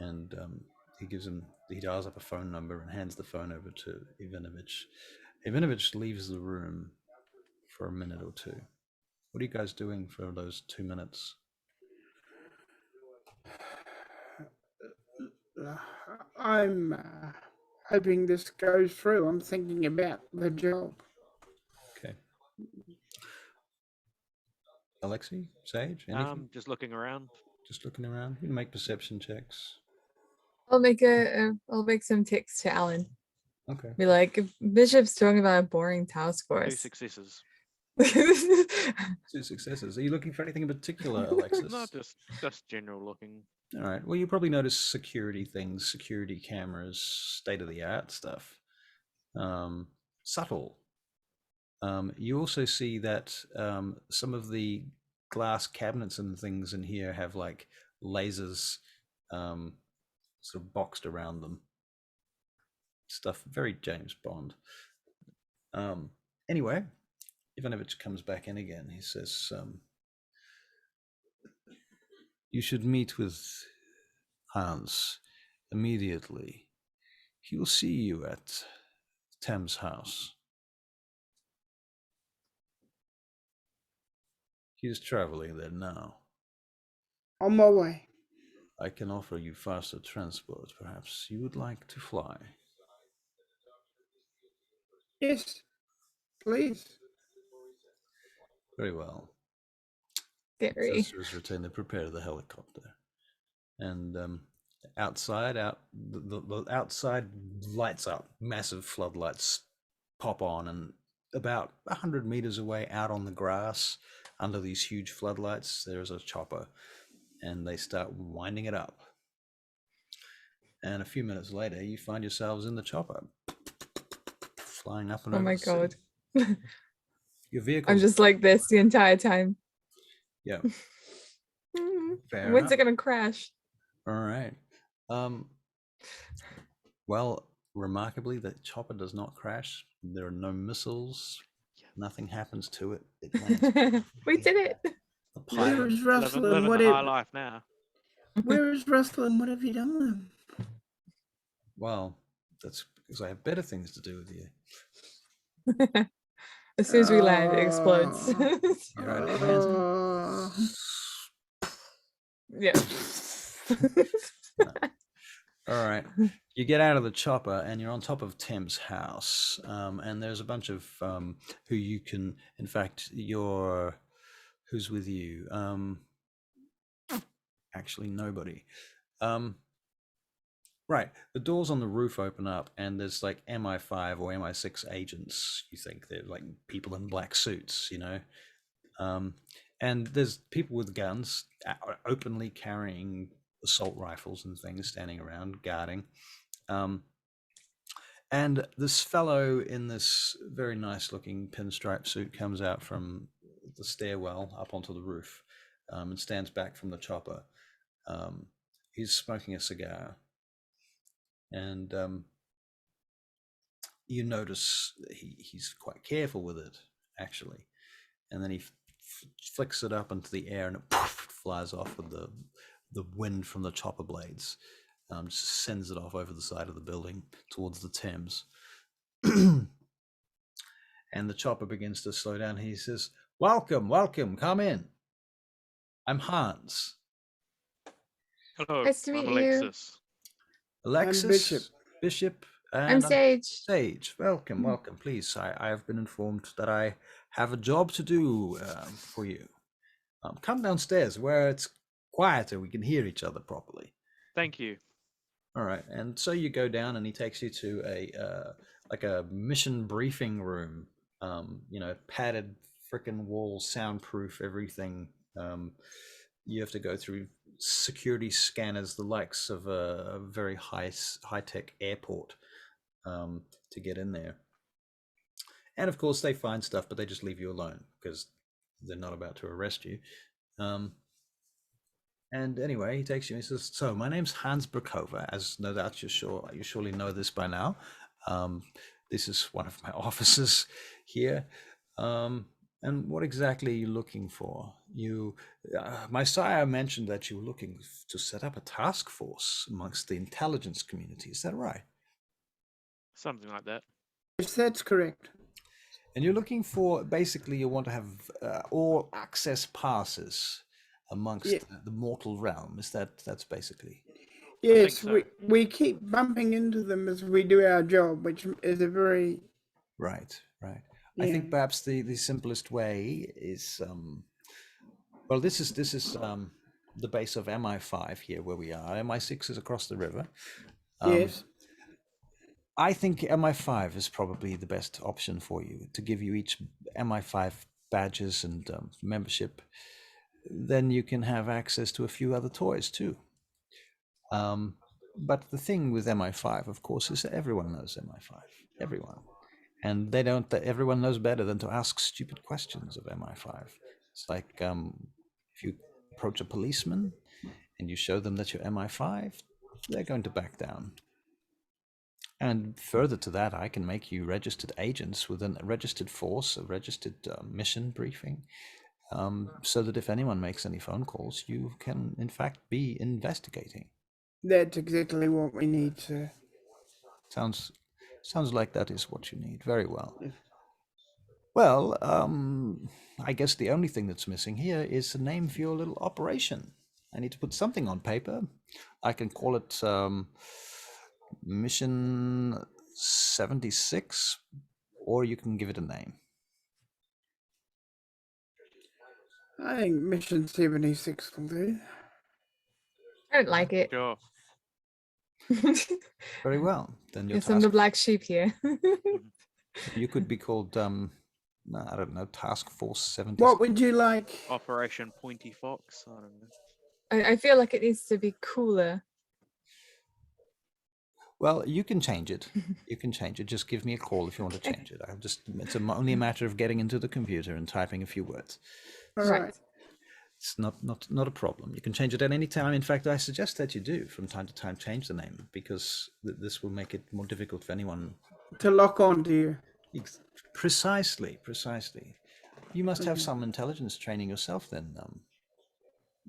Speaker 2: And he dials up a phone number and hands the phone over to Ivanovich. Ivanovich leaves the room for a minute or two. What are you guys doing for those 2 minutes?
Speaker 1: I'm hoping this goes through. I'm thinking about the job.
Speaker 2: Okay. Alexis, Sage, anything?
Speaker 4: Just looking around.
Speaker 2: Just looking around. You can make perception checks.
Speaker 3: I'll make some ticks to Alan.
Speaker 2: Okay.
Speaker 3: Be like, Bishop's talking about a boring task
Speaker 4: 2
Speaker 3: force.
Speaker 4: successes.
Speaker 2: 2 successes. Are you looking for anything in particular, Alexis?
Speaker 4: No, just general looking.
Speaker 2: All right. Well, you probably notice security things, security cameras, state-of-the-art stuff. Subtle. You also see that some of the glass cabinets and things in here have like lasers sort of boxed around them. Stuff very James Bond. Anyway, Ivanovich comes back in again. He says, you should meet with Hanz immediately. He will see you at Thames House. He is traveling there now.
Speaker 1: On my way.
Speaker 2: I can offer you faster transport. Perhaps you would like to fly.
Speaker 1: Yes, please.
Speaker 2: Very well.
Speaker 3: Scary.
Speaker 2: Sisters return to prepare the helicopter. And outside, the outside lights up. Massive floodlights pop on, and about 100 meters away, out on the grass, under these huge floodlights, there's a chopper, and they start winding it up. And a few minutes later, you find yourselves in the chopper, flying up and
Speaker 3: Oh
Speaker 2: over
Speaker 3: my
Speaker 2: the city.
Speaker 3: god.
Speaker 2: Your vehicle.
Speaker 3: I'm just like this the entire time.
Speaker 2: Yeah. Fair
Speaker 3: When's
Speaker 2: enough.
Speaker 3: it gonna crash?
Speaker 2: All right. Well, remarkably, the chopper does not crash. There are no missiles. Nothing happens to it. It lands.
Speaker 3: We did it.
Speaker 2: The
Speaker 1: Where
Speaker 2: pilot.
Speaker 1: is Rustlin?
Speaker 4: Living
Speaker 1: What
Speaker 4: the high
Speaker 1: have,
Speaker 4: life now.
Speaker 1: where is Rustlin? What have you done with him?
Speaker 2: Well, that's because I have better things to do with you.
Speaker 3: As soon as we land, it explodes.
Speaker 2: You're right. It lands.
Speaker 3: Yeah.
Speaker 2: All right. You get out of the chopper and you're on top of Thames House. And there's a bunch of who you can, in fact, who's with you? Actually, nobody. Right. The doors on the roof open up and there's like MI5 or MI6 agents. You think they're like people in black suits, you know? And there's people with guns openly carrying assault rifles and things, standing around guarding. And this fellow in this very nice looking pinstripe suit comes out from the stairwell up onto the roof, and stands back from the chopper. He's smoking a cigar, and you notice he's quite careful with it, actually. And then he flicks it up into the air, and it flies off with the wind from the chopper blades. Just sends it off over the side of the building towards the Thames. And the chopper begins to slow down. He says, welcome, come in. I'm Hanz.
Speaker 4: Hello,
Speaker 3: Nice to
Speaker 4: I'm
Speaker 3: meet you.
Speaker 4: Alexis.
Speaker 2: Alexis,
Speaker 1: I'm Bishop.
Speaker 3: I'm Sage.
Speaker 2: Sage, welcome, welcome. Please, I have been informed that I have a job to do for you. Come downstairs where it's quieter. We can hear each other properly.
Speaker 4: Thank you.
Speaker 2: All right, and so you go down, and he takes you to a mission briefing room. Padded frickin' walls, soundproof, everything. You have to go through security scanners, the likes of a very high tech airport, to get in there. And of course, they find stuff, but they just leave you alone because they're not about to arrest you. And anyway, he takes you and he says, "So, my name's Hanz Berkova, as no doubt you surely know this by now. This is one of my officers here. And what exactly are you looking for? My sire mentioned that you were looking to set up a task force amongst the intelligence community. Is that right?
Speaker 4: Something like that.
Speaker 1: Yes, that's correct.
Speaker 2: And you're looking for, basically, you want to have all access passes amongst the mortal realm. That's basically?
Speaker 1: Yes,
Speaker 4: so.
Speaker 1: we keep bumping into them as we do our job, which is a very...
Speaker 2: Right. I think perhaps the simplest way is, well, this is the base of MI5 here where we are. MI6 is across the river.
Speaker 1: Yes.
Speaker 2: I think MI5 is probably the best option for you, to give you each MI5 badges and membership. Then you can have access to a few other toys too. But the thing with MI5, of course, is that everyone knows MI5. Everyone. And everyone knows better than to ask stupid questions of MI5. It's like if you approach a policeman and you show them that you're MI5, they're going to back down. And further to that, I can make you registered agents within a registered force, a registered mission briefing, so that if anyone makes any phone calls, you can, in fact, be investigating.
Speaker 1: That's exactly what we need, sir.
Speaker 2: Sounds like that is what you need. Very well. Yeah. Well, I guess the only thing that's missing here is a name for your little operation. I need to put something on paper. I can call it Mission 76, or you can give it a name.
Speaker 1: I think Mission 76 will do.
Speaker 3: I don't like it.
Speaker 4: Sure.
Speaker 2: Very well. Then your
Speaker 3: Yes, I'm the black sheep here.
Speaker 2: You could be called, I don't know, Task Force 76.
Speaker 1: What would you like?
Speaker 4: Operation Pointy Fox. I don't know.
Speaker 3: I feel like it needs to be cooler.
Speaker 2: Well, you can change it. You can change it. Just give me a call if you want to change it. It's only a matter of getting into the computer and typing a few words.
Speaker 1: All right.
Speaker 2: It's not a problem. You can change it at any time. In fact, I suggest that you do from time to time change the name, because this will make it more difficult for anyone
Speaker 1: to lock on to you.
Speaker 2: Precisely. You must have some intelligence training yourself then,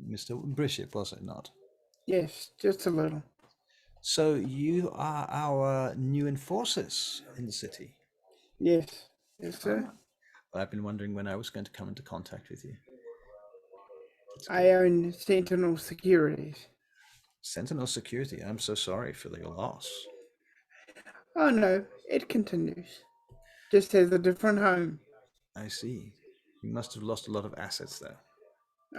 Speaker 2: Mr. Bishop, was it not?
Speaker 1: Yes, just a little.
Speaker 2: So you are our new enforcers in the city?
Speaker 1: Yes, sir.
Speaker 2: Well, I've been wondering when I was going to come into contact with you.
Speaker 1: I own Sentinel Securities.
Speaker 2: Sentinel Security? I'm so sorry for your loss.
Speaker 1: Oh no, it continues. Just has a different home.
Speaker 2: I see. You must have lost a lot of assets there.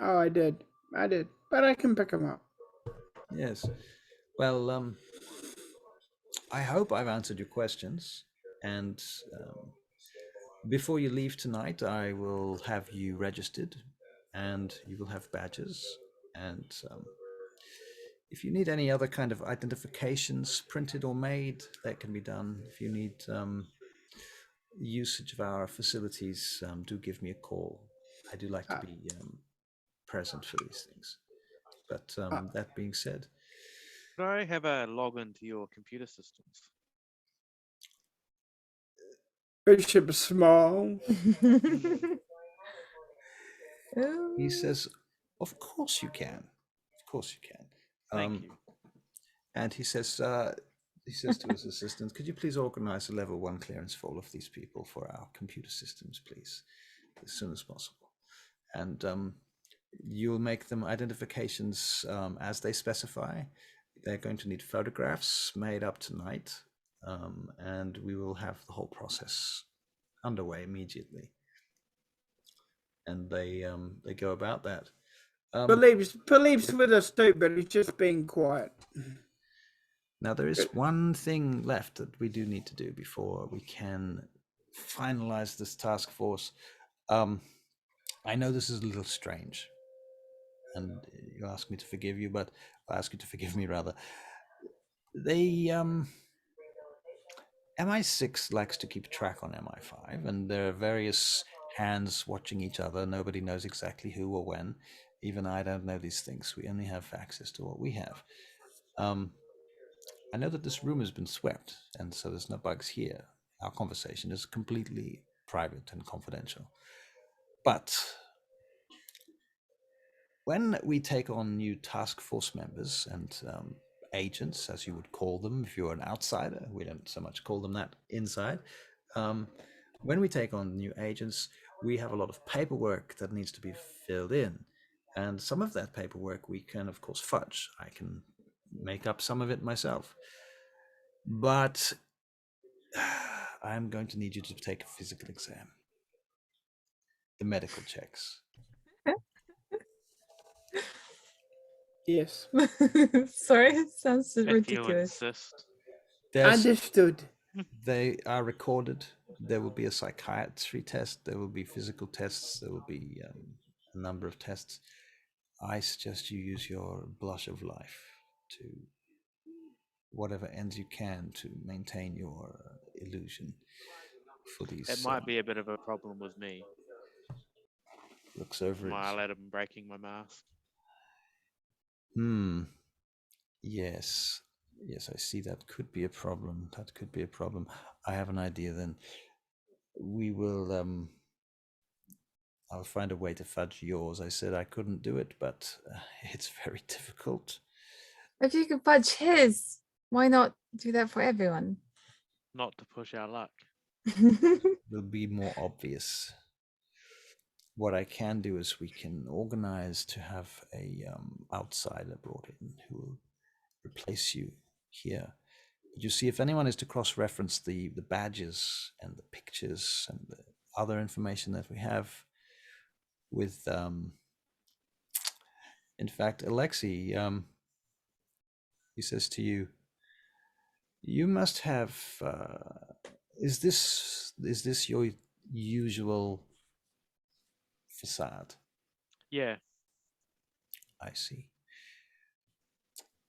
Speaker 1: Oh, I did. But I can pick them up.
Speaker 2: Yes. Well, I hope I've answered your questions. And before you leave tonight, I will have you registered, and you will have badges. And if you need any other kind of identifications, printed or made, that can be done. If you need usage of our facilities, do give me a call. I do like to be present for these things. But that being said,
Speaker 4: could I have a login to your computer systems?
Speaker 1: Bishop Small.
Speaker 2: He says, "Of course you can. Of course you can."
Speaker 4: Thank you.
Speaker 2: And he says to his assistant, "Could you please organize a level 1 clearance for all of these people for our computer systems, please, as soon as possible? And you'll make them identifications as they specify. They're going to need photographs made up tonight, and we will have the whole process underway immediately. And they go about that.
Speaker 1: Philippe's with us too, but he's just being quiet.
Speaker 2: Now there is one thing left that we do need to do before we can finalize this task force. I know this is a little strange, and you ask me to forgive you, but I ask you to forgive me rather. They MI6 likes to keep track on MI5, and there are various hands watching each other. Nobody knows exactly who or when. Even I don't know these things. We only have access to what we have. I know that this room has been swept, and so there's no bugs here. Our conversation is completely private and confidential. But when we take on new task force members and agents, as you would call them if you're an outsider, we don't so much call them that inside. When we take on new agents, we have a lot of paperwork that needs to be filled in. And some of that paperwork we can, of course, fudge. I can make up some of it myself. But I'm going to need you to take a physical exam. The medical checks.
Speaker 1: Yes.
Speaker 3: Sorry, it sounds
Speaker 4: If you
Speaker 3: ridiculous.
Speaker 4: insist.
Speaker 1: Understood.
Speaker 2: They are recorded. There will be a psychiatry test. There will be physical tests. There will be a number of tests. I suggest you use your blush of life to whatever ends you can to maintain your illusion for these.
Speaker 4: It might be a bit of a problem with me.
Speaker 2: Looks over
Speaker 4: My
Speaker 2: it.
Speaker 4: let him breaking my mask.
Speaker 2: Yes. Yes, I see that could be a problem. That could be a problem. I have an idea then. We will I'll find a way to fudge yours. I said I couldn't do it, but it's very difficult.
Speaker 3: If you could fudge his, why not do that for everyone?
Speaker 4: Not to push our luck.
Speaker 2: Will be more obvious. What I can do is we can organize to have a outsider brought in who will replace you here. But you see, if anyone is to cross-reference the badges and the pictures and the other information that we have with, in fact, Alexis, he says to you, you must have, is this your usual facade?
Speaker 4: Yeah.
Speaker 2: I see.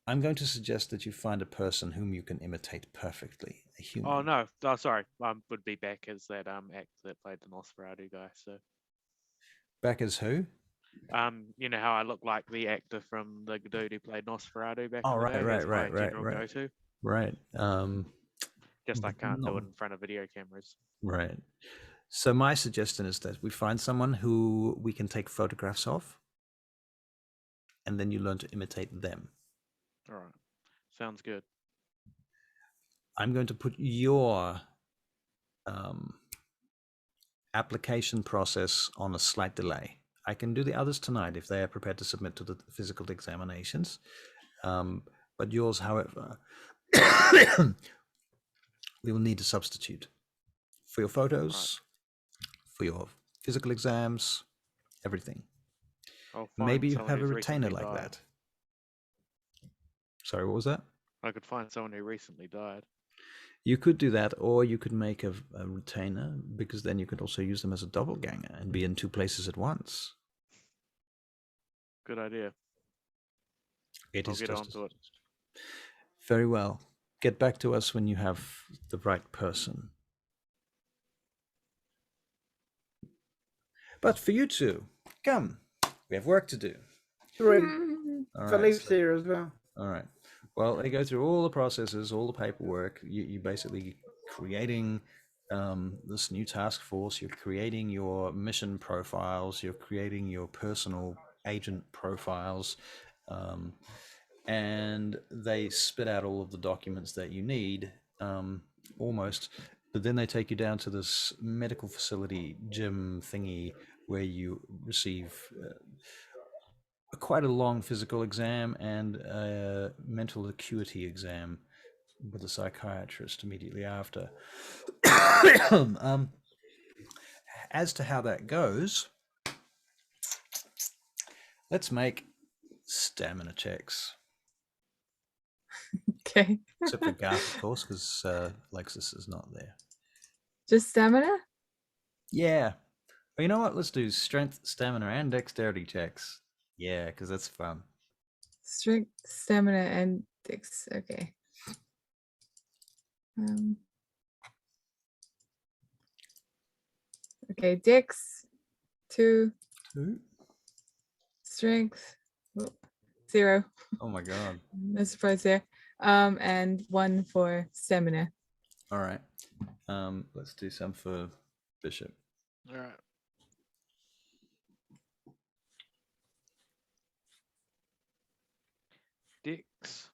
Speaker 2: I'm going to suggest that you find a person whom you can imitate perfectly, a human.
Speaker 4: Oh no. Oh sorry. Would be back as that act that played the Nosferatu guy. So.
Speaker 2: Back as who?
Speaker 4: You know how I look like the actor from the dude who played Nosferatu back in the
Speaker 2: right,
Speaker 4: day?
Speaker 2: right,
Speaker 4: That's
Speaker 2: right,
Speaker 4: my
Speaker 2: right,
Speaker 4: general
Speaker 2: right.
Speaker 4: go-to.
Speaker 2: Right.
Speaker 4: Just I can't do
Speaker 2: no.
Speaker 4: it in front of video cameras.
Speaker 2: Right. So my suggestion is that we find someone who we can take photographs of, and then you learn to imitate them.
Speaker 4: All right. Sounds good.
Speaker 2: I'm going to put your application process on a slight delay. I can do the others tonight if they are prepared to submit to the physical examinations. But yours, however, we will need a substitute for your photos, for your physical exams, everything. Maybe you have a retainer like that. Sorry, what was that?
Speaker 4: I could find someone who recently died.
Speaker 2: You could do that, or you could make a retainer, because then you could also use them as a doppelganger and be in two places at once.
Speaker 4: Good idea.
Speaker 2: I'll
Speaker 4: get onto it.
Speaker 2: Very well. Get back to us when you have the right person. But for you two, come. We have work to do.
Speaker 1: Philippe's here as well.
Speaker 2: All right. Well, they go through all the processes, all the paperwork. You basically creating this new task force. You're creating your mission profiles. You're creating your personal agent profiles. And they spit out all of the documents that you need, almost. But then they take you down to this medical facility gym thingy where you receive quite a long physical exam and a mental acuity exam with a psychiatrist immediately after. As to how that goes, let's make stamina checks.
Speaker 3: Okay.
Speaker 2: Except for Garth, of course, because Alexis is not there.
Speaker 3: Just stamina?
Speaker 2: Yeah. Well, you know what? Let's do strength, stamina, and dexterity checks. Yeah, because that's fun.
Speaker 3: Strength, stamina, and dex. Okay. Okay, dex 2,
Speaker 2: 2.
Speaker 3: strength 0.
Speaker 2: Oh my god.
Speaker 3: No surprise there. And 1 for stamina.
Speaker 2: All right. Let's do some for Bishop.
Speaker 4: All right. Dex.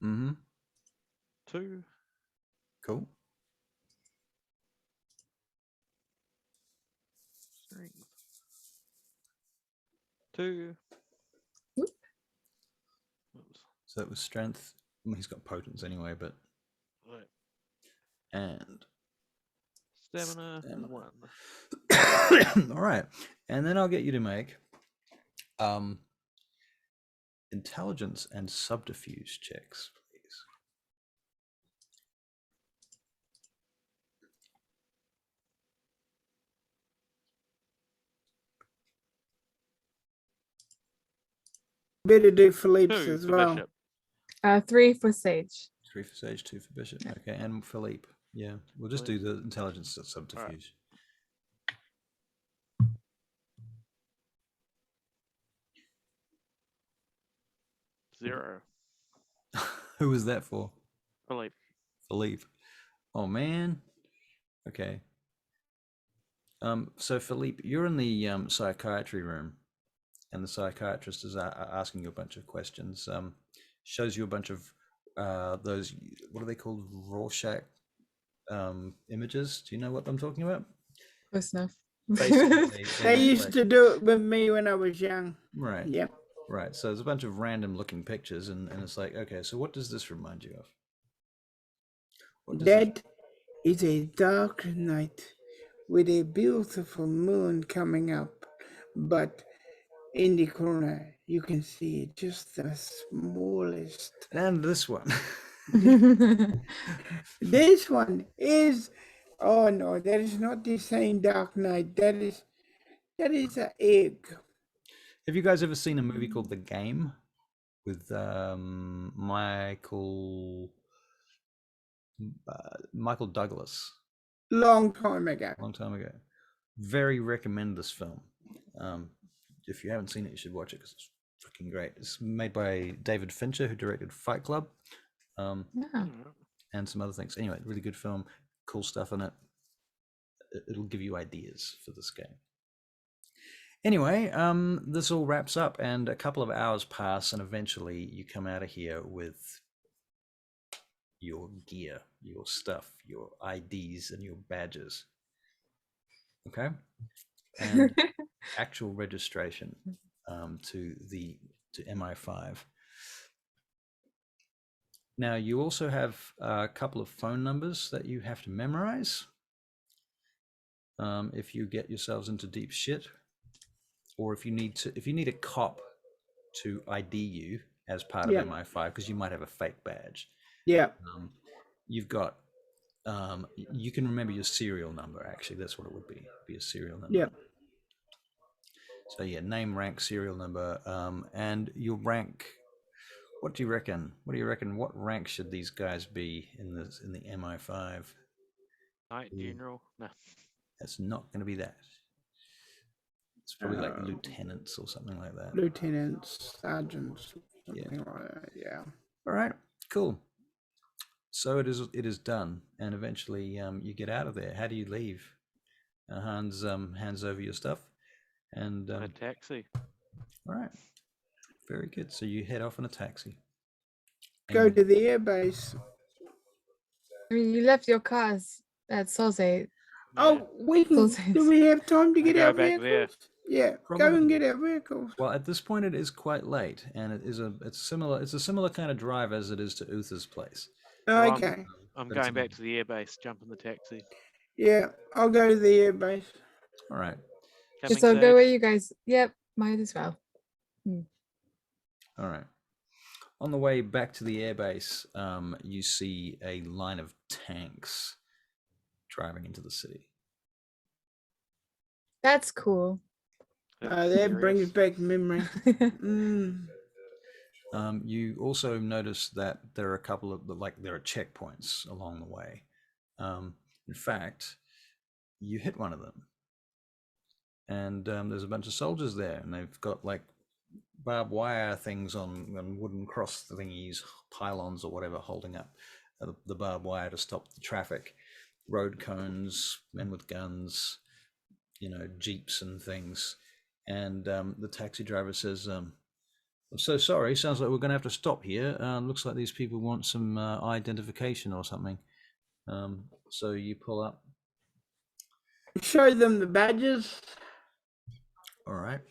Speaker 4: 2.
Speaker 2: Cool.
Speaker 4: Strength. 2.
Speaker 3: Whoop.
Speaker 4: Oops.
Speaker 2: So that was strength. Well, he's got potence anyway, but
Speaker 4: Right.
Speaker 2: and
Speaker 4: Stamina. 1.
Speaker 2: all right. And then I'll get you to make intelligence and subterfuge checks, please.
Speaker 1: Better do Philippe's
Speaker 4: 2
Speaker 1: as
Speaker 4: for
Speaker 1: well.
Speaker 4: Bishop.
Speaker 3: 3 for Sage.
Speaker 2: 3 for Sage, 2 for Bishop. Okay, and Philippe. Yeah, we'll just do the intelligence and subterfuge.
Speaker 4: Right. 0.
Speaker 2: Who was that for?
Speaker 4: Philipe.
Speaker 2: Philippe. Oh man. Okay. So Philippe, you're in the psychiatry room, and the psychiatrist is asking you a bunch of questions. Shows you a bunch of those, what are they called? Rorschach images. Do you know what I'm talking about?
Speaker 3: Close enough.
Speaker 2: Basically,
Speaker 1: They used to do it with me when I was young.
Speaker 2: Right.
Speaker 1: Yep.
Speaker 2: Right. So there's a bunch of random looking pictures, and it's like, okay, so what does this remind you of? What does
Speaker 1: That is a dark night with a beautiful moon coming up, but in the corner you can see just the smallest.
Speaker 2: And this one.
Speaker 1: This one is, oh no, that is not the same Dark Knight. That is an egg.
Speaker 2: Have you guys ever seen a movie called The Game with Michael Douglas?
Speaker 1: Long time ago.
Speaker 2: Long time ago. Very recommend this film. If you haven't seen it, you should watch it because it's freaking great. It's made by David Fincher, who directed Fight Club, and some other things. Anyway, really good film, cool stuff in it. It'll give you ideas for this game. Anyway, this all wraps up, and a couple of hours pass, and eventually you come out of here with your gear, your stuff, your IDs, and your badges. Okay, and actual registration to MI5. Now you also have a couple of phone numbers that you have to memorize if you get yourselves into deep shit, or if you need a cop to ID you as part of MI5 because you might have a fake badge.
Speaker 1: Yeah.
Speaker 2: You've got you can remember your serial number. Actually, that's what it would be a serial number.
Speaker 1: Yeah.
Speaker 2: So yeah, name, rank, serial number, and your rank. What do you reckon? What rank should these guys be in the MI5?
Speaker 4: Knight General? No.
Speaker 2: That's not going to be that. It's probably like lieutenants or something like that.
Speaker 1: Lieutenants, sergeants, something like that. Yeah.
Speaker 2: All right. Cool. So it is done, and eventually you get out of there. How do you leave? Hands over your stuff, and
Speaker 4: A taxi.
Speaker 2: all right. Very good. So you head off in a taxi.
Speaker 1: Go to the airbase.
Speaker 3: I mean, you left your cars at Soze.
Speaker 1: Oh, we can. Do we have time to get out
Speaker 4: back
Speaker 1: there? Yeah,
Speaker 2: From
Speaker 1: go
Speaker 2: a-
Speaker 1: and get our vehicles.
Speaker 2: Well, at this point, it is quite late, and it's a similar kind of drive as it is to Uther's place.
Speaker 4: Well,
Speaker 1: Okay.
Speaker 4: I'm
Speaker 2: But it's
Speaker 4: going back
Speaker 2: not-
Speaker 4: to the airbase, jumping the taxi.
Speaker 1: Yeah, I'll go to the airbase.
Speaker 2: All right,
Speaker 4: Coming
Speaker 3: So I'll go
Speaker 4: safe.
Speaker 3: where you guys. Yep, might as well.
Speaker 2: all right. On the way back to the airbase, you see a line of tanks driving into the city.
Speaker 3: That's cool.
Speaker 4: That's
Speaker 1: That brings
Speaker 4: serious.
Speaker 1: back memory. Mm.
Speaker 2: You also notice that there are a couple of there are checkpoints along the way. In fact, you hit one of them, and there's a bunch of soldiers there, and they've got like barbed wire things on wooden cross thingies, pylons or whatever, holding up the barbed wire to stop the traffic. Road cones, men with guns, jeeps and things. And the taxi driver says, "I'm so sorry. Sounds like we're going to have to stop here. Looks like these people want some identification or something." So you pull up.
Speaker 1: Show them the badges.
Speaker 2: All right.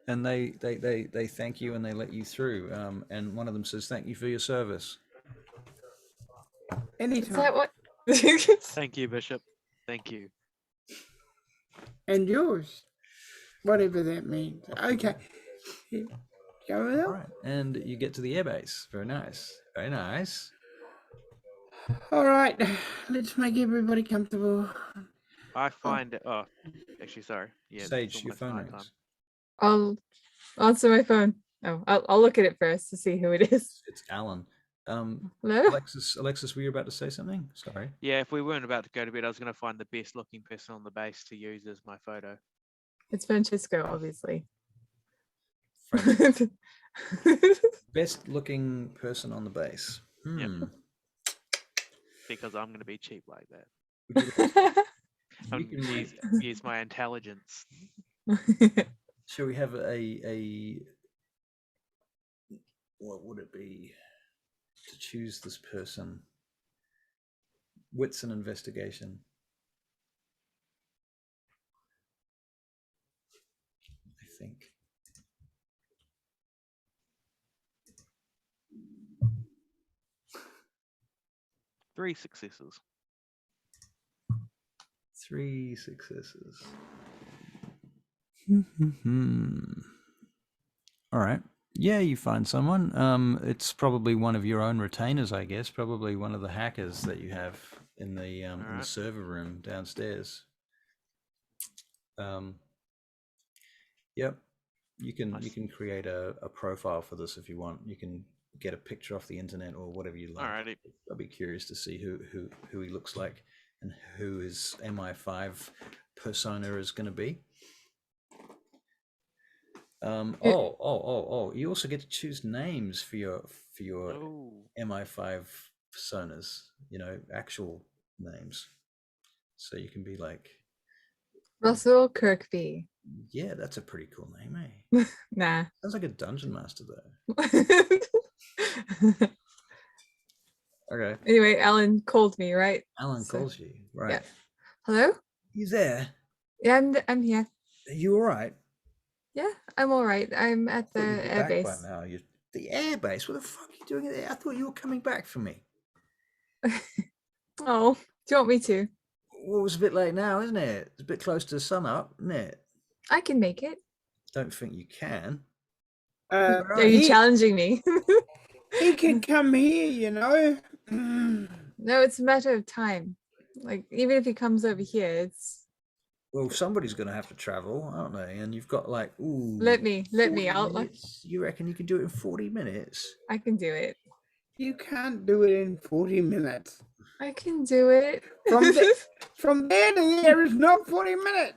Speaker 2: And they thank you and they let you through. And one of them says, "Thank you for your service."
Speaker 3: Is
Speaker 1: Anytime.
Speaker 3: that what?
Speaker 4: Thank you, Bishop. Thank you.
Speaker 1: And yours. Whatever that means. Okay. Go with
Speaker 2: All
Speaker 1: it.
Speaker 2: right. And you get to the airbase. Very nice. Very nice.
Speaker 1: All right. Let's make everybody comfortable.
Speaker 4: I find it. Oh, actually, sorry. Yeah, it's
Speaker 2: Sage, your
Speaker 4: almost
Speaker 2: phone
Speaker 4: nighttime.
Speaker 2: rings.
Speaker 3: I'll answer my phone. Oh, I'll look at it first to see who it is.
Speaker 2: It's Alan.
Speaker 3: Hello?
Speaker 2: Alexis, were you about to say something? Sorry.
Speaker 4: Yeah, if we weren't about to go to bed, I was going to find the best looking person on the base to use as my photo.
Speaker 3: It's Francisco, obviously.
Speaker 2: Best looking person on the base.
Speaker 4: Yep. Because I'm going to be cheap like that. I'm
Speaker 2: You
Speaker 4: going
Speaker 2: can
Speaker 4: to use my intelligence.
Speaker 2: Shall we have a what would it be to choose this person? Wits and investigation. I think.
Speaker 4: Three successes.
Speaker 2: 3 successes. All right. Yeah, you find someone. It's probably one of your own retainers, I guess. Probably one of the hackers that you have in the server room downstairs. Yep. You can create a profile for this if you want. You can get a picture off the internet or whatever you like.
Speaker 4: Alrighty.
Speaker 2: I'd be curious to see who he looks like and who his MI5 persona is going to be. You also get to choose names for your MI5 personas, actual names. So you can be like
Speaker 3: Russell Kirkby.
Speaker 2: Yeah, that's a pretty cool name, eh?
Speaker 3: Nah.
Speaker 2: Sounds like a dungeon master though. Okay.
Speaker 3: Anyway, Alan called me, right?
Speaker 2: Alan calls you, right?
Speaker 3: Yeah. Hello?
Speaker 2: You there?
Speaker 3: Yeah, I'm here.
Speaker 2: Are you all right?
Speaker 3: Yeah, I'm all right. I'm at the
Speaker 2: You'd be back
Speaker 3: airbase.
Speaker 2: by now. The airbase? What the fuck are you doing there? I thought you were coming back for me.
Speaker 3: Oh, do you want me to?
Speaker 2: Well, it's a bit late now, isn't it? It's a bit close to sun up, isn't it?
Speaker 3: I can make it.
Speaker 2: Don't think you can.
Speaker 3: Are you challenging me?
Speaker 1: He can come here,
Speaker 3: No, it's a matter of time. Like, even if he comes over here, it's...
Speaker 2: Well, somebody's going to have to travel, aren't they? And you've got like, ooh.
Speaker 3: Let me.
Speaker 2: 40
Speaker 3: I'll...
Speaker 2: minutes? You reckon you can do it in 40 minutes?
Speaker 3: I can do it.
Speaker 1: You can't do it in 40 minutes.
Speaker 3: I can do it.
Speaker 1: From there to there is not 40 minutes.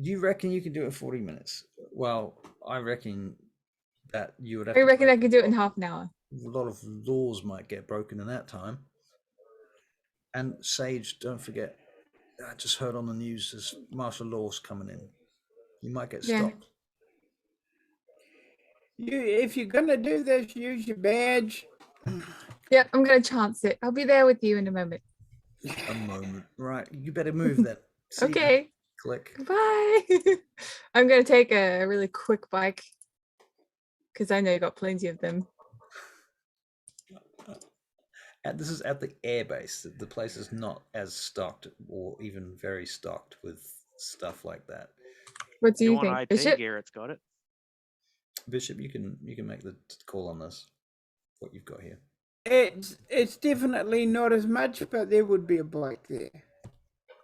Speaker 2: You reckon you can do it in 40 minutes? Well, I reckon that you would have
Speaker 3: I reckon I could do it in half an hour.
Speaker 2: A lot of laws might get broken in that time. And Sage, don't forget, I just heard on the news there's martial laws coming in. You might get stopped.
Speaker 1: If you're gonna do this, use your badge.
Speaker 3: Yeah, I'm gonna chance it. I'll be there with you in a moment.
Speaker 2: A moment. Right. You better move then. See ya.
Speaker 3: Okay.
Speaker 2: Click.
Speaker 3: Goodbye. I'm gonna take a really quick bike because I know you got plenty of them.
Speaker 2: This is at the airbase. The place is not as stocked or even very stocked with stuff like that.
Speaker 3: What do
Speaker 4: You
Speaker 3: you
Speaker 4: want
Speaker 3: think,
Speaker 4: IT
Speaker 3: Bishop?
Speaker 4: gear? It's got it.
Speaker 2: Bishop, you can make the call on this. What you've got here.
Speaker 1: It's definitely not as much, but there would be a bike there.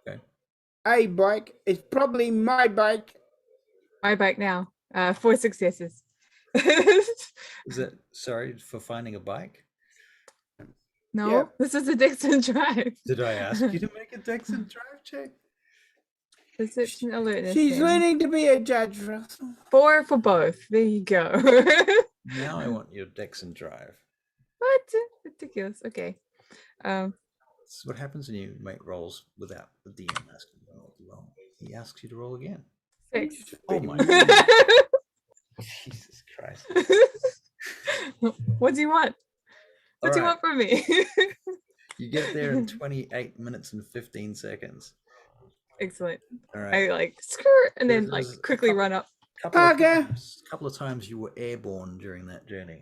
Speaker 2: Okay.
Speaker 1: A bike. It's probably my bike.
Speaker 3: My bike now. 4 successes.
Speaker 2: Is that sorry for finding a bike?
Speaker 3: No,
Speaker 1: Yeah.
Speaker 3: this is a Dixon Drive.
Speaker 2: Did I ask you to make a Dixon drive check?
Speaker 3: Perception alertness.
Speaker 1: She's
Speaker 3: then.
Speaker 1: learning to be a judge, Russell.
Speaker 3: 4 for both. There you go.
Speaker 2: Now I want your Dixon drive.
Speaker 3: What? Ridiculous. Okay.
Speaker 2: This is what happens when you make rolls without the DM asking you to roll. He asks you to roll again.
Speaker 3: 6.
Speaker 2: Oh my Jesus Christ.
Speaker 3: What do you want? What do you want from me?
Speaker 2: You get there in 28 minutes and 15 seconds.
Speaker 3: Excellent.
Speaker 2: All right.
Speaker 3: I like skirt and then like
Speaker 2: There's a
Speaker 3: quickly
Speaker 2: couple-
Speaker 3: run up.
Speaker 1: Parker.
Speaker 2: Couple of times you were airborne during that journey.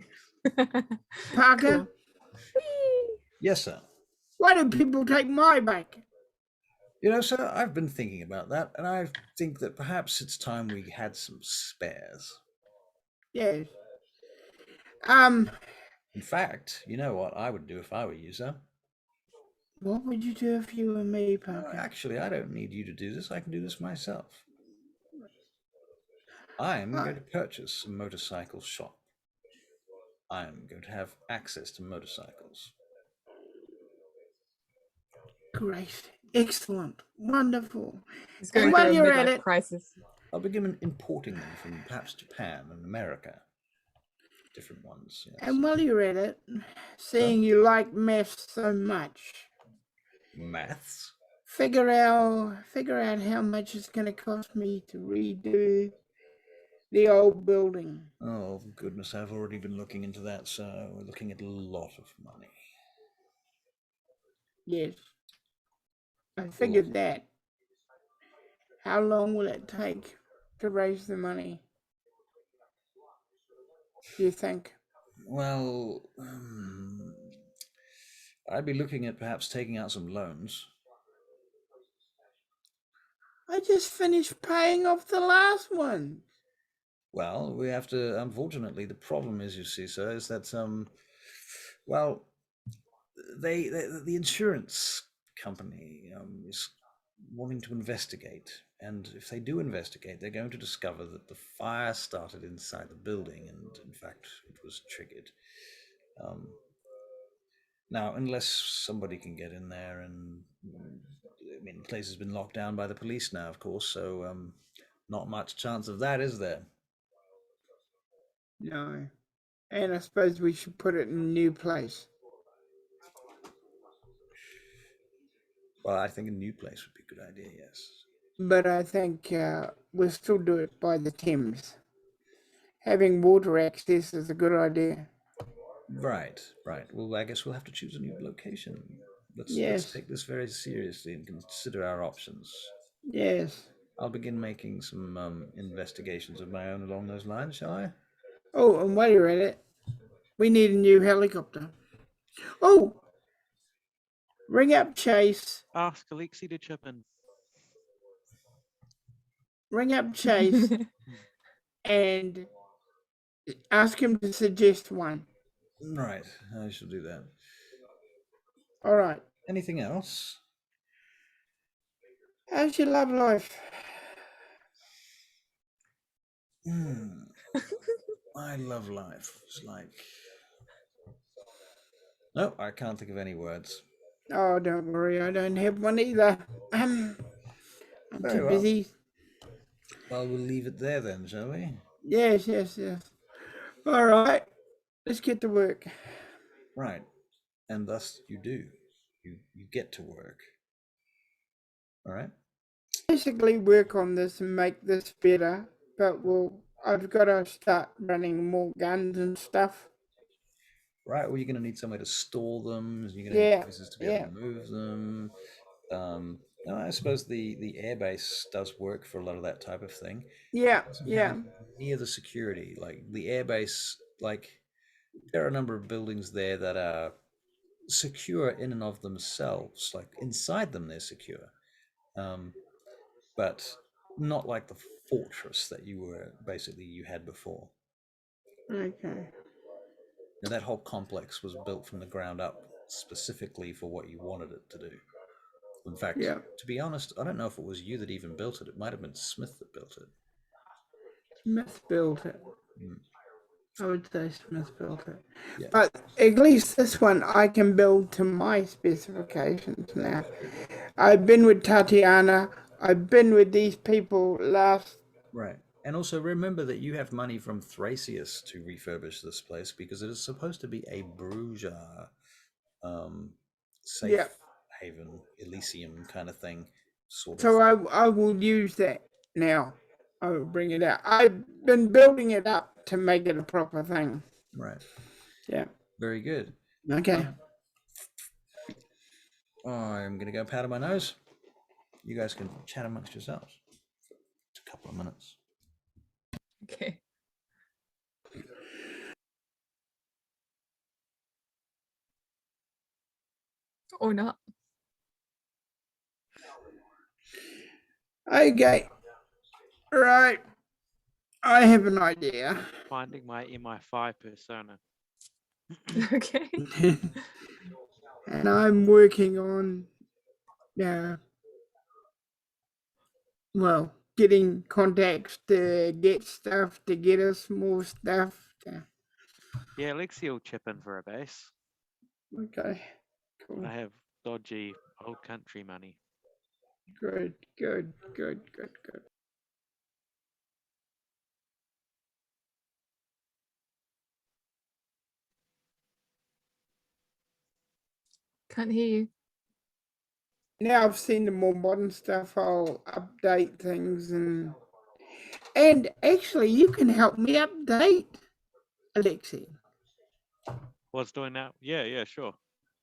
Speaker 1: Parker,
Speaker 3: Cool. Whee!
Speaker 2: Yes, sir.
Speaker 1: why do people take my bike?
Speaker 2: You know, sir, I've been thinking about that, and I think that perhaps it's time we had some spares.
Speaker 1: Yes.
Speaker 2: In fact, you know what I would do if I were you, sir?
Speaker 1: What would you do if you were me, Parker?
Speaker 2: Actually, I don't need you to do this. I can do this myself. I'm going to purchase a motorcycle shop. I'm going to have access to motorcycles.
Speaker 1: Great. Excellent. Wonderful.
Speaker 3: He's going
Speaker 1: And while
Speaker 3: through a
Speaker 1: you're at
Speaker 3: midlife
Speaker 1: it,
Speaker 3: crisis.
Speaker 2: I'll begin importing them from perhaps Japan and America. Different ones. Yes.
Speaker 1: and while you're at it, seeing you like maths so much,
Speaker 2: Maths?
Speaker 1: figure out how much it's going to cost me to redo the old building.
Speaker 2: Oh, goodness, I've already been looking into that, so we're looking at a lot of money.
Speaker 1: Yes. I figured that. How long will it take to raise the money? Do you think?
Speaker 2: Well, I'd be looking at perhaps taking out some loans.
Speaker 1: I just finished paying off the last one.
Speaker 2: Well, we have to, unfortunately, the problem is, you see, sir, is that, well, the insurance company is wanting to investigate. And if they do investigate, they're going to discover that the fire started inside the building, and in fact, it was triggered. Now, unless somebody can get in there, and I mean, the place has been locked down by the police now, of course, so not much chance of that, is there?
Speaker 1: No. And I suppose we should put it in a new place.
Speaker 2: Well, I think a new place would be a good idea, yes.
Speaker 1: But I think we'll still do it by the Thames. Having water access is a good idea.
Speaker 2: Right. Well, I guess we'll have to choose a new location. Let's take this very seriously and consider our options.
Speaker 1: Yes.
Speaker 2: I'll begin making some investigations of my own along those lines, shall I?
Speaker 1: Oh, and while you're at it, we need a new helicopter. Oh! Ring up Chase.
Speaker 4: Ask Alexis to chip in.
Speaker 1: Ring up Chase and ask him to suggest one.
Speaker 2: Right, I shall do that.
Speaker 1: All right.
Speaker 2: Anything else?
Speaker 1: How's your love life?
Speaker 2: My love life was like... No, I can't think of any words.
Speaker 1: Oh, don't worry, I don't have one either. I'm too busy.
Speaker 2: Well, we'll leave it there then, shall we?
Speaker 1: Yes. All right, let's get to work.
Speaker 2: Right, and thus you do. You get to work. All right?
Speaker 1: Basically work on this and make this better, but I've got to start running more guns and stuff.
Speaker 2: right? Or you're going to need somewhere to store them. You're going to
Speaker 1: Yeah,
Speaker 2: need places to be able to move them. No, I suppose the airbase does work for a lot of that type of thing.
Speaker 1: yeah,
Speaker 2: Doesn't have
Speaker 1: yeah.
Speaker 2: it near the security, like the airbase. Like there are a number of buildings there that are secure in and of themselves. Like inside them, they're secure, but not like the fortress that you had before.
Speaker 1: Okay.
Speaker 2: Now, that whole complex was built from the ground up specifically for what you wanted it to do. In fact,
Speaker 1: Yeah.
Speaker 2: to be honest, I don't know if it was you that even built it. It might have been Smith that built it.
Speaker 1: Smith built it.
Speaker 2: Mm.
Speaker 1: I would say Smith built it.
Speaker 2: Yeah.
Speaker 1: But at least this one I can build to my specifications now. I've been with Tatiana. I've been with these people last.
Speaker 2: Right. And also remember that you have money from Thracius to refurbish this place because it is supposed to be a Bruja safe
Speaker 1: Yeah.
Speaker 2: haven, Elysium kind of thing. Sort of.
Speaker 1: So I will use that now. I will bring it out. I've been building it up to make it a proper thing.
Speaker 2: Right.
Speaker 1: Yeah.
Speaker 2: Very good.
Speaker 1: Okay.
Speaker 2: I'm going to go powder my nose. You guys can chat amongst yourselves for a couple of minutes.
Speaker 3: Okay. Or not.
Speaker 1: Okay. Right. I have an idea.
Speaker 4: Finding my MI5 persona.
Speaker 3: Okay.
Speaker 1: And I'm working on getting contacts to get stuff, to get us more stuff.
Speaker 4: Yeah, Alexi will chip in for a base.
Speaker 1: Okay, cool.
Speaker 4: I have dodgy old country money.
Speaker 1: Good.
Speaker 3: Can't hear you.
Speaker 1: Now I've seen the more modern stuff, I'll update things and actually you can help me update, Alexi.
Speaker 4: What's doing that? Yeah, sure.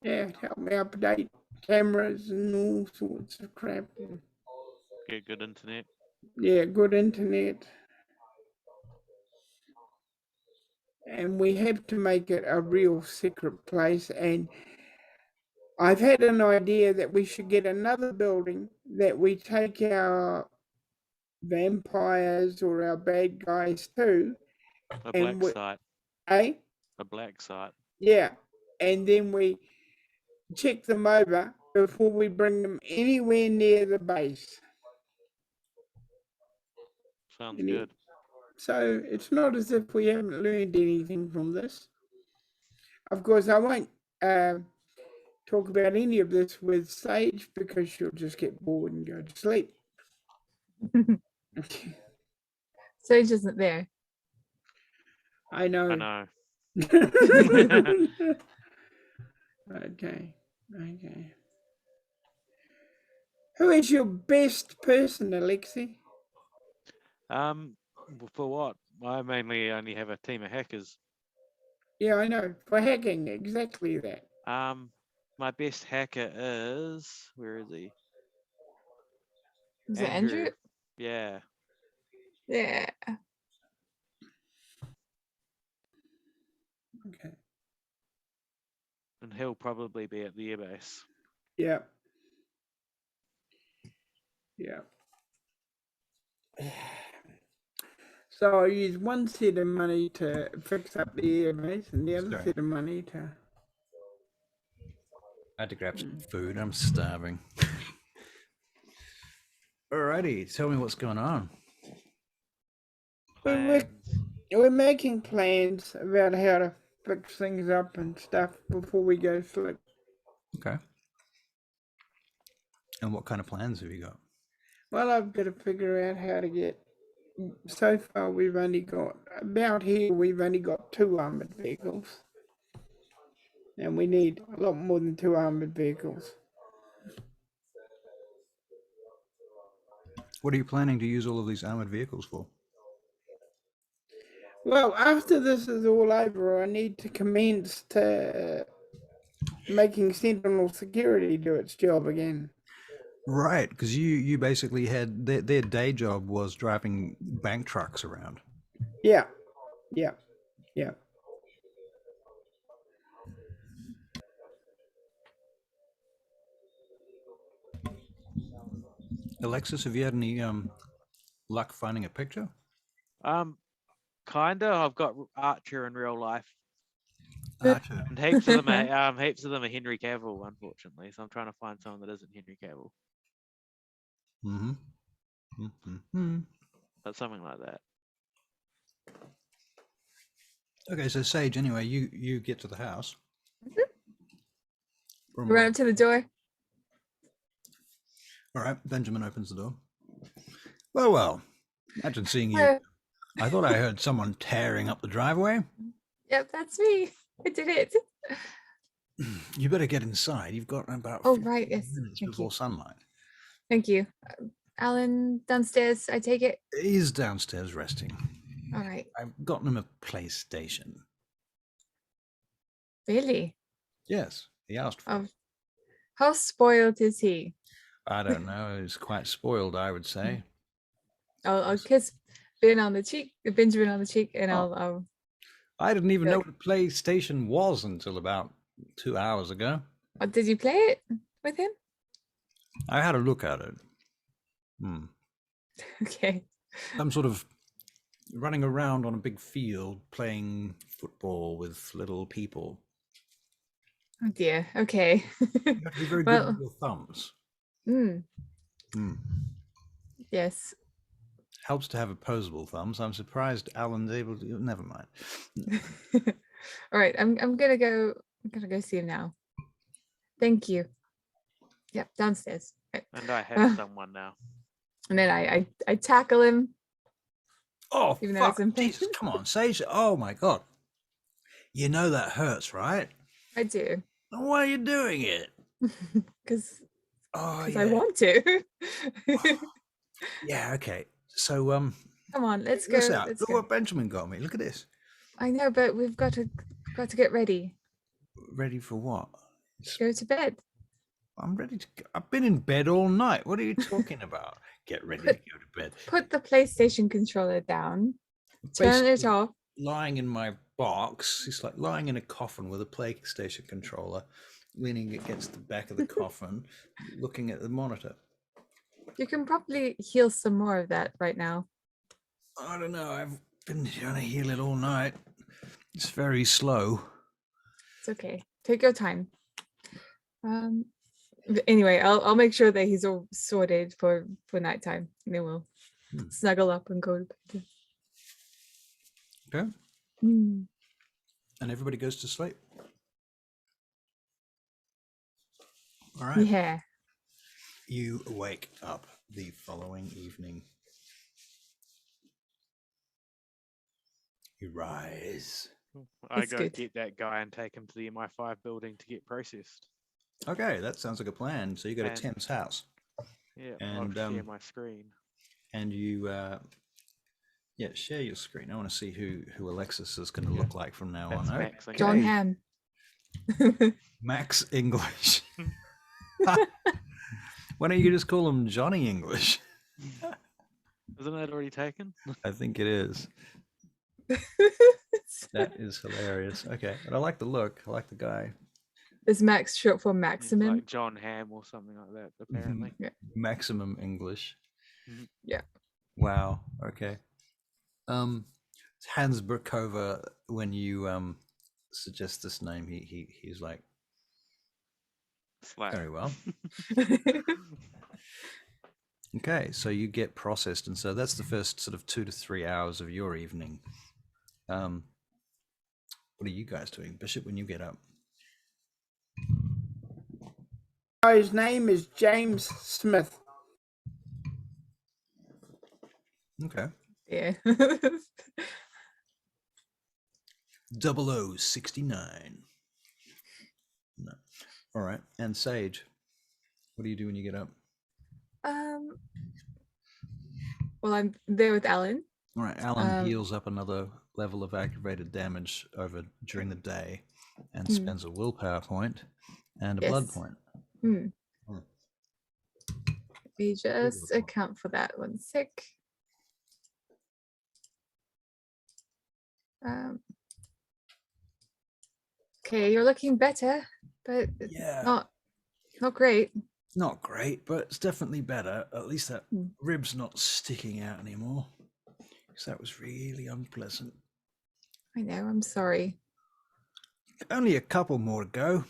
Speaker 1: Yeah, help me update cameras and all sorts of crap.
Speaker 4: Get good internet.
Speaker 1: Yeah, good internet. And we have to make it a real secret place. And I've had an idea that we should get another building that we take our vampires or our bad guys to.
Speaker 4: A
Speaker 1: And
Speaker 4: black site.
Speaker 1: eh?
Speaker 4: A black site.
Speaker 1: Yeah. And then we check them over before we bring them anywhere near the base.
Speaker 4: Sounds good.
Speaker 1: So it's not as if we haven't learned anything from this. Of course, I won't talk about any of this with Sage because she'll just get bored and go to sleep.
Speaker 3: Sage isn't there.
Speaker 1: I know.
Speaker 4: I know.
Speaker 1: Okay. Who is your best person, Alexi?
Speaker 4: For what? I mainly only have a team of hackers.
Speaker 1: Yeah, I know. For hacking, exactly that.
Speaker 4: My best hacker is, where is he?
Speaker 3: Is it Andrew?
Speaker 4: Yeah.
Speaker 3: Yeah.
Speaker 1: Okay.
Speaker 4: And he'll probably be at the airbase.
Speaker 1: Yeah. So I use one set of money to fix up the airbase and the other set of money to...
Speaker 2: I had to grab some food. I'm starving. Alrighty, tell me what's going on.
Speaker 1: We're making plans about how to fix things up and stuff before we go sleep.
Speaker 2: Okay. And what kind of plans have you got?
Speaker 1: Well, I've got to figure out how to get... So far, we've only got... About here, we've only got 2 armoured vehicles. And we need a lot more than 2 armoured vehicles.
Speaker 2: What are you planning to use all of these armored vehicles for?
Speaker 1: Well, after this is all over, I need to commence to making Sentinel Security do its job again.
Speaker 2: Right, because you basically had their day job was driving bank trucks around.
Speaker 1: Yeah, yeah, yeah.
Speaker 2: Alexis, have you had any luck finding a picture?
Speaker 4: Kinda. I've got Archer in real life,
Speaker 2: Archer.
Speaker 4: and heaps of them are Henry Cavill, unfortunately. So I'm trying to find someone that isn't Henry Cavill,
Speaker 2: Mm-hmm. Mm-hmm.
Speaker 4: but something like that.
Speaker 2: Okay, so Sage, anyway, you get to the house. From,
Speaker 3: Run up to the door.
Speaker 2: all right, Benjamin opens the door. Well, imagine seeing you. I thought I heard someone tearing up the driveway.
Speaker 3: Yep, that's me. I did it.
Speaker 2: You better get inside. You've got about
Speaker 3: Oh,
Speaker 2: 15
Speaker 3: right, yes.
Speaker 2: minutes
Speaker 3: Thank
Speaker 2: before
Speaker 3: you.
Speaker 2: sunlight.
Speaker 3: Thank you. Alan, downstairs, I take it.
Speaker 2: He's downstairs resting.
Speaker 3: All right.
Speaker 2: I've gotten him a PlayStation.
Speaker 3: Really?
Speaker 2: Yes, he asked for
Speaker 3: Oh,
Speaker 2: it.
Speaker 3: how spoiled is he?
Speaker 2: I don't know. He's quite spoiled, I would say.
Speaker 3: I'll kiss Benjamin on the cheek, and
Speaker 2: Oh.
Speaker 3: I'll
Speaker 2: I didn't even
Speaker 3: Good.
Speaker 2: know what a PlayStation was until about 2 hours ago.
Speaker 3: Oh, did you play it with him?
Speaker 2: I had a look at it.
Speaker 3: Okay.
Speaker 2: I'm sort of running around on a big field playing football with little people.
Speaker 3: Oh dear. Okay.
Speaker 2: You have to be very good
Speaker 3: Well,
Speaker 2: with your thumbs.
Speaker 3: yes.
Speaker 2: Helps to have opposable thumbs. I'm surprised Alan's able to. Never mind.
Speaker 3: All right. I'm gonna go. I'm gonna go see him now. Thank you. Yep, downstairs. Right.
Speaker 4: And I have someone now.
Speaker 3: And then I tackle him.
Speaker 2: Oh,
Speaker 3: Even though it's
Speaker 2: fuck. Jesus,
Speaker 3: impatient.
Speaker 2: come on, Sage. Oh, my God. You know that hurts, right?
Speaker 3: I do.
Speaker 2: Then why are you doing it?
Speaker 3: Because
Speaker 2: Oh,
Speaker 3: I want to.
Speaker 2: Yeah, okay. So,
Speaker 3: Come on, let's
Speaker 2: check
Speaker 3: go.
Speaker 2: this out.
Speaker 3: Let's
Speaker 2: Look
Speaker 3: go.
Speaker 2: what Benjamin got me. Look at this.
Speaker 3: I know, but we've got to get ready.
Speaker 2: Ready for what?
Speaker 3: Go to bed.
Speaker 2: I'm ready to go. I've been in bed all night. What are you talking about? Get ready to go to bed.
Speaker 3: Put the PlayStation controller down. Turn it
Speaker 2: Basically,
Speaker 3: off.
Speaker 2: lying in my box. It's like lying in a coffin with a PlayStation controller, leaning against the back of the coffin, looking at the monitor.
Speaker 3: You can probably heal some more of that right now.
Speaker 2: I don't know. I've been trying to heal it all night. It's very slow.
Speaker 3: It's okay. Take your time. But anyway, I'll make sure that he's all sorted for nighttime, and then we'll snuggle up and go to bed.
Speaker 2: Okay.
Speaker 3: Mm.
Speaker 2: And everybody goes to sleep. All right.
Speaker 3: Yeah.
Speaker 2: You wake up the following evening. You rise.
Speaker 4: I
Speaker 3: It's
Speaker 4: go
Speaker 3: good.
Speaker 4: get that guy and take him to the MI5 building to get processed.
Speaker 2: Okay, that sounds like a plan. So you go to
Speaker 4: And-
Speaker 2: Tim's house.
Speaker 4: Yeah,
Speaker 2: And,
Speaker 4: I'll share my screen.
Speaker 2: And you share your screen. I want to see who Alexis is going to look like from now
Speaker 4: That's
Speaker 2: on.
Speaker 4: Max and
Speaker 3: John
Speaker 2: Okay.
Speaker 3: Ham.
Speaker 2: Max English. Why don't you just call him Johnny English?
Speaker 4: Isn't that already taken?
Speaker 2: I think it is. That is hilarious. Okay, but I like the look. I like the guy.
Speaker 3: Is Max short for
Speaker 4: It's
Speaker 3: maximum?
Speaker 4: like John Ham or something like that, apparently.
Speaker 2: Maximum English.
Speaker 4: Mhm.
Speaker 3: Yeah.
Speaker 2: Wow. Okay. Hanz Berkova. When you suggest this name, he's like,
Speaker 4: Slap.
Speaker 2: very well. Okay, so you get processed, and so that's the first sort of 2 to 3 hours of your evening. What are you guys doing, Bishop, when you get up?
Speaker 1: His name is James Smith.
Speaker 2: Okay.
Speaker 3: Yeah.
Speaker 2: 0069. No. All right. And Sage, what do you do when you get up?
Speaker 3: Well, I'm there with Alan.
Speaker 2: All right. Alan heals up another level of aggravated damage over during the day, and spends a willpower point and a blood point.
Speaker 3: Let me just account for that 1 sec. Okay, you're looking better, but it's not great.
Speaker 2: Not great, but it's definitely better. At least that rib's not sticking out anymore, because that was really unpleasant.
Speaker 3: I know, I'm sorry.
Speaker 2: Only a couple more to go.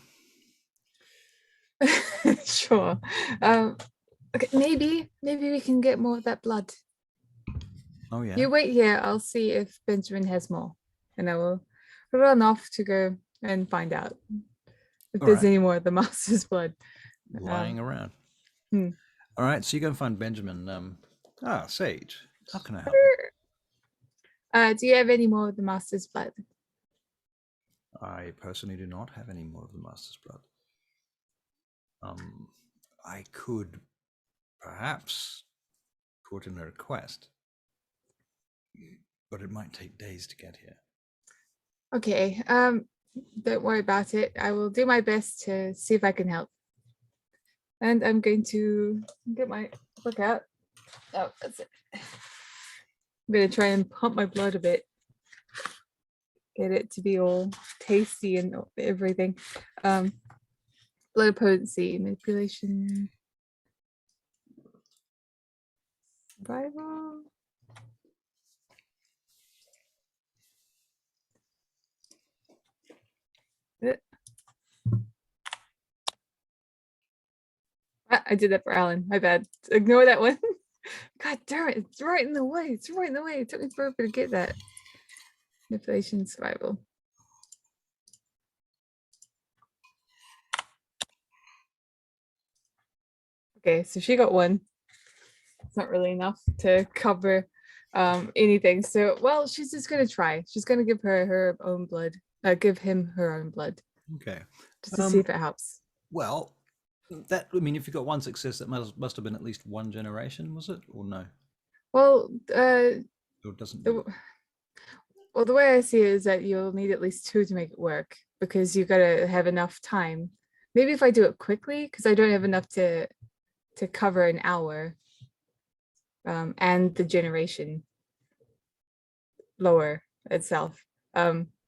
Speaker 3: Sure. Okay, maybe we can get more of that blood.
Speaker 2: Oh yeah.
Speaker 3: You wait here, I'll see if Benjamin has more, and I will run off to go and find out if there's any more of the master's blood
Speaker 2: lying around.
Speaker 3: Hmm.
Speaker 2: All right, so you go and find Benjamin. Sage, how can I help you?
Speaker 3: Do you have any more of the master's blood?
Speaker 2: I personally do not have any more of the master's blood. I could perhaps put in a request, but it might take days to get here.
Speaker 3: Okay, don't worry about it. I will do my best to see if I can help. And I'm going to get my book out. Oh, that's it. I'm going to try and pump my blood a bit. Get it to be all tasty and everything. Blood potency, manipulation, survival. I did that for Alan. My bad. Ignore that one. God damn it. It's right in the way. It's right in the way. It took me forever to get that. Manipulation, survival. Okay, so she got 1. It's not really enough to cover anything. So, well, she's just going to try. She's going to give her own blood. Give him her own blood.
Speaker 2: Okay.
Speaker 3: Just to see if it helps.
Speaker 2: Well, if you got 1 success, that must have been at least 1 generation, was it, or no?
Speaker 3: Well,
Speaker 2: Or doesn't.
Speaker 3: Well, the way I see it is that you'll need at least 2 to make it work, because you got to have enough time. Maybe if I do it quickly, because I don't have enough to cover an hour, and the generation lower itself.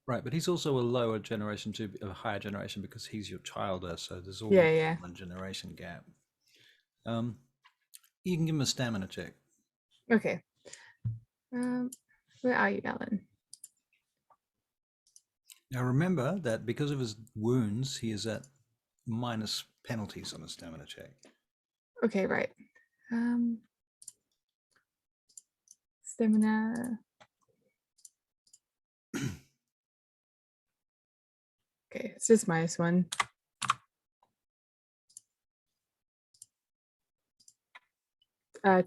Speaker 2: Right, but he's also a lower generation to a higher generation because he's your childer, so there's always 1 generation gap. You can give him a stamina check.
Speaker 3: Okay. Where are you, Alan?
Speaker 2: Now remember that because of his wounds, he is at minus penalties on a stamina check.
Speaker 3: Okay, right. Stamina. Okay, it's just -1.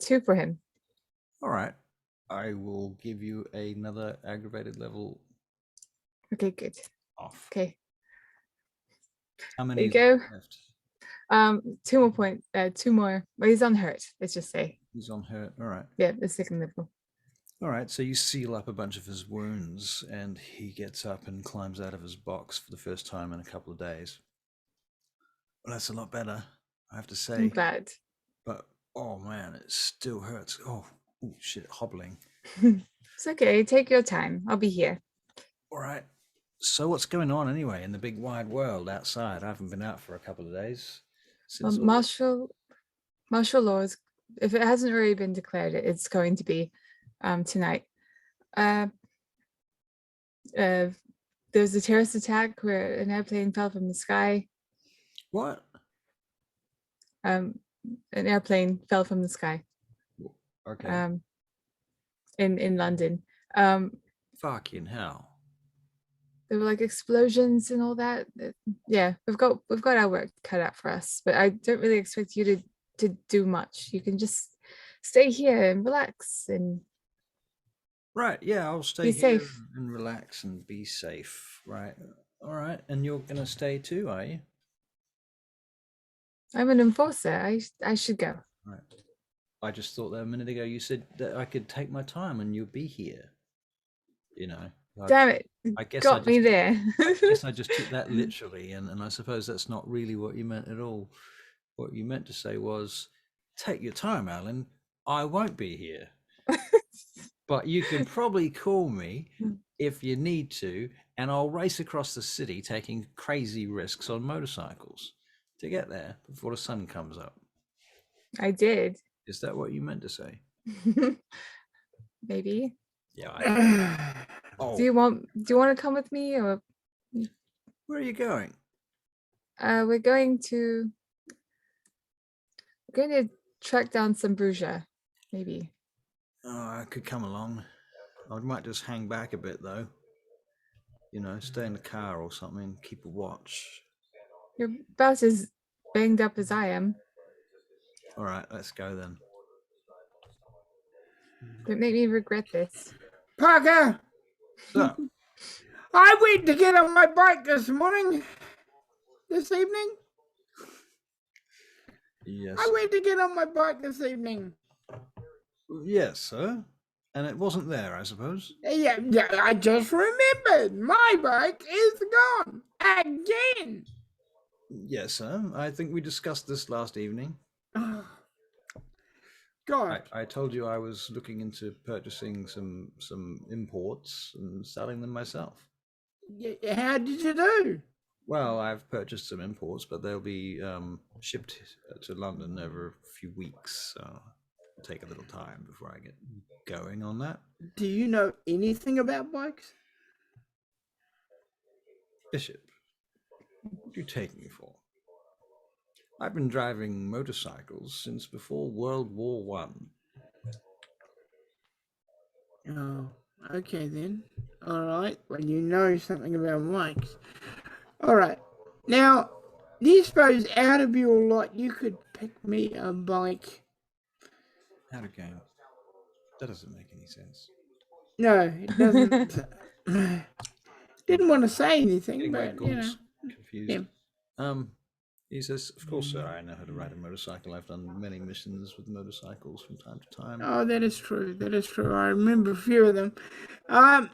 Speaker 3: Two for him.
Speaker 2: All right. I will give you another aggravated level.
Speaker 3: Okay, good.
Speaker 2: Off.
Speaker 3: Okay.
Speaker 2: How many
Speaker 3: there you go.
Speaker 2: left?
Speaker 3: 2 more points. 2 more. Well, he's on hurt. Let's just say.
Speaker 2: He's on hurt. All right.
Speaker 3: Yeah, the 2nd level.
Speaker 2: All right. So you seal up a bunch of his wounds, and he gets up and climbs out of his box for the first time in a couple of days. Well, that's a lot better, I have to say.
Speaker 3: I'm glad.
Speaker 2: But oh man, it still hurts. Oh shit, hobbling.
Speaker 3: It's okay. Take your time. I'll be here.
Speaker 2: All right. So what's going on anyway in the big wide world outside? I haven't been out for a couple of days.
Speaker 3: Well, martial laws, if it hasn't already been declared, it's going to be tonight. There was a terrorist attack where an airplane fell from the sky.
Speaker 2: What?
Speaker 3: An airplane fell from the sky.
Speaker 2: Okay.
Speaker 3: In London.
Speaker 2: Fucking hell.
Speaker 3: There were like explosions and all that. Yeah, we've got our work cut out for us, but I don't really expect you to do much. You can just stay here and relax and
Speaker 2: right. Yeah, I'll stay here and relax and be safe. Right. All right. And you're gonna stay too, are you?
Speaker 3: I'm an enforcer. I should go.
Speaker 2: Right. I just thought that a minute ago you said that I could take my time and you'd be here. You know.
Speaker 3: Damn it!
Speaker 2: I guess
Speaker 3: Got me there.
Speaker 2: I guess I just took that literally, and I suppose that's not really what you meant at all. What you meant to say was, take your time, Alan. I won't be here. But you can probably call me if you need to, and I'll race across the city taking crazy risks on motorcycles to get there before the sun comes up.
Speaker 3: I did.
Speaker 2: Is that what you meant to say?
Speaker 3: Maybe.
Speaker 2: Yeah.
Speaker 3: Do you want to come with me, or
Speaker 2: Where are you going?
Speaker 3: we're going to track down some Bruja, maybe.
Speaker 2: Oh, I could come along. I might just hang back a bit though. You know, stay in the car or something, keep a watch.
Speaker 3: You're about as banged up as I am.
Speaker 2: All right, let's go then.
Speaker 3: Don't make me regret this.
Speaker 1: Parker,
Speaker 2: So,
Speaker 1: I went to get on my bike this evening.
Speaker 2: yes.
Speaker 1: I went to get on my bike this evening.
Speaker 2: Yes, sir. And it wasn't there, I suppose.
Speaker 1: Yeah, I just remembered. My bike is gone again.
Speaker 2: Yes, sir. I think we discussed this last evening.
Speaker 1: God.
Speaker 2: I told you I was looking into purchasing some imports and selling them myself.
Speaker 1: How did you do?
Speaker 2: Well, I've purchased some imports, but they'll be shipped to London over a few weeks, so it'll take a little time before I get going on that.
Speaker 1: Do you know anything about bikes?
Speaker 2: Bishop, what do you take me for? I've been driving motorcycles since before World War One.
Speaker 1: Oh, okay then. All right. Well, you know something about bikes. All right. Now, do you suppose out of your lot you could pick me a bike?
Speaker 2: Out of game. That doesn't make any sense.
Speaker 1: No, it doesn't. Didn't want to say anything, but you know.
Speaker 2: Confused. Yeah. He says, "Of course, sir. I know how to ride a motorcycle. I've done many missions with motorcycles from time to time."
Speaker 1: Oh, that is true. That is true. I remember a few of them. Do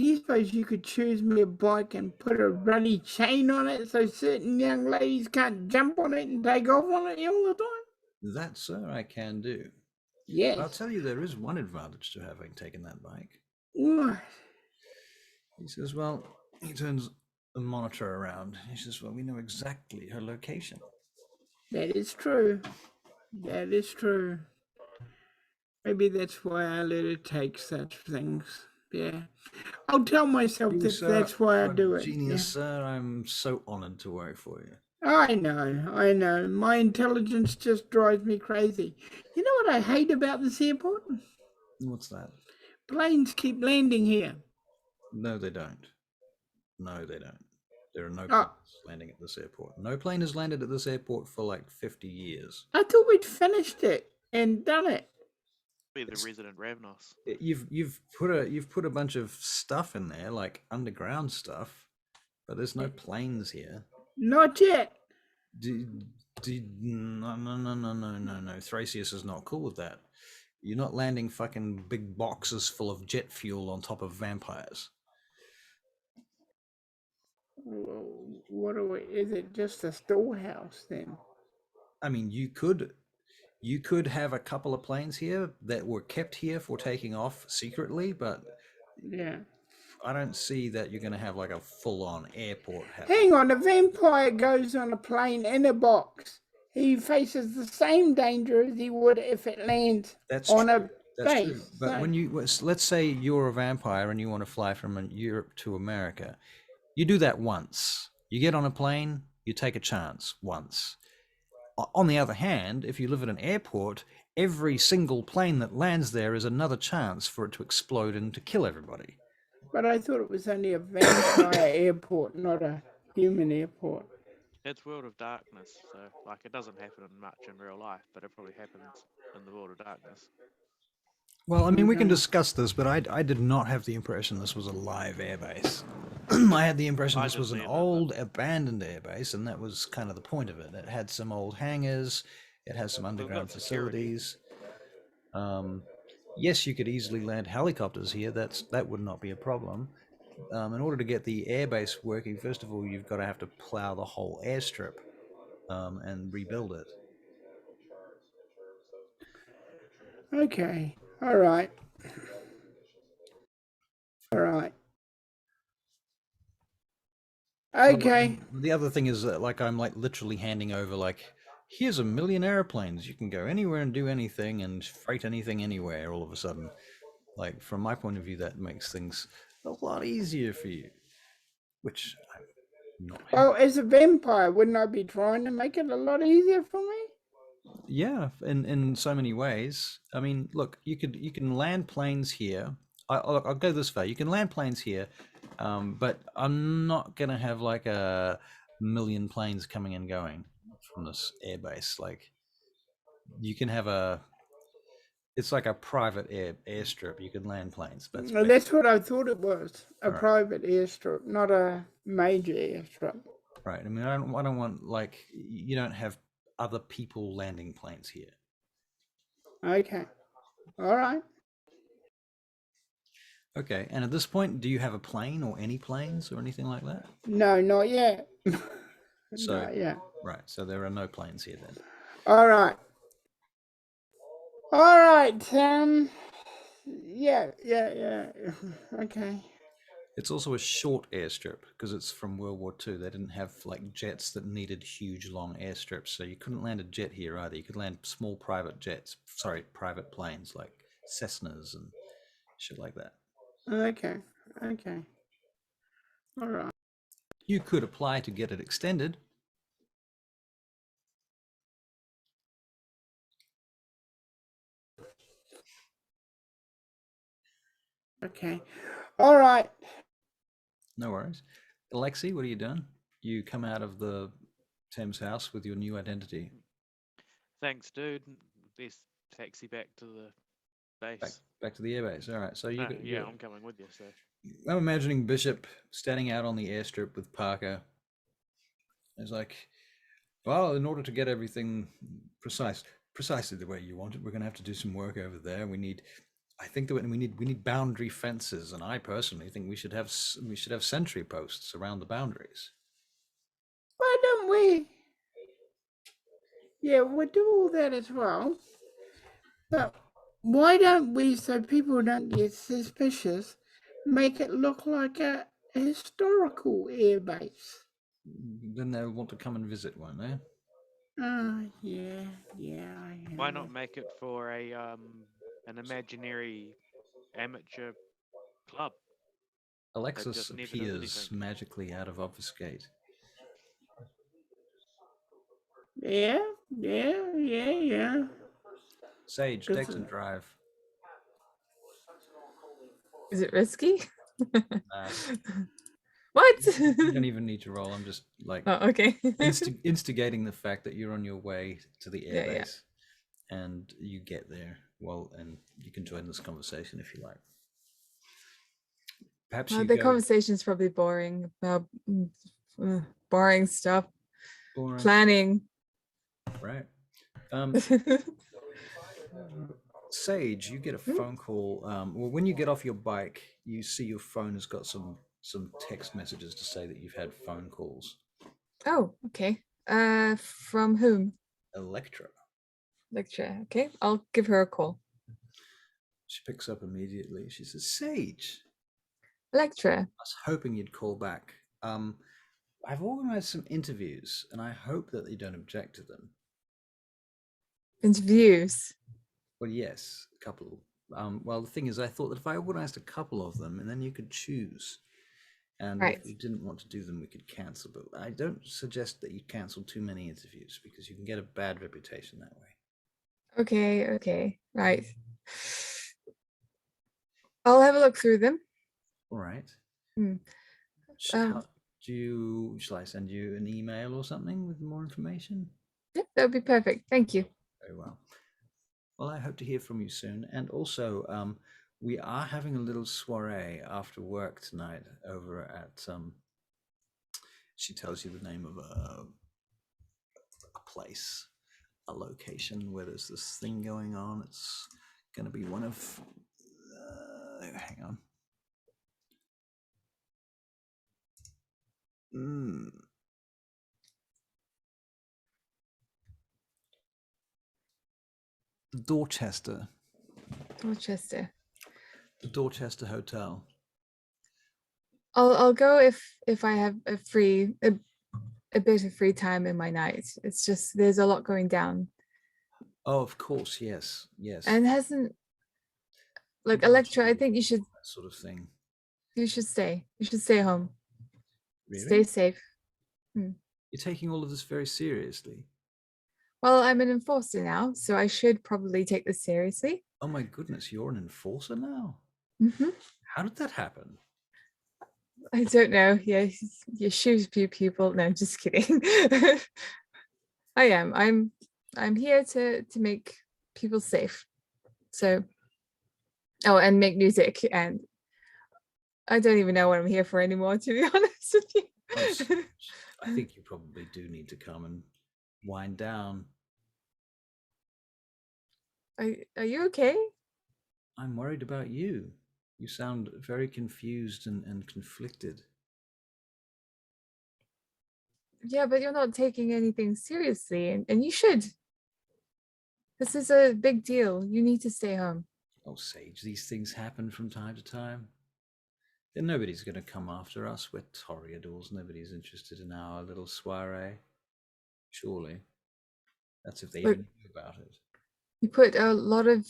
Speaker 1: you suppose you could choose me a bike and put a ruddy chain on it so certain young ladies can't jump on it and take off on it all the time?
Speaker 2: That, sir, I can do.
Speaker 1: Yes.
Speaker 2: But I'll tell you, there is one advantage to having taken that bike.
Speaker 1: What?
Speaker 2: He says, well, he turns the monitor around. He says, well, we know exactly her location.
Speaker 1: That is true. That is true. Maybe that's why I let her take such things. Yeah. I'll tell myself that's why I do it.
Speaker 2: Genius, sir. I'm so honored to work for you.
Speaker 1: I know. My intelligence just drives me crazy. You know what I hate about this airport?
Speaker 2: What's that?
Speaker 1: Planes keep landing here.
Speaker 2: No, they don't. There are no planes landing at this airport. No plane has landed at this airport for like 50 years.
Speaker 1: I thought we'd finished it and done it.
Speaker 4: Be the resident Ravnos.
Speaker 2: You've put a bunch of stuff in there, like underground stuff, but there's no planes here.
Speaker 1: Not yet.
Speaker 2: No. Thracius is not cool with that. You're not landing fucking big boxes full of jet fuel on top of vampires.
Speaker 1: What are we? Is it just a storehouse then?
Speaker 2: I mean, you could have a couple of planes here that were kept here for taking off secretly, but
Speaker 1: yeah,
Speaker 2: I don't see that you're going to have like a full-on airport happen.
Speaker 1: Hang on, a vampire goes on a plane in a box. He faces the same danger as he would if it lands on a base.
Speaker 2: True. But when you, let's say you're a vampire and you want to fly from Europe to America, you do that once. You get on a plane, you take a chance once. On the other hand, if you live at an airport, every single plane that lands there is another chance for it to explode and to kill everybody.
Speaker 1: But I thought it was only a vampire airport, not a human airport.
Speaker 4: It's World of Darkness, so like it doesn't happen much in real life, but it probably happens in the World of Darkness.
Speaker 2: Well, I mean, we can discuss this, but I did not have the impression this was a live airbase. I had the impression this was an old, abandoned airbase, and that was kind of the point of it. It had some old hangars, it has some underground facilities. yes, you could easily land helicopters here. That would not be a problem. In order to get the airbase working, first of all, you've got to have to plow the whole airstrip and rebuild it.
Speaker 1: Okay. All right. All right. Okay.
Speaker 2: The other thing is that, like, I'm like literally handing over, like, here's 1 million airplanes. You can go anywhere and do anything and freight anything anywhere. All of a sudden, like, from my point of view, that makes things a lot easier for you. Which I'm not happy.
Speaker 1: Well, as a vampire, wouldn't I be trying to make it a lot easier for me?
Speaker 2: Yeah, in so many ways. I mean, look, you can land planes here. I'll go this far. You can land planes here, but I'm not gonna have like 1 million planes coming and going from this airbase. Like, you can have it's like a private airstrip. You can land planes.
Speaker 1: That's what I thought it was. A
Speaker 2: Right.
Speaker 1: private airstrip, not a major airstrip.
Speaker 2: Right. I mean, I don't want, like, you don't have other people landing planes here.
Speaker 1: Okay. All right.
Speaker 2: Okay. And at this point, do you have a plane or any planes or anything like that?
Speaker 1: No, not yet.
Speaker 2: So,
Speaker 1: Not yet.
Speaker 2: right. So there are no planes here then.
Speaker 1: All right. All right. Yeah. Okay.
Speaker 2: It's also a short airstrip because it's from World War II. They didn't have like jets that needed huge, long airstrips, so you couldn't land a jet here either. You could land small private planes like Cessnas and shit like that.
Speaker 1: Okay. All right.
Speaker 2: You could apply to get it extended.
Speaker 1: Okay. All right.
Speaker 2: No worries. Alexi, what are you doing? You come out of the Thames house with your new identity.
Speaker 4: Thanks, dude. This taxi back to the base.
Speaker 2: Back to the airbase. All right. So you.
Speaker 4: Yeah, I'm coming with you. So
Speaker 2: I'm imagining Bishop standing out on the airstrip with Parker. It's like, well, in order to get everything precisely the way you want it, we're going to have to do some work over there. I think that we need boundary fences, and I personally think we should have sentry posts around the boundaries.
Speaker 1: Why don't we? Yeah, we'll do all that as well. But why don't we, so people don't get suspicious, make it look like a historical airbase?
Speaker 2: Then they'll want to come and visit, won't they?
Speaker 1: Yeah.
Speaker 4: why not make it for an imaginary amateur club?
Speaker 2: Alexis
Speaker 4: just never does
Speaker 2: appears
Speaker 4: anything.
Speaker 2: magically out of obfuscate.
Speaker 1: Yeah.
Speaker 2: Sage,
Speaker 1: Good
Speaker 2: text
Speaker 1: to
Speaker 2: and
Speaker 1: know.
Speaker 2: drive.
Speaker 3: Is it risky?
Speaker 2: Uh,
Speaker 3: What?
Speaker 2: You don't even need to roll. I'm just like
Speaker 3: Oh, okay.
Speaker 2: instigating the fact that you're on your way to the
Speaker 3: Yeah, yeah.
Speaker 2: airbase, and you get there. Well, and you can join this conversation if you like. Perhaps
Speaker 3: Well,
Speaker 2: you
Speaker 3: the
Speaker 2: go.
Speaker 3: conversation's probably boring about boring stuff.
Speaker 2: Boring.
Speaker 3: Planning.
Speaker 2: Right. Sage, you get a phone call. Well, when you get off your bike, you see your phone has got some text messages to say that you've had phone calls.
Speaker 3: Oh, okay. From whom?
Speaker 2: Electra.
Speaker 3: Lecture. Okay, I'll give her a call.
Speaker 2: She picks up immediately. She says, Sage,
Speaker 3: Electra.
Speaker 2: I was hoping you'd call back. I've organized some interviews, and I hope that you don't object to them.
Speaker 3: Interviews.
Speaker 2: Well, yes, a couple. Well, the thing is, I thought that if I organized a couple of them, and then you could choose. And
Speaker 3: Right.
Speaker 2: if you didn't want to do them, we could cancel. But I don't suggest that you cancel too many interviews because you can get a bad reputation that way.
Speaker 3: Okay. Right. I'll have a look through them.
Speaker 2: All right.
Speaker 3: Hmm.
Speaker 2: Shall I send you an email or something with more information?
Speaker 3: Yeah, that would be perfect. Thank you.
Speaker 2: Very well. Well, I hope to hear from you soon. And also, we are having a little soiree after work tonight over at she tells you the name of a place, a location where there's this thing going on. It's going to be one of... hang on. The Dorchester.
Speaker 3: Dorchester.
Speaker 2: The Dorchester Hotel.
Speaker 3: I'll go if I have a bit of free time in my night. It's just there's a lot going down.
Speaker 2: Oh, of course, yes.
Speaker 3: And hasn't like Electra, I think you should
Speaker 2: that sort of thing.
Speaker 3: You should stay. You should stay home.
Speaker 2: Really?
Speaker 3: Stay safe.
Speaker 2: You're taking all of this very seriously.
Speaker 3: Well, I'm an enforcer now, so I should probably take this seriously.
Speaker 2: Oh my goodness, you're an enforcer now?
Speaker 3: Mm-hmm.
Speaker 2: How did that happen?
Speaker 3: I don't know. Yeah, you shoot a few people. No, just kidding. I am. I'm here to make people safe. So, and make music. And I don't even know what I'm here for anymore, to be honest with you.
Speaker 2: I think you probably do need to come and wind down.
Speaker 3: Are you okay?
Speaker 2: I'm worried about you. You sound very confused and conflicted.
Speaker 3: Yeah, but you're not taking anything seriously, and you should. This is a big deal. You need to stay home.
Speaker 2: Oh, Sage, these things happen from time to time. Then nobody's going to come after us. We're toreadors. Nobody's interested in our little soiree. Surely. That's if they even knew about it.
Speaker 3: You put a lot of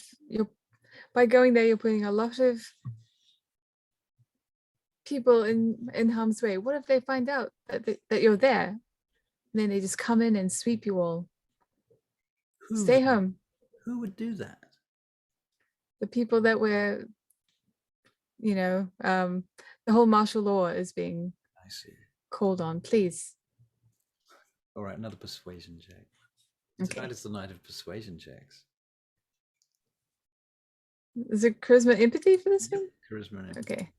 Speaker 3: by going there, you're putting a lot of people in harm's way. What if they find out that you're there? And then they just come in and sweep you all. Stay home.
Speaker 2: Who would do that?
Speaker 3: The people that were, the whole martial law is being called on. Please.
Speaker 2: All right, another persuasion check.
Speaker 3: Okay.
Speaker 2: Tonight is the night of persuasion checks.
Speaker 3: Is it charisma empathy for this one?
Speaker 2: Charisma and empathy.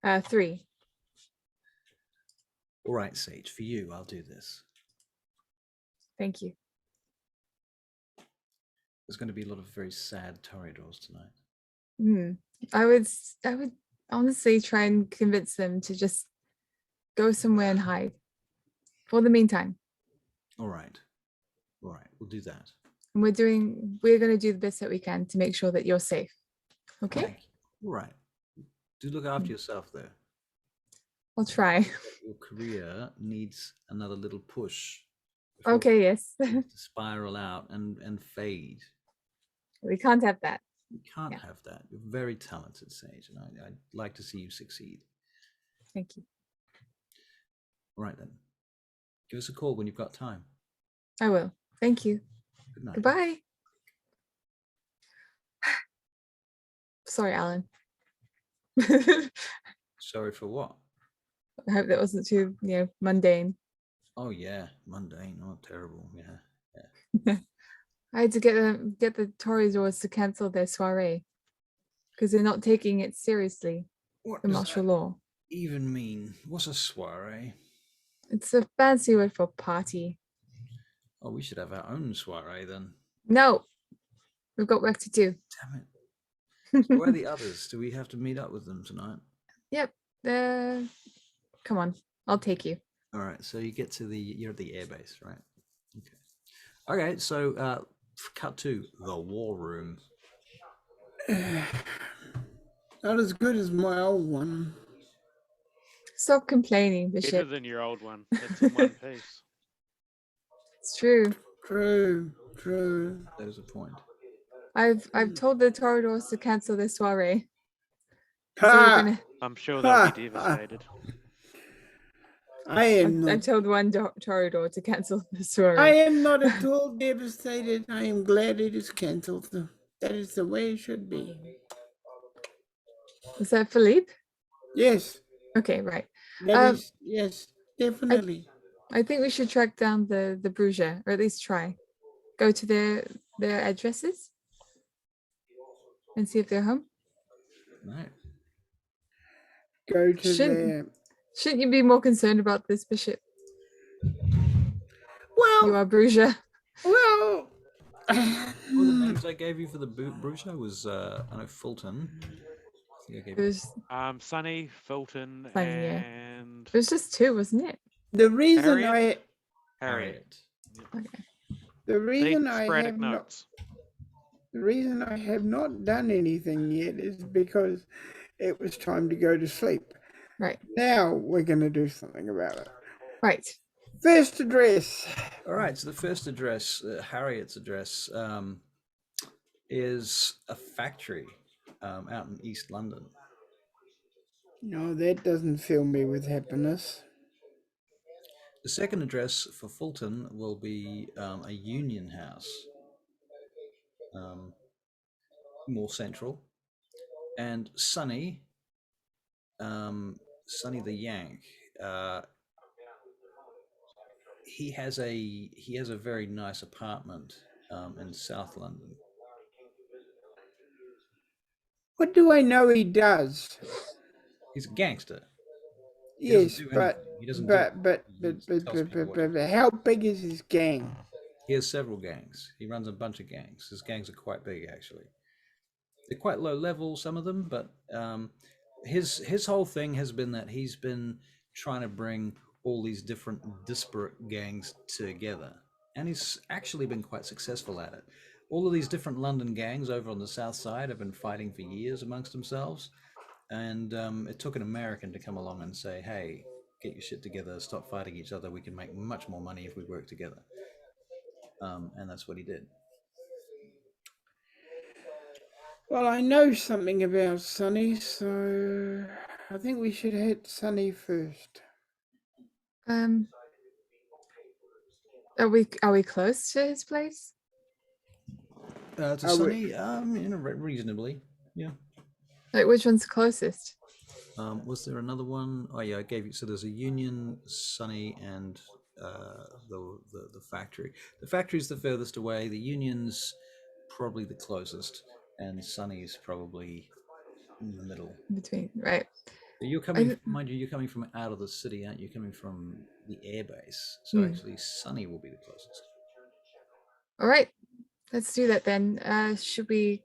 Speaker 3: Okay. 3.
Speaker 2: All right, Sage, for you, I'll do this.
Speaker 3: Thank you.
Speaker 2: There's going to be a lot of very sad toreadors tonight.
Speaker 3: I would honestly try and convince them to just go somewhere and hide for the meantime.
Speaker 2: All right, we'll do that.
Speaker 3: And we're going to do the best that we can to make sure that you're safe. Okay?
Speaker 2: All right. Do look after yourself there.
Speaker 3: I'll try.
Speaker 2: Your career needs another little push.
Speaker 3: Okay, yes.
Speaker 2: To spiral out and fade.
Speaker 3: We can't have that.
Speaker 2: You can't have that. You're very talented, Sage, and I'd like to see you succeed.
Speaker 3: Thank you.
Speaker 2: All right, then. Give us a call when you've got time.
Speaker 3: I will. Thank you.
Speaker 2: Good night.
Speaker 3: Goodbye. Sorry, Alan.
Speaker 2: Sorry for what?
Speaker 3: I hope that wasn't too, mundane.
Speaker 2: Oh yeah, mundane. Oh, terrible. Yeah.
Speaker 3: I had to get the toreadors to cancel their soiree because they're not taking it seriously.
Speaker 2: What
Speaker 3: the
Speaker 2: does
Speaker 3: martial
Speaker 2: that
Speaker 3: law
Speaker 2: even mean? What's a soiree?
Speaker 3: It's a fancy word for party.
Speaker 2: Oh, we should have our own soiree then.
Speaker 3: No, we've got work to do.
Speaker 2: Damn it. So where are the others? Do we have to meet up with them tonight?
Speaker 3: Yep. Come on, I'll take you.
Speaker 2: All right. So you're at the airbase, right? Okay. Okay. So cut to the war room.
Speaker 1: Not as good as my old one.
Speaker 3: Stop complaining, Bishop.
Speaker 4: Better than your old one. It's in one piece.
Speaker 3: It's true.
Speaker 1: True.
Speaker 2: There's a point.
Speaker 3: I've told the toreadors to cancel their soiree.
Speaker 1: Ha!
Speaker 3: So
Speaker 4: I'm sure they'll be devastated.
Speaker 3: I told one toreador to cancel the soiree.
Speaker 1: I am not at all devastated. I am glad it is cancelled. That is the way it should be.
Speaker 3: Is that Philipe?
Speaker 1: Yes.
Speaker 3: Okay, right.
Speaker 1: Yes, definitely.
Speaker 3: I think we should track down the Bruges, or at least try. Go to their addresses and see if they're home.
Speaker 2: Right.
Speaker 1: Go to their...
Speaker 3: Shouldn't you be more concerned about this, Bishop?
Speaker 1: Well,
Speaker 3: you are Bruges.
Speaker 1: Well,
Speaker 2: All the names I gave you for the Bruto was I know Fulton. I think I gave
Speaker 3: It
Speaker 2: you.
Speaker 3: was
Speaker 4: Sunny, Fulton,
Speaker 3: Sunny, yeah.
Speaker 4: and
Speaker 3: It was just 2, wasn't it?
Speaker 1: The reason
Speaker 4: Harriet.
Speaker 2: Harriet.
Speaker 3: Okay.
Speaker 1: the
Speaker 4: See,
Speaker 1: reason I
Speaker 4: sporadic
Speaker 1: have not
Speaker 4: notes.
Speaker 1: the reason I have not done anything yet is because it was time to go to sleep.
Speaker 3: Right.
Speaker 1: Now we're going to do something about it.
Speaker 3: Right.
Speaker 1: First address.
Speaker 2: All right, so the first address, Harriet's address, is a factory out in East London.
Speaker 1: No, that doesn't fill me with happiness.
Speaker 2: The second address for Fulton will be a union house, more central. And Sonny, Sonny the Yank, he has a very nice apartment in South London.
Speaker 1: What do I know he does?
Speaker 2: He's a gangster. He
Speaker 1: Yes,
Speaker 2: doesn't do
Speaker 1: but
Speaker 2: anything. He doesn't
Speaker 1: but
Speaker 2: do it. He just tells people what to do.
Speaker 1: how big is his gang?
Speaker 2: He has several gangs. He runs a bunch of gangs. His gangs are quite big, actually. They're quite low level, some of them, but his whole thing has been that he's been trying to bring all these different disparate gangs together, and he's actually been quite successful at it. All of these different London gangs over on the south side have been fighting for years amongst themselves, and it took an American to come along and say, hey, get your shit together, stop fighting each other, we can make much more money if we work together. And that's what he did.
Speaker 1: Well, I know something about Sonny, so I think we should hit Sonny first.
Speaker 3: Are we close to his place?
Speaker 2: To Sonny, reasonably, yeah.
Speaker 3: Like, which one's closest?
Speaker 2: Was there another one? Oh yeah, I gave you. So there's a Union, Sonny, and the factory. The factory's the furthest away. The Union's probably the closest, and Sonny's probably in the middle.
Speaker 3: Between, right?
Speaker 2: But you're coming, mind you, you're coming from out of the city, aren't you? You're coming from the airbase. So actually, Sonny will be the closest.
Speaker 3: All right, let's do that then. Should we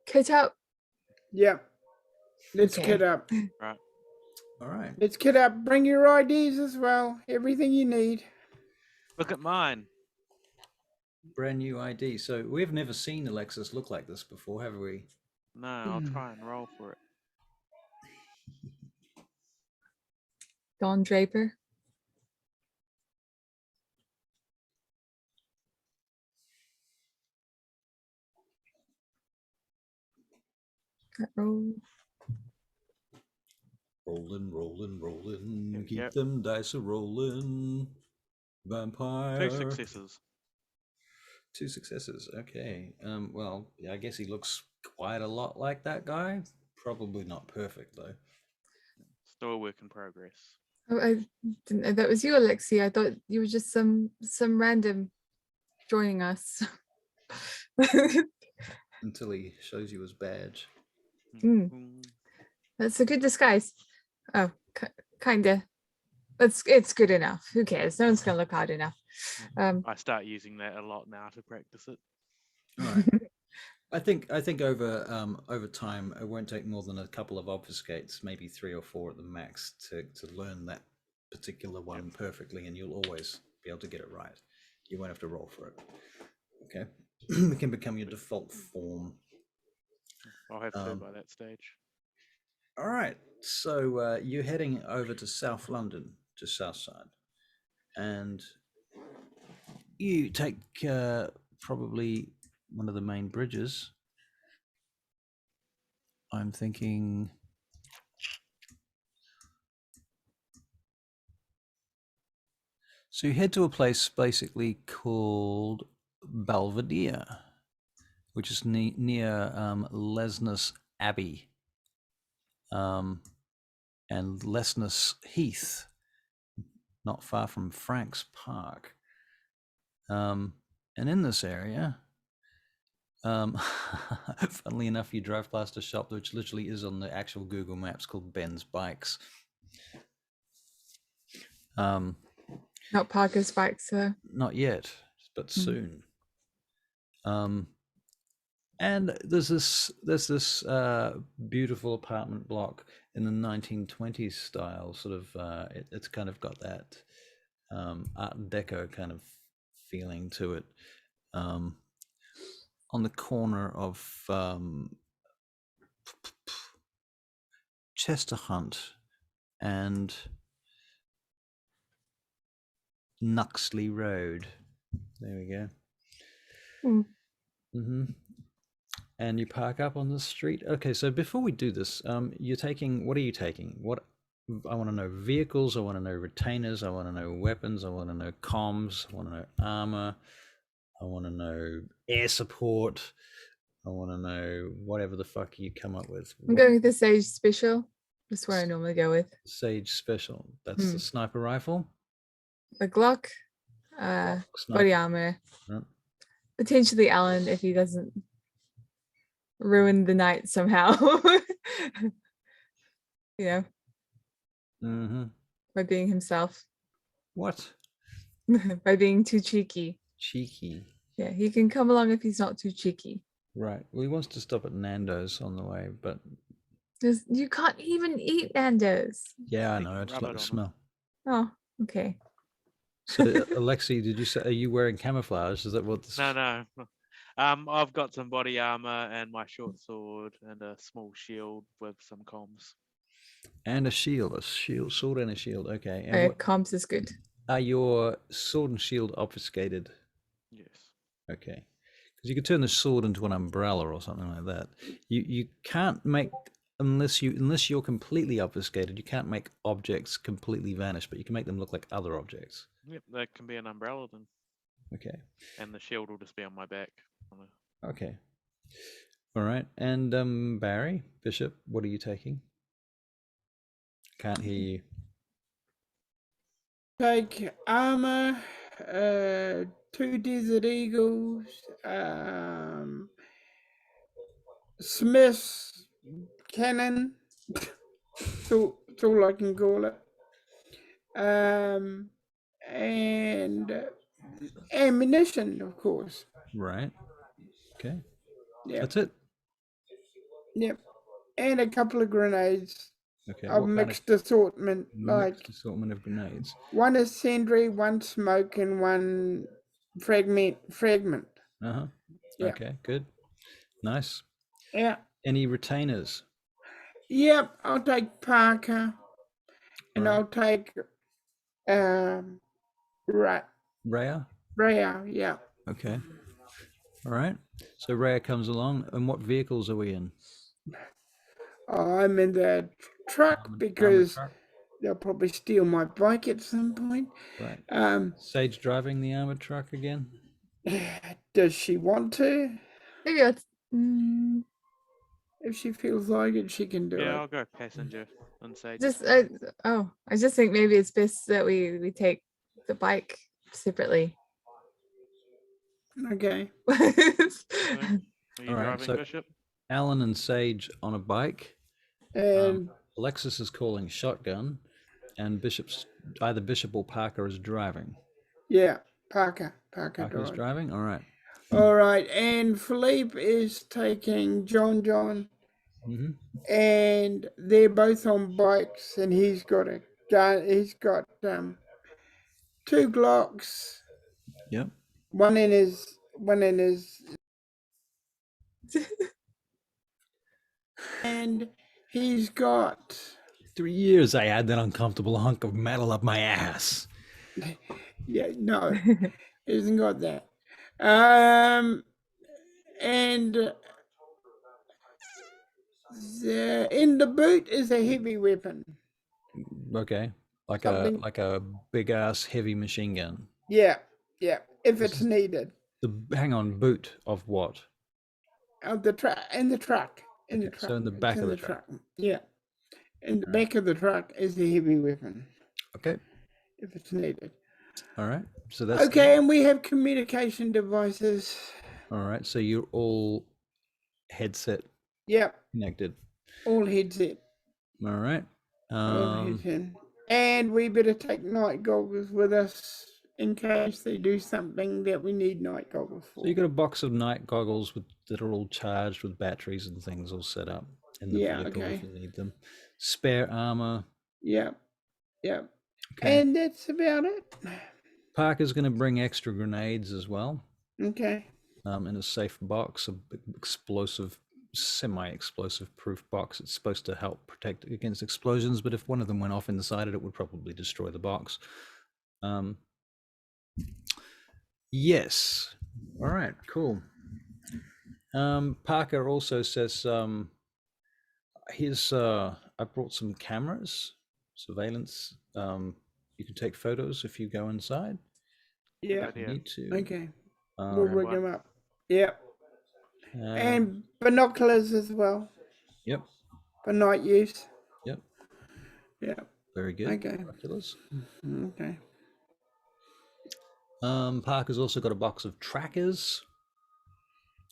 Speaker 3: kit up?
Speaker 1: Yep. Let's
Speaker 3: Okay.
Speaker 1: kit up.
Speaker 4: Right.
Speaker 2: All right.
Speaker 1: Let's kit up. Bring your IDs as well. Everything you need.
Speaker 4: Look at mine.
Speaker 2: Brand new ID. So we've never seen Alexis look like this before, have we?
Speaker 4: No, I'll try and roll for it.
Speaker 3: Don Draper. Roll.
Speaker 2: Rolling. Keep them dice a-rolling. Vampire.
Speaker 4: 2 successes.
Speaker 2: 2 successes. Okay. Well, yeah, I guess he looks quite a lot like that guy. Probably not perfect though.
Speaker 4: Still a work in progress.
Speaker 3: Oh, I didn't know that was you, Alexis. I thought you were just some random joining us.
Speaker 2: Until he shows you his badge.
Speaker 3: That's a good disguise. Oh, kinda. It's good enough. Who cares? No one's gonna look hard enough.
Speaker 4: I start using that a lot now to practice it.
Speaker 2: All right. I think over time it won't take more than a couple of obfuscates, maybe 3 or 4 at the max, to learn that particular one perfectly, and you'll always be able to get it right. You won't have to roll for it. Okay, it can become your default form.
Speaker 4: I'll have to by that stage.
Speaker 2: All right, so you're heading over to South London, to South Side, and you take probably one of the main bridges. I'm thinking so you head to a place basically called Belvedere, which is near Lesness Abbey and Lesness Heath, not far from Frank's Park. And in this area, funnily enough, you drive past a shop which literally is on the actual Google Maps called Ben's Bikes.
Speaker 3: Not Parker's Bikes, though.
Speaker 2: Not yet, but soon. And there's this beautiful apartment block in the 1920s style, sort of. It's kind of got that Art Deco kind of feeling to it. On the corner of Chester Hunt and Nuxley Road. There we go. Mm-hmm. And you park up on the street. Okay, so before we do this, you're taking. What are you taking? What I want to know: vehicles. I want to know retainers. I want to know weapons. I want to know comms. I want to know armor. I want to know air support. I want to know whatever the fuck you come up with.
Speaker 3: I'm going with the Sage Special. That's where I normally go with.
Speaker 2: Sage Special. That's the sniper rifle.
Speaker 3: A Glock,
Speaker 2: Sniper.
Speaker 3: body armor.
Speaker 2: Right.
Speaker 3: Potentially Alan if he doesn't ruin the night somehow. You know,
Speaker 2: Mm-hmm.
Speaker 3: by being himself.
Speaker 2: What?
Speaker 3: By being too cheeky.
Speaker 2: Cheeky.
Speaker 3: Yeah, he can come along if he's not too cheeky.
Speaker 2: Right. Well, he wants to stop at Nando's on the way, but
Speaker 3: You can't even eat Nando's.
Speaker 2: yeah, I
Speaker 4: You
Speaker 2: know.
Speaker 4: can
Speaker 2: I just
Speaker 4: rub
Speaker 2: like
Speaker 4: it
Speaker 2: the
Speaker 4: on
Speaker 2: smell.
Speaker 3: Oh, okay.
Speaker 2: So, Alexi, did you say, are you wearing camouflage? Is that what this?
Speaker 4: No. I've got some body armor and my short sword and a small shield with some comms.
Speaker 2: And a shield, sword and a shield. Okay. And what,
Speaker 3: Comms is good.
Speaker 2: are your sword and shield obfuscated?
Speaker 4: Yes.
Speaker 2: Okay. Because you could turn the sword into an umbrella or something like that. You can't make, unless you're completely obfuscated, you can't make objects completely vanish, but you can make them look like other objects.
Speaker 4: Yep, that can be an umbrella then.
Speaker 2: Okay.
Speaker 4: And the shield will just be on my back.
Speaker 2: Okay. All right. And Barry, Bishop, what are you taking? Can't hear you.
Speaker 1: Take armor, 2 Desert Eagles, Smith's cannon. That's all I can call it. And ammunition, of course.
Speaker 2: Right. Okay.
Speaker 1: Yeah.
Speaker 2: That's it.
Speaker 1: Yep. And a couple of grenades.
Speaker 2: Okay.
Speaker 1: A mixed assortment.
Speaker 2: Mixed assortment of grenades.
Speaker 1: One is sentry, one smoke, and one fragment.
Speaker 2: Uh-huh.
Speaker 1: Yeah.
Speaker 2: Okay, good. Nice.
Speaker 1: Yeah.
Speaker 2: Any retainers?
Speaker 1: Yep. I'll take Parker. And
Speaker 2: Right.
Speaker 1: I'll take Raya.
Speaker 2: Raya?
Speaker 1: Yeah.
Speaker 2: Okay. All right. So Raya comes along, and what vehicles are we in?
Speaker 1: I'm in the truck
Speaker 2: Armored
Speaker 1: because
Speaker 2: truck?
Speaker 1: they'll probably steal my bike at some point.
Speaker 2: Right. Sage driving the armored truck again?
Speaker 1: Does she want to?
Speaker 3: Maybe let's.
Speaker 1: If she feels like it, she can do
Speaker 4: Yeah,
Speaker 1: it.
Speaker 4: I'll go passenger and say
Speaker 3: I just think maybe it's best that we take the bike separately.
Speaker 1: Okay.
Speaker 4: Are you
Speaker 2: All right,
Speaker 4: driving,
Speaker 2: so-
Speaker 4: Bishop?
Speaker 2: Alan and Sage on a bike.
Speaker 1: And
Speaker 2: Alexis is calling shotgun, and either Bishop or Parker is driving.
Speaker 1: yeah, Parker
Speaker 2: Parker's driving? All right.
Speaker 1: All right, and Philipe is taking John,
Speaker 2: Mm-hmm.
Speaker 1: and they're both on bikes, and he's got a gun. He's got 2 Glocks.
Speaker 2: Yep.
Speaker 1: One in his. And he's got.
Speaker 2: 3 years I had that uncomfortable hunk of metal up my ass.
Speaker 1: Yeah, no, he hasn't got that. And in the boot is a heavy weapon.
Speaker 2: Okay. Like
Speaker 1: Something-
Speaker 2: a big ass heavy machine gun.
Speaker 1: Yeah, if
Speaker 2: This
Speaker 1: it's
Speaker 2: is-
Speaker 1: needed.
Speaker 2: Hang on, boot of what?
Speaker 1: In the truck. In the truck.
Speaker 2: So in the back
Speaker 1: It's
Speaker 2: of
Speaker 1: in
Speaker 2: the truck.
Speaker 1: Yeah. In the back of the truck is a heavy weapon,
Speaker 2: Okay.
Speaker 1: if it's needed.
Speaker 2: All right. So that's
Speaker 1: Okay, and we have communication devices.
Speaker 2: All right. So you're all headset
Speaker 1: Yep,
Speaker 2: connected.
Speaker 1: all headset.
Speaker 2: All right.
Speaker 1: All headset. And we better take night goggles with us in case they do something that we need night goggles for.
Speaker 2: So you got a box of night goggles that are all charged with batteries and things all set up in the vehicle if you need them. Spare armor.
Speaker 1: Yep. Yep.
Speaker 2: Okay.
Speaker 1: And that's about it.
Speaker 2: Parker's going to bring extra grenades as well.
Speaker 1: Okay.
Speaker 2: In a safe box, a explosive, semi-explosive proof box. It's supposed to help protect against explosions, but if one of them went off inside it, it would probably destroy the box. Yes. All right, cool. Parker also says, I brought some cameras, surveillance. You can take photos if you go inside.
Speaker 1: Yeah.
Speaker 2: You need to.
Speaker 1: Okay. We'll rig them up. Yep.
Speaker 2: And
Speaker 1: And binoculars as well.
Speaker 2: Yep.
Speaker 1: For night use.
Speaker 2: Yep.
Speaker 1: Yeah.
Speaker 2: Very good.
Speaker 1: Okay.
Speaker 2: Binoculars.
Speaker 1: Okay.
Speaker 2: Parker's also got a box of trackers.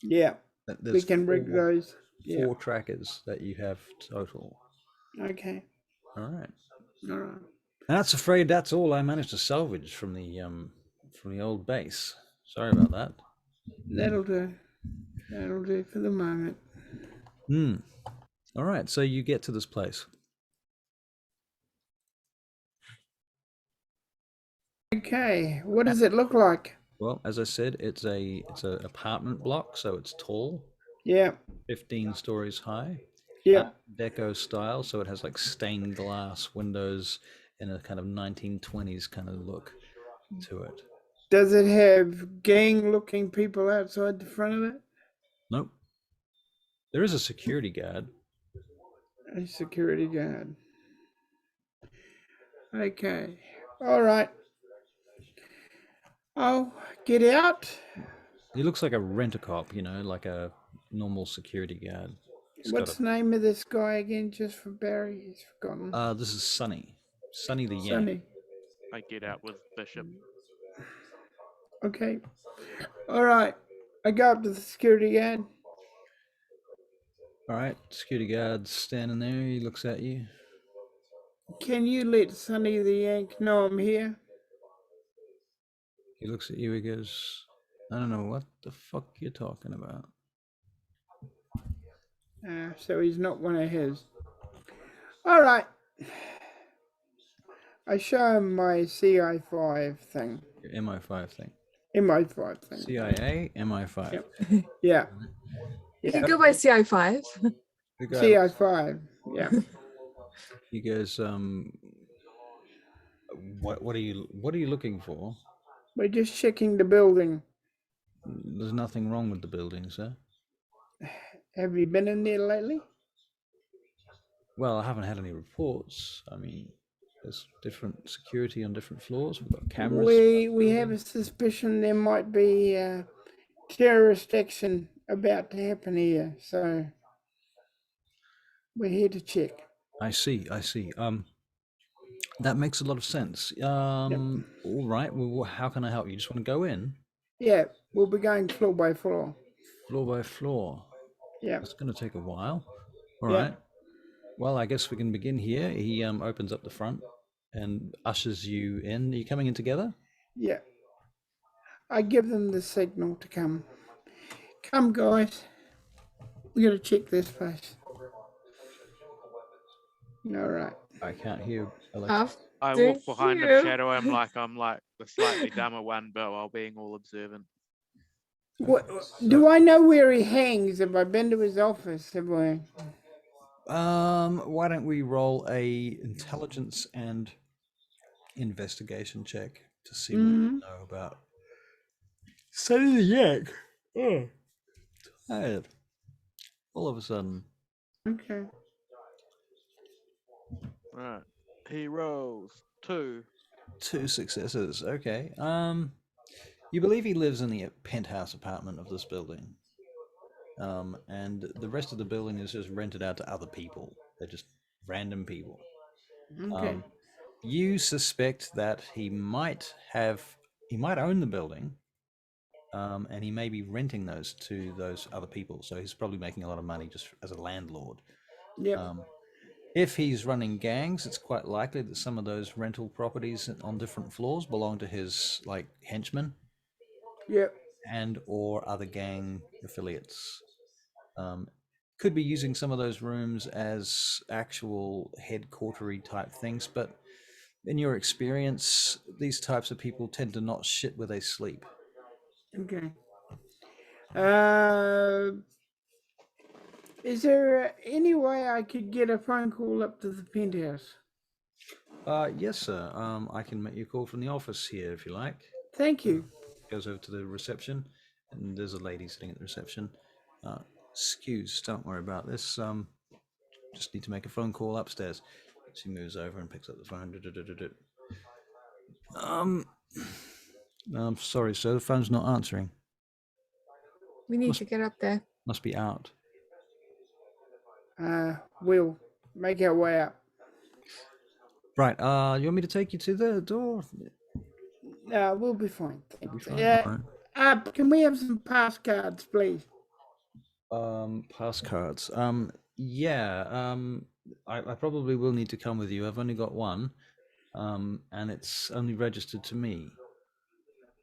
Speaker 1: Yeah.
Speaker 2: There's
Speaker 1: we can rig those.
Speaker 2: Four trackers that you have total.
Speaker 1: Okay.
Speaker 2: All right.
Speaker 1: All right.
Speaker 2: That's afraid that's all I managed to salvage from the old base. Sorry about that.
Speaker 1: That'll do. That'll do for the moment.
Speaker 2: All right. So you get to this place.
Speaker 1: Okay. What does it look like?
Speaker 2: Well, as I said, it's a apartment block, so it's tall.
Speaker 1: Yeah.
Speaker 2: 15 stories high.
Speaker 1: Yeah.
Speaker 2: Deco style, so it has like stained glass windows in a kind of 1920s kind of look to it.
Speaker 1: Does it have gang-looking people outside the front of it?
Speaker 2: Nope. There is a security guard.
Speaker 1: A security guard. Okay. All right. I'll get out.
Speaker 2: He looks like a rent-a-cop, like a normal security guard.
Speaker 1: What's the name of this guy again, just for Barry? He's forgotten.
Speaker 2: This is Sonny. Sonny the Yank.
Speaker 1: Sonny.
Speaker 4: I get out with Bishop.
Speaker 1: Okay. All right. I go up to the security guard.
Speaker 2: All right. Security guard's standing there. He looks at you.
Speaker 1: Can you let Sonny the Yank know I'm here?
Speaker 2: He looks at you. He goes, I don't know what the fuck you're talking about.
Speaker 1: So he's not one of his. All right. I show him my CI5 thing.
Speaker 2: Your MI5 thing.
Speaker 1: MI5 thing.
Speaker 2: CIA, MI5.
Speaker 1: Yep. Yeah.
Speaker 3: You can go by CI5.
Speaker 1: CI5. Yeah.
Speaker 2: He goes, what are you looking for?
Speaker 1: We're just checking the building.
Speaker 2: There's nothing wrong with the building, sir.
Speaker 1: Have you been in there lately?
Speaker 2: Well, I haven't had any reports. I mean, there's different security on different floors. We've got cameras.
Speaker 1: We have a suspicion there might be terrorist action about to happen here, so we're here to check.
Speaker 2: I see. That makes a lot of sense. All right. Well, how can I help you? Just want to go in?
Speaker 1: Yeah, we'll be going floor by floor.
Speaker 2: Floor by floor.
Speaker 1: Yeah.
Speaker 2: It's going to take a while. All right. Well, I guess we can begin here. He opens up the front and ushers you in. Are you coming in together?
Speaker 1: Yeah. I give them the signal to come. Come, guys. We got to check this place. All right.
Speaker 2: I can't hear Alexis.
Speaker 4: I walk behind him, shadow. I'm like the slightly dumber one, but while being all observant.
Speaker 1: What do I know where he hangs? Have I been to his office? Have I?
Speaker 2: Why don't we roll a intelligence and investigation check to see what you know about Sonny the Yank. Oh, tired. All of a sudden.
Speaker 1: Okay.
Speaker 4: Right. He rolls 2.
Speaker 2: 2 successes. Okay. You believe he lives in the penthouse apartment of this building. And the rest of the building is just rented out to other people. They're just random people.
Speaker 1: Okay.
Speaker 2: You suspect that he might own the building, and he may be renting those to those other people. So he's probably making a lot of money just as a landlord.
Speaker 1: Yeah.
Speaker 2: If he's running gangs, it's quite likely that some of those rental properties on different floors belong to his like henchmen
Speaker 1: Yep.
Speaker 2: and or other gang affiliates. Could be using some of those rooms as actual head coterie type things, but in your experience, these types of people tend to not shit where they sleep.
Speaker 1: Okay. Is there any way I could get a phone call up to the penthouse?
Speaker 2: Yes, sir. I can make you a call from the office here if you like.
Speaker 1: Thank you.
Speaker 2: Goes over to the reception, and there's a lady sitting at the reception. Excuse, don't worry about this. Just need to make a phone call upstairs. She moves over and picks up the phone. I'm sorry, sir. The phone's not answering.
Speaker 3: We need to get up there.
Speaker 2: Must be out.
Speaker 1: We'll make our way up.
Speaker 2: Right. You want me to take you to the door?
Speaker 1: We'll be fine. Thanks.
Speaker 2: Be fine.
Speaker 1: Can we have some pass cards, please?
Speaker 2: Pass cards. Yeah. I probably will need to come with you. I've only got one. And it's only registered to me.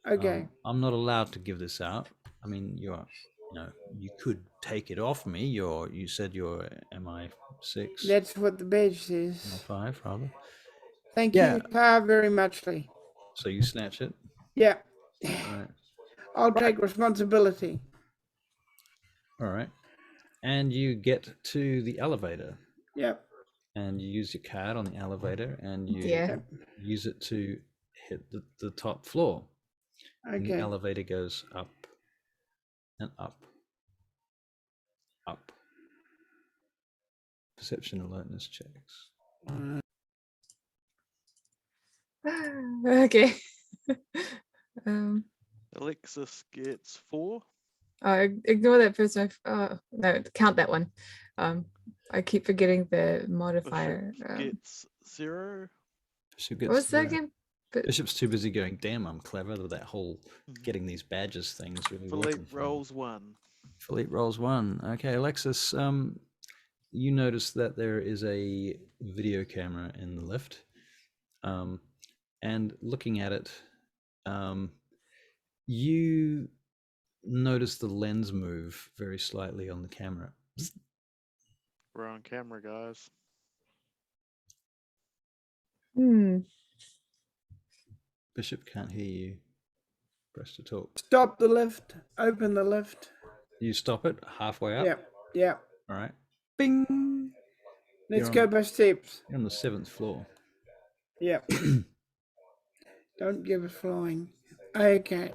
Speaker 1: Okay.
Speaker 2: I'm not allowed to give this out. I mean, you could take it off me. You said you're MI6.
Speaker 1: That's what the badge says.
Speaker 2: MI5, rather.
Speaker 1: Thank
Speaker 2: Yeah.
Speaker 1: you very muchly.
Speaker 2: So you snatch it.
Speaker 1: Yeah.
Speaker 2: All right.
Speaker 1: I'll take responsibility.
Speaker 2: All right. And you get to the elevator.
Speaker 1: Yep.
Speaker 2: And you use your card on the elevator, and you use it to hit the top floor.
Speaker 1: Okay.
Speaker 2: And the elevator goes up and up, up. Perception alertness checks.
Speaker 3: Okay.
Speaker 4: Alexis gets 4.
Speaker 3: Ignore that first one. No, count that one. I keep forgetting the modifier.
Speaker 4: Bishop gets 0.
Speaker 2: Bishop gets
Speaker 3: What was that
Speaker 2: 0.
Speaker 3: again?
Speaker 2: Bishop's too busy going, damn, I'm clever with that whole getting these badges things really working.
Speaker 4: Philipe rolls 1.
Speaker 2: Philipe rolls 1. Okay, Alexis, you notice that there is a video camera in the lift. And looking at it, you notice the lens move very slightly on the camera.
Speaker 4: We're on camera, guys.
Speaker 2: Bishop can't hear you. Press to talk.
Speaker 1: Stop the lift. Open the lift.
Speaker 2: You stop it halfway up?
Speaker 1: Yep. Yep.
Speaker 2: All right. Bing!
Speaker 1: Let's go by steps.
Speaker 2: You're on the 7th floor.
Speaker 1: Yep. Don't give us flying. Okay.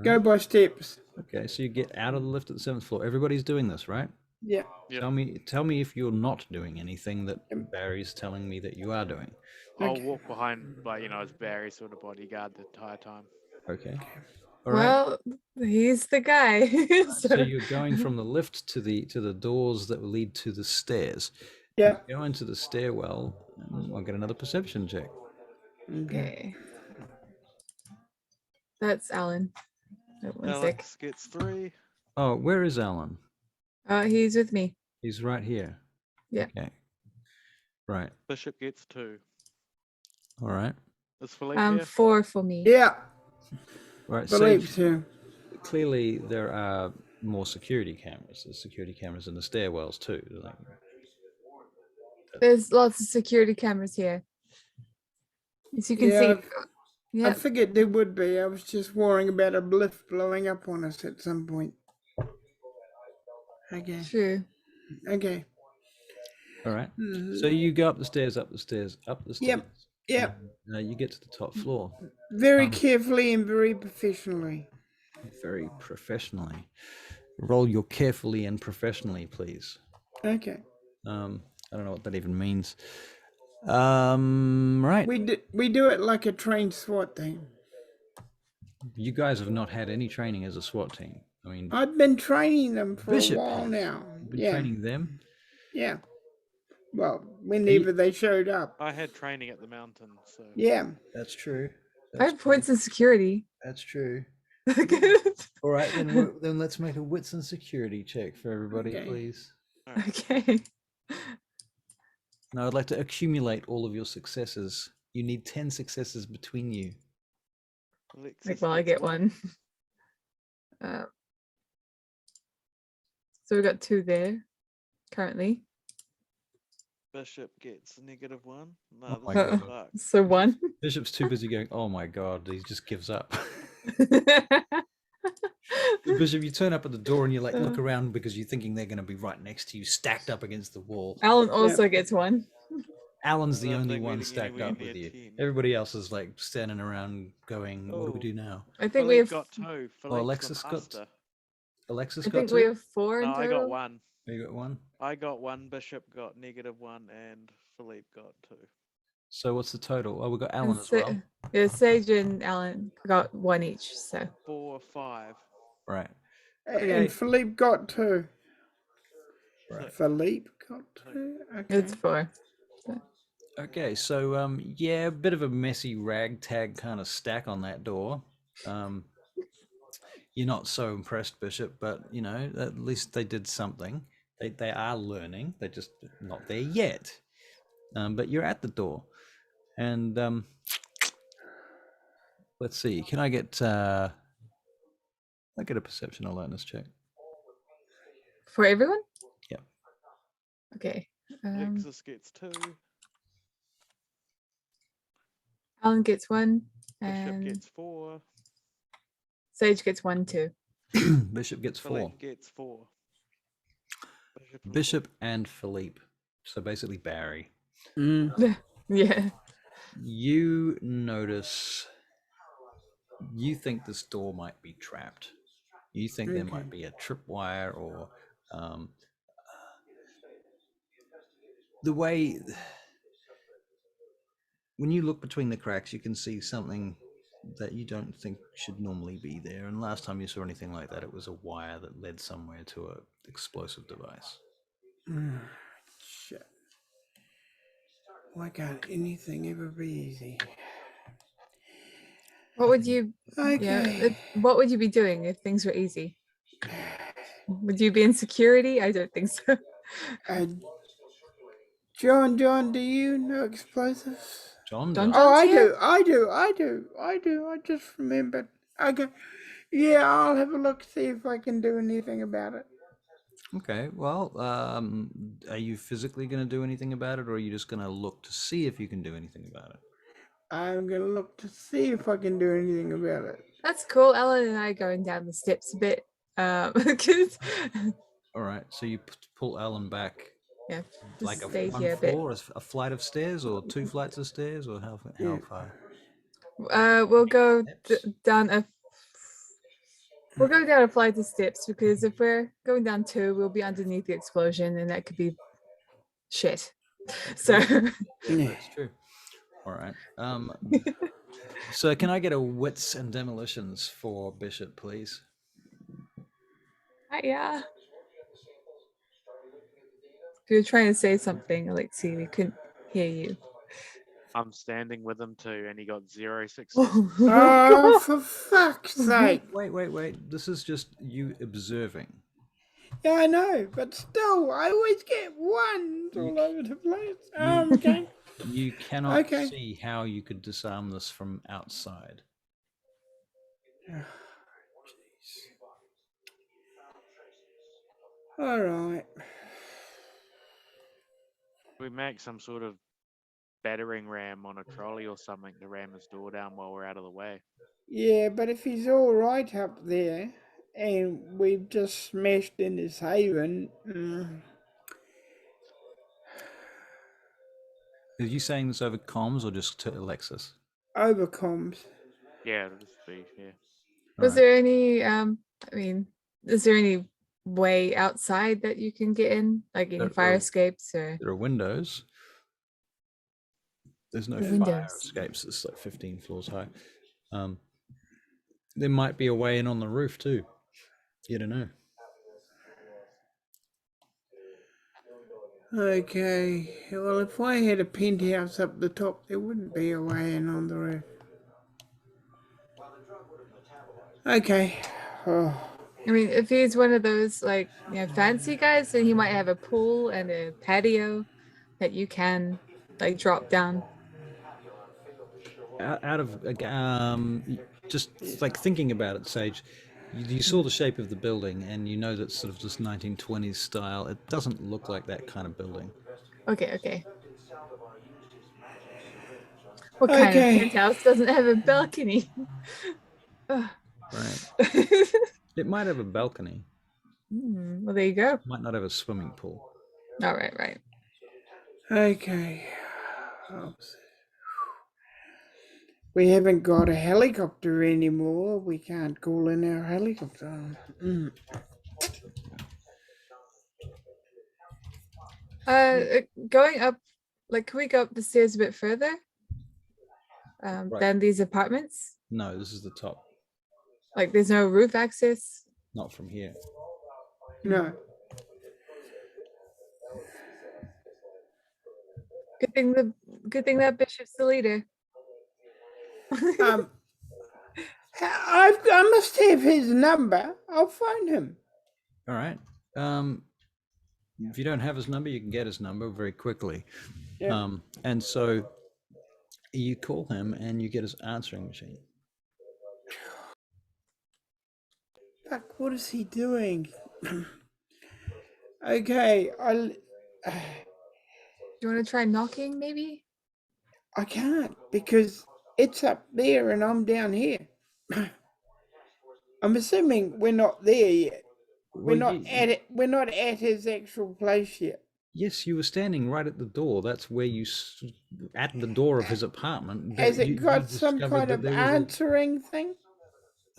Speaker 1: Go by steps.
Speaker 2: Okay, so you get out of the lift at the 7th floor. Everybody's doing this, right?
Speaker 1: Yeah.
Speaker 4: Yep.
Speaker 2: Tell me if you're not doing anything that Barry's telling me that you are doing.
Speaker 4: I'll walk behind, as Barry sort of bodyguard the entire time.
Speaker 2: Okay.
Speaker 3: Well, he's the guy.
Speaker 2: So you're going from the lift to the doors that will lead to the stairs.
Speaker 1: Yeah.
Speaker 2: You go into the stairwell. I'll get another perception check.
Speaker 3: Okay. That's Alan. One sec.
Speaker 4: Alex gets 3.
Speaker 2: Oh, where is Alan?
Speaker 3: He's with me.
Speaker 2: He's right here.
Speaker 3: Yeah.
Speaker 2: Okay. Right.
Speaker 4: Bishop gets 2.
Speaker 2: All right.
Speaker 4: Is Philippe here?
Speaker 3: 4 for me.
Speaker 1: Yeah.
Speaker 2: Right.
Speaker 1: Believe
Speaker 2: So
Speaker 1: too.
Speaker 2: clearly there are more security cameras. There's security cameras in the stairwells too.
Speaker 3: There's lots of security cameras here. As you can see.
Speaker 1: I figured there would be. I was just worrying about a lift blowing up on us at some point. Okay.
Speaker 3: True.
Speaker 1: Okay.
Speaker 2: All right. So you go up the stairs, up the stairs, up the stairs.
Speaker 1: Yep.
Speaker 2: You get to the top floor.
Speaker 1: Very carefully and very professionally.
Speaker 2: Very professionally. Roll your carefully and professionally, please.
Speaker 1: Okay.
Speaker 2: I don't know what that even means. Right.
Speaker 1: We do it like a trained SWAT team.
Speaker 2: You guys have not had any training as a SWAT team. I mean,
Speaker 1: I've been training them for
Speaker 2: Bishop
Speaker 1: a while
Speaker 2: has.
Speaker 1: now.
Speaker 2: You've been training them.
Speaker 1: Yeah. Well, whenever they showed up.
Speaker 4: I had training at the mountain, so.
Speaker 1: Yeah.
Speaker 2: That's true.
Speaker 3: I have points in security.
Speaker 2: That's true. All right, then let's make a wits and security check for everybody,
Speaker 1: Okay.
Speaker 2: please.
Speaker 3: Okay.
Speaker 2: Now I'd like to accumulate all of your successes. You need 10 successes between you.
Speaker 4: Alexis
Speaker 3: Well, I
Speaker 4: gets
Speaker 3: get one. So we got 2 there currently.
Speaker 4: Bishop gets -1. No,
Speaker 2: Oh my
Speaker 4: this is
Speaker 2: God.
Speaker 4: fucked.
Speaker 3: So 1.
Speaker 2: Bishop's too busy going, oh my God, he just gives up. Bishop, you turn up at the door and you like look around because you're thinking they're going to be right next to you, stacked up against the wall.
Speaker 3: Alan also gets 1.
Speaker 2: Alan's
Speaker 4: I
Speaker 2: the
Speaker 4: don't
Speaker 2: only
Speaker 4: think
Speaker 2: one
Speaker 4: we're
Speaker 2: stacked
Speaker 4: anywhere
Speaker 2: up
Speaker 4: near
Speaker 2: with you.
Speaker 4: 10.
Speaker 2: Everybody else is like standing around going, what do we
Speaker 4: Oh.
Speaker 2: do now?
Speaker 3: I think
Speaker 4: Philippe
Speaker 3: we have.
Speaker 4: got 2. Philippe's
Speaker 2: Well, Alexis
Speaker 4: the
Speaker 2: got
Speaker 4: master.
Speaker 2: Alexis
Speaker 3: I
Speaker 2: got
Speaker 3: think
Speaker 2: 2?
Speaker 3: we have 4 in
Speaker 4: No,
Speaker 3: total.
Speaker 4: I got 1.
Speaker 2: You got 1?
Speaker 4: I got 1. Bishop got -1, and Philippe got 2.
Speaker 2: So what's the total? Oh, we got Alan
Speaker 3: And
Speaker 2: as well.
Speaker 3: Yeah, Sage and Alan got 1 each. So
Speaker 4: 4, 5.
Speaker 2: Right.
Speaker 1: And Philippe got 2.
Speaker 2: Right.
Speaker 1: Philippe got 2. Okay.
Speaker 3: it's 4.
Speaker 2: Okay, so yeah, a bit of a messy ragtag kind of stack on that door. You're not so impressed, Bishop, but you know, at least they did something. They are learning. They're just not there yet. But you're at the door. And let's see, can I get a perception alertness check?
Speaker 3: For everyone?
Speaker 2: Yep.
Speaker 3: Okay.
Speaker 4: Alexis gets 2.
Speaker 3: Alan gets 1.
Speaker 4: Bishop
Speaker 3: And
Speaker 4: gets 4.
Speaker 3: Sage gets 1 too.
Speaker 2: Bishop gets 4.
Speaker 4: Philippe gets 4.
Speaker 2: Bishop and Philippe. So basically Barry.
Speaker 3: Yeah.
Speaker 2: You notice, you think this door might be trapped. You think there might be a tripwire or the way, when you look between the cracks, you can see something that you don't think should normally be there. And last time you saw anything like that, it was a wire that led somewhere to an explosive device.
Speaker 1: Shit. Why can't anything ever be easy?
Speaker 3: What would you?
Speaker 1: Okay.
Speaker 3: What would you be doing if things were easy? Would you be in security? I don't think so.
Speaker 1: John, do you know explosives?
Speaker 2: John
Speaker 3: John
Speaker 2: does.
Speaker 1: Oh,
Speaker 3: John's
Speaker 1: I
Speaker 3: here?
Speaker 1: do. I just remembered. Okay. Yeah, I'll have a look, see if I can do anything about it.
Speaker 2: Okay, well, are you physically going to do anything about it, or are you just going to look to see if you can do anything about it?
Speaker 1: I'm going to look to see if I can do anything about it.
Speaker 3: That's cool. Ellen and I going down the steps a bit. Because
Speaker 2: All right, so you pull Alan back,
Speaker 3: yeah,
Speaker 2: like
Speaker 3: stay
Speaker 2: one
Speaker 3: here a bit.
Speaker 2: floor, a flight of stairs, or 2 flights of stairs, or how far?
Speaker 3: We'll go down We'll go down a flight of steps because if we're going down 2, we'll be underneath the explosion, and that could be shit. So
Speaker 2: Yeah, that's true. All right. So can I get a wits and demolitions for Bishop, please?
Speaker 3: yeah. If you're trying to say something, Alexis, we couldn't hear you.
Speaker 4: I'm standing with him too, and he got 0 success.
Speaker 1: Oh, for fuck's sake.
Speaker 2: Wait. This is just you observing.
Speaker 1: Yeah, I know, but still, I always get ones all over the place. Okay.
Speaker 2: You cannot see how you could disarm this from outside.
Speaker 1: All right.
Speaker 4: We make some sort of battering ram on a trolley or something to ram his door down while we're out of the way.
Speaker 1: Yeah, but if he's all right up there, and we've just smashed in his haven.
Speaker 2: Are you saying this over comms or just to Alexis?
Speaker 1: Over comms.
Speaker 4: Yeah, it'll just be, yeah.
Speaker 3: Was there any, is there any way outside that you can get in? Like any fire escapes or?
Speaker 2: There are windows. There's no fire escapes. It's like 15 floors high. There might be a way in on the roof too. You don't know.
Speaker 1: Okay, well, if I had a penthouse up the top, there wouldn't be a way in on the roof. Okay. Oh.
Speaker 3: I mean, if he's one of those like fancy guys, then he might have a pool and a patio. that you can like drop down?
Speaker 2: Out of just like thinking about it, Sage, you saw the shape of the building and you know that sort of this 1920s style. It doesn't look like that kind of building.
Speaker 3: Okay. What kind of penthouse doesn't have a balcony?
Speaker 2: Right. It might have a balcony.
Speaker 3: Well, there you go.
Speaker 2: Might not have a swimming pool.
Speaker 3: All right.
Speaker 1: Okay. We haven't got a helicopter anymore. We can't call in our helicopter.
Speaker 3: Going up, like, can we go up the stairs a bit further than these apartments?
Speaker 2: No, this is the top.
Speaker 3: Like, there's no roof access?
Speaker 2: Not from here.
Speaker 1: No.
Speaker 3: Good thing that Bishop's the leader.
Speaker 1: I must have his number. I'll phone him.
Speaker 2: All right. If you don't have his number, you can get his number very quickly.
Speaker 1: Yeah.
Speaker 2: And so you call him and you get his answering machine.
Speaker 1: Fuck, what is he doing? Okay,
Speaker 3: Do you want to try knocking, maybe?
Speaker 1: I can't because it's up there and I'm down here. I'm assuming we're not there yet. We're not at it. We're not at his actual place yet.
Speaker 2: Yes, you were standing right at the door. That's where you, at the door of his apartment.
Speaker 1: Has it got some kind of answering thing?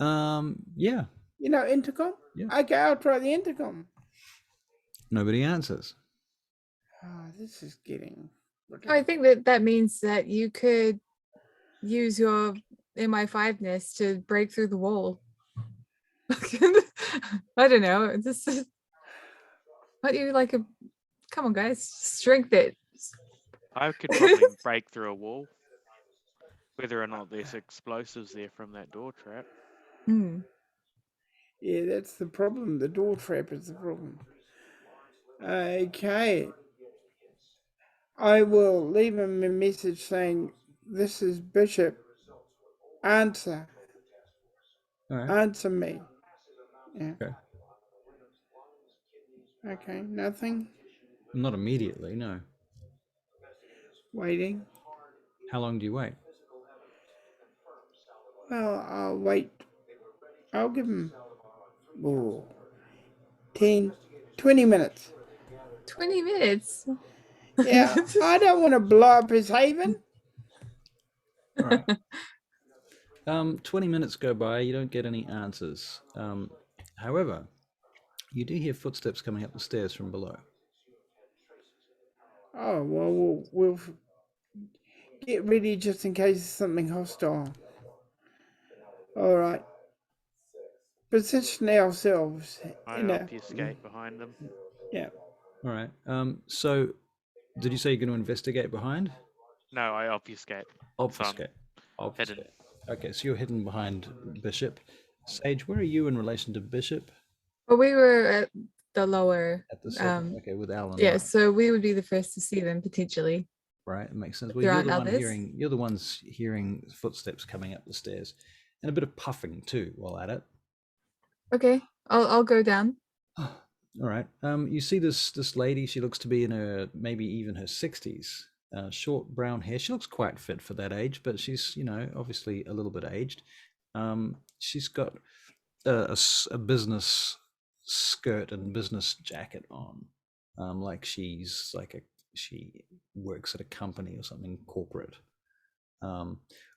Speaker 2: Yeah.
Speaker 1: You know, intercom?
Speaker 2: Yeah.
Speaker 1: Okay, I'll try the intercom.
Speaker 2: Nobody answers.
Speaker 1: Oh, this is getting...
Speaker 3: I think that means that you could use your MI5-ness to break through the wall. I don't know. This is what you like a... Come on, guys. Strength it.
Speaker 4: I could probably break through a wall. Whether or not there's explosives there from that door trap.
Speaker 1: Yeah, that's the problem. The door trap is the problem. Okay. I will leave him a message saying, this is Bishop. Answer.
Speaker 2: All right.
Speaker 1: Answer me. Yeah.
Speaker 2: Okay.
Speaker 1: Okay, nothing?
Speaker 2: Not immediately, no.
Speaker 1: Waiting.
Speaker 2: How long do you wait?
Speaker 1: Well, I'll wait. I'll give him 10, 20 minutes.
Speaker 3: 20 minutes?
Speaker 1: Yeah, I don't want to blow up his haven.
Speaker 2: All right. 20 minutes go by, you don't get any answers. However, you do hear footsteps coming up the stairs from below.
Speaker 1: Oh, well, we'll get ready just in case there's something hostile. All right. Position ourselves.
Speaker 4: I obfuscate behind them.
Speaker 1: Yeah.
Speaker 2: All right. So, did you say you're going to investigate behind?
Speaker 4: No, I obfuscate.
Speaker 2: Obfuscate.
Speaker 4: Hidden.
Speaker 2: Okay, so you're hidden behind Bishop. Sage, where are you in relation to Bishop?
Speaker 3: Well, we were at the lower.
Speaker 2: At the second. Okay, with Alan.
Speaker 3: Yeah,
Speaker 2: right.
Speaker 3: so we would be the first to see them potentially.
Speaker 2: Right, it makes sense.
Speaker 3: If
Speaker 2: Well,
Speaker 3: there
Speaker 2: you're
Speaker 3: aren't
Speaker 2: the one
Speaker 3: others.
Speaker 2: you're the ones hearing footsteps coming up the stairs, and a bit of puffing too while at it.
Speaker 3: Okay, I'll go down.
Speaker 2: All right. You see this lady. She looks to be in her maybe even her 60s. Short brown hair. She looks quite fit for that age, but she's obviously a little bit aged. She's got a business skirt and business jacket on, like she works at a company or something corporate,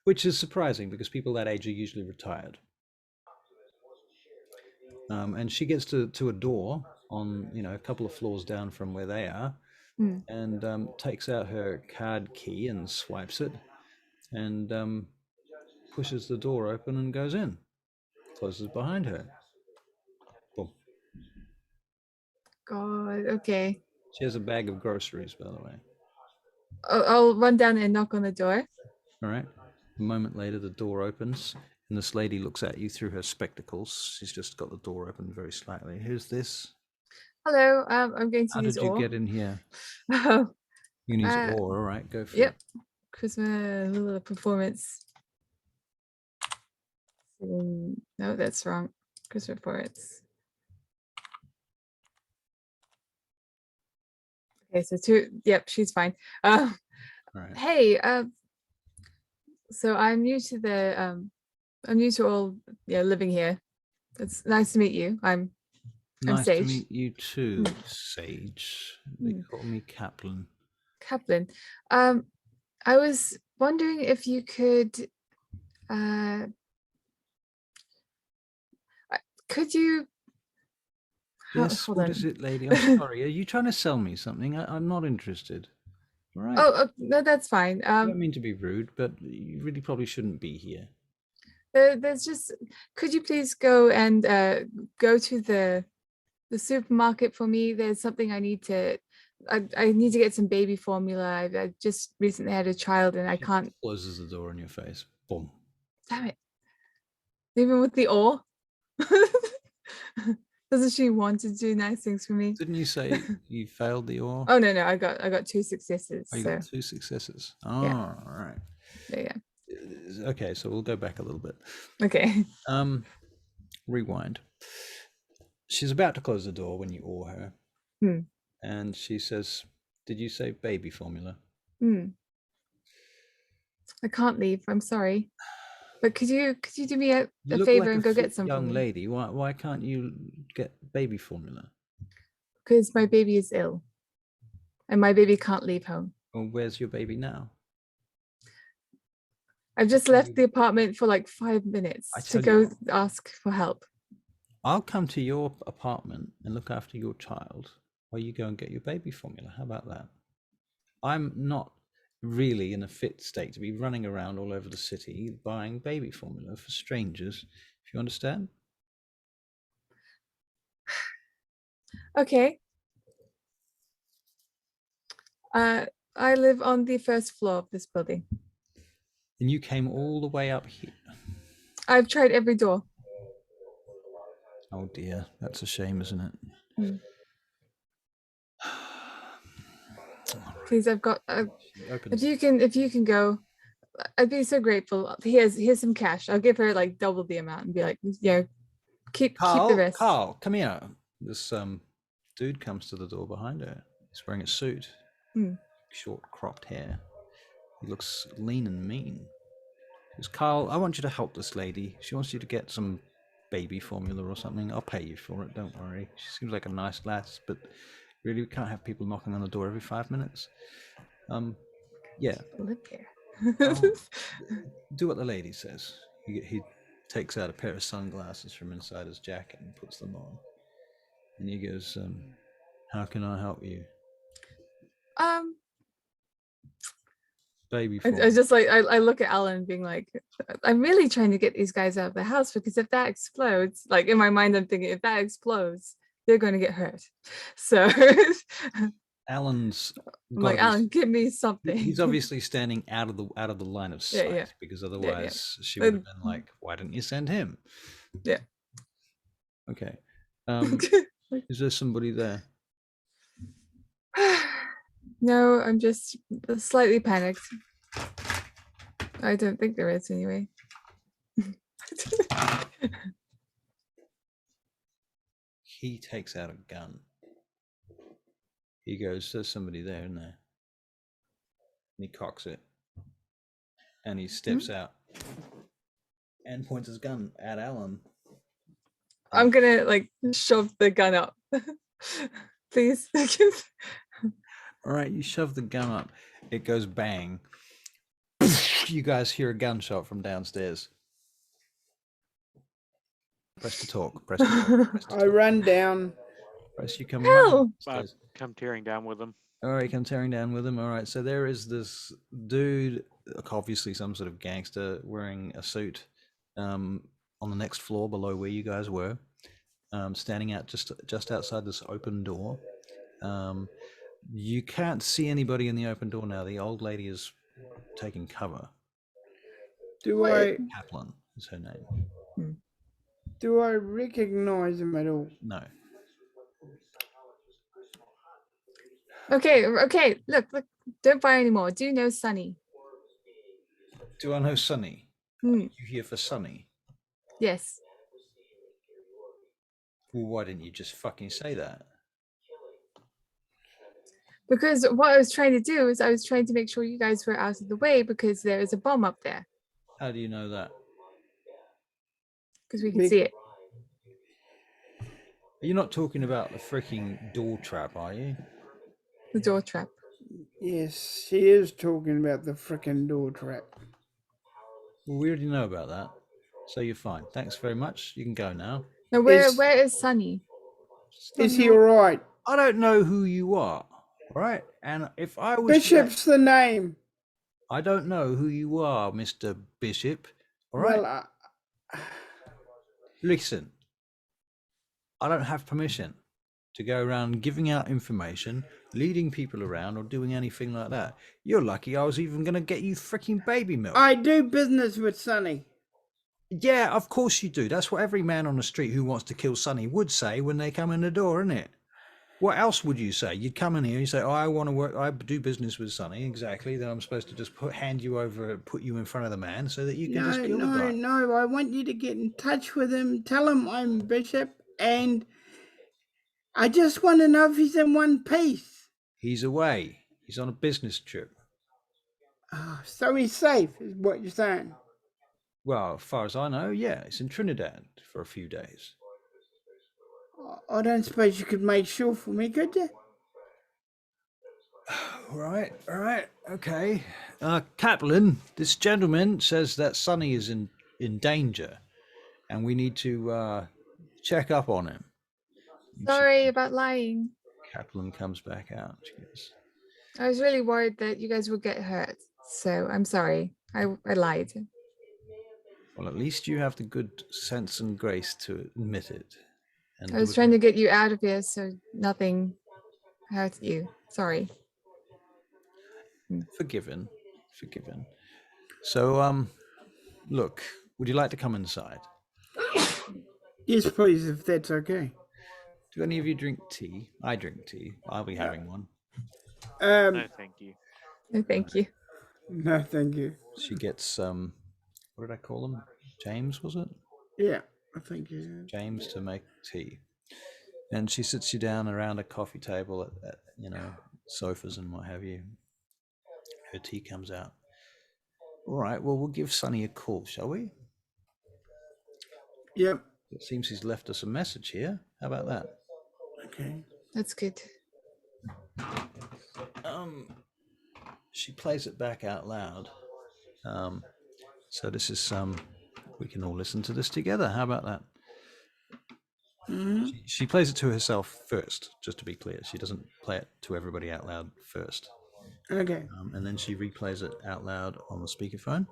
Speaker 2: which is surprising because people that age are usually retired. And she gets to a door on a couple of floors down from where they are, and takes out her card key and swipes it, and pushes the door open and goes in. Closes behind her. Boom.
Speaker 3: God, okay.
Speaker 2: She has a bag of groceries, by the way.
Speaker 3: I'll run down and knock on the door.
Speaker 2: All right. A moment later, the door opens, and this lady looks at you through her spectacles. She's just got the door open very slightly. Who's this?
Speaker 3: Hello, I'm going to
Speaker 2: How
Speaker 3: use
Speaker 2: did you
Speaker 3: all.
Speaker 2: get in here? You can use all right, go for
Speaker 3: Yep.
Speaker 2: it.
Speaker 3: Charisma, little performance. No, that's wrong. Charisma performance. Okay, so 2. Yep, she's fine.
Speaker 2: Right.
Speaker 3: Hey, so I'm new to I'm new to all living here. It's nice to meet you. I'm
Speaker 2: Nice
Speaker 3: Sage.
Speaker 2: to meet you too, Sage. They call me Kaplan.
Speaker 3: Kaplan. I was wondering if you could you
Speaker 2: Yes,
Speaker 3: hold
Speaker 2: what
Speaker 3: on.
Speaker 2: is it, lady? I'm sorry. Are you trying to sell me something? I'm not interested. All right.
Speaker 3: Oh, no, that's fine.
Speaker 2: I don't mean to be rude, but you really probably shouldn't be here.
Speaker 3: There's just, could you please go and go to the supermarket for me? There's something I need to get some baby formula. I just recently had a child and I can't.
Speaker 2: Closes the door in your face. Boom.
Speaker 3: Damn it. Even with the ore. Doesn't she want to do nice things for me?
Speaker 2: Didn't you say you failed the ore?
Speaker 3: Oh no, I got 2 successes.
Speaker 2: Oh, you got 2 successes. Oh,
Speaker 3: yeah.
Speaker 2: All right.
Speaker 3: Yeah.
Speaker 2: Okay, so we'll go back a little bit.
Speaker 3: Okay.
Speaker 2: Rewind. She's about to close the door when you ore her. And she says, "Did you say baby formula?"
Speaker 3: I can't leave. I'm sorry. But could you do me a
Speaker 2: You
Speaker 3: favor
Speaker 2: look like
Speaker 3: and go get some
Speaker 2: young
Speaker 3: for me?
Speaker 2: lady. Why can't you get baby formula?
Speaker 3: Because my baby is ill. And my baby can't leave home.
Speaker 2: Well, where's your baby now?
Speaker 3: I've just left the apartment for like 5 minutes to go ask for help.
Speaker 2: I'll come to your apartment and look after your child while you go and get your baby formula. How about that? I'm not really in a fit state to be running around all over the city buying baby formula for strangers, if you understand.
Speaker 3: Okay. I live on the 1st floor of this building.
Speaker 2: And you came all the way up here.
Speaker 3: I've tried every door.
Speaker 2: Oh dear, that's a shame, isn't it?
Speaker 3: Please, I've got. If you can go, I'd be so grateful. Here's some cash. I'll give her like double the amount and be like, keep the rest.
Speaker 2: Carl, come here. This dude comes to the door behind her. He's wearing a suit, short cropped hair. He looks lean and mean. He goes, "Carl, I want you to help this lady. She wants you to get some baby formula or something. I'll pay you for it, don't worry. She seems like a nice lass, but really we can't have people knocking on the door every 5 minutes. Yeah.
Speaker 3: Live here.
Speaker 2: Do what the lady says." He takes out a pair of sunglasses from inside his jacket and puts them on. And he goes, "How can I help you?" Baby formula.
Speaker 3: I just like I look at Alan being like, I'm really trying to get these guys out of the house, because if that explodes, like in my mind I'm thinking, if that explodes, they're going to get hurt. So
Speaker 2: Alan's
Speaker 3: I'm like, Alan, give me something.
Speaker 2: He's obviously standing out of the line of sight, because otherwise she would have been like, "Why didn't you send him?"
Speaker 3: Yeah.
Speaker 2: Okay. Is there somebody there?
Speaker 3: No, I'm just slightly panicked. I don't think there is anyway.
Speaker 2: He takes out a gun. He goes, "There's somebody there, isn't there?" And he cocks it. And he steps out and points his gun at Alan.
Speaker 3: I'm gonna like shove the gun up. Please.
Speaker 2: All right, you shove the gun up. It goes bang. You guys hear a gunshot from downstairs. Press to talk. Press to talk. Press to talk.
Speaker 1: I run down.
Speaker 2: Press, you come
Speaker 3: Hell!
Speaker 4: Come tearing down with them.
Speaker 2: All right, come tearing down with him. All right, so there is this dude, obviously some sort of gangster, wearing a suit, on the next floor below where you guys were, standing out just outside this open door. You can't see anybody in the open door now. The old lady is taking cover. Kaplan is her name.
Speaker 1: Do I recognize him at all?
Speaker 2: No.
Speaker 3: Okay. Look. Don't fire anymore. Do you know Sunny?
Speaker 2: Do I know Sunny?
Speaker 3: Hmm.
Speaker 2: You here for Sunny?
Speaker 3: Yes.
Speaker 2: Well, why didn't you just fucking say that?
Speaker 3: Because what I was trying to do is I was trying to make sure you guys were out of the way because there is a bomb up there.
Speaker 2: How do you know that?
Speaker 3: Because we can see it.
Speaker 2: You're not talking about the freaking door trap, are you?
Speaker 3: The door trap.
Speaker 1: Yes, she is talking about the frickin' door trap.
Speaker 2: Well, we already know about that. So you're fine. Thanks very much. You can go now.
Speaker 3: Now where is Sunny?
Speaker 1: Is he all right?
Speaker 2: I don't know who you are, right? And if I was
Speaker 1: Bishop's the name.
Speaker 2: I don't know who you are, Mr. Bishop. All right.
Speaker 1: Well,
Speaker 2: Listen, I don't have permission to go around giving out information, leading people around, or doing anything like that. You're lucky I was even going to get you freaking baby milk.
Speaker 1: I do business with Sunny.
Speaker 2: Yeah, of course you do. That's what every man on the street who wants to kill Sonny would say when they come in the door, isn't it? What else would you say? You'd come in here and you say, oh, I want to work, I do business with Sonny. Exactly. Then I'm supposed to just hand you over, put you in front of the man so that you can just kill the guy.
Speaker 1: No, I want you to get in touch with him. Tell him I'm Bishop, and I just want to know if he's in one piece.
Speaker 2: He's away. He's on a business trip.
Speaker 1: Oh, so he's safe, is what you're saying.
Speaker 2: Well, as far as I know, yeah, it's in Trinidad for a few days.
Speaker 1: I don't suppose you could make sure for me, could you?
Speaker 2: All right, okay. Kaplan, this gentleman says that Sonny is in danger, and we need to check up on him.
Speaker 3: Sorry about lying.
Speaker 2: Kaplan comes back out. She goes,
Speaker 3: I was really worried that you guys would get hurt. So I'm sorry. I lied.
Speaker 2: well, at least you have the good sense and grace to admit it. And
Speaker 3: I was trying to get you out of here so nothing hurt you. Sorry.
Speaker 2: Forgiven. So, look, would you like to come inside?
Speaker 1: Yes, please, if that's okay.
Speaker 2: Do any of you drink tea? I drink tea. I'll be having one.
Speaker 4: No, thank you.
Speaker 3: No, thank you.
Speaker 1: No, thank you.
Speaker 2: She gets what did I call him? James, was it?
Speaker 1: Yeah, I think you.
Speaker 2: James to make tea. And she sits you down around a coffee table at sofas and what have you. Her tea comes out. All right, well, we'll give Sonny a call, shall we?
Speaker 1: Yep.
Speaker 2: It seems he's left us a message here. How about that?
Speaker 1: Okay.
Speaker 3: That's good.
Speaker 2: She plays it back out loud. So this is we can all listen to this together. How about that?
Speaker 1: Mm-hmm.
Speaker 2: She plays it to herself first, just to be clear. She doesn't play it to everybody out loud first.
Speaker 1: Okay.
Speaker 2: And then she replays it out loud on the speakerphone.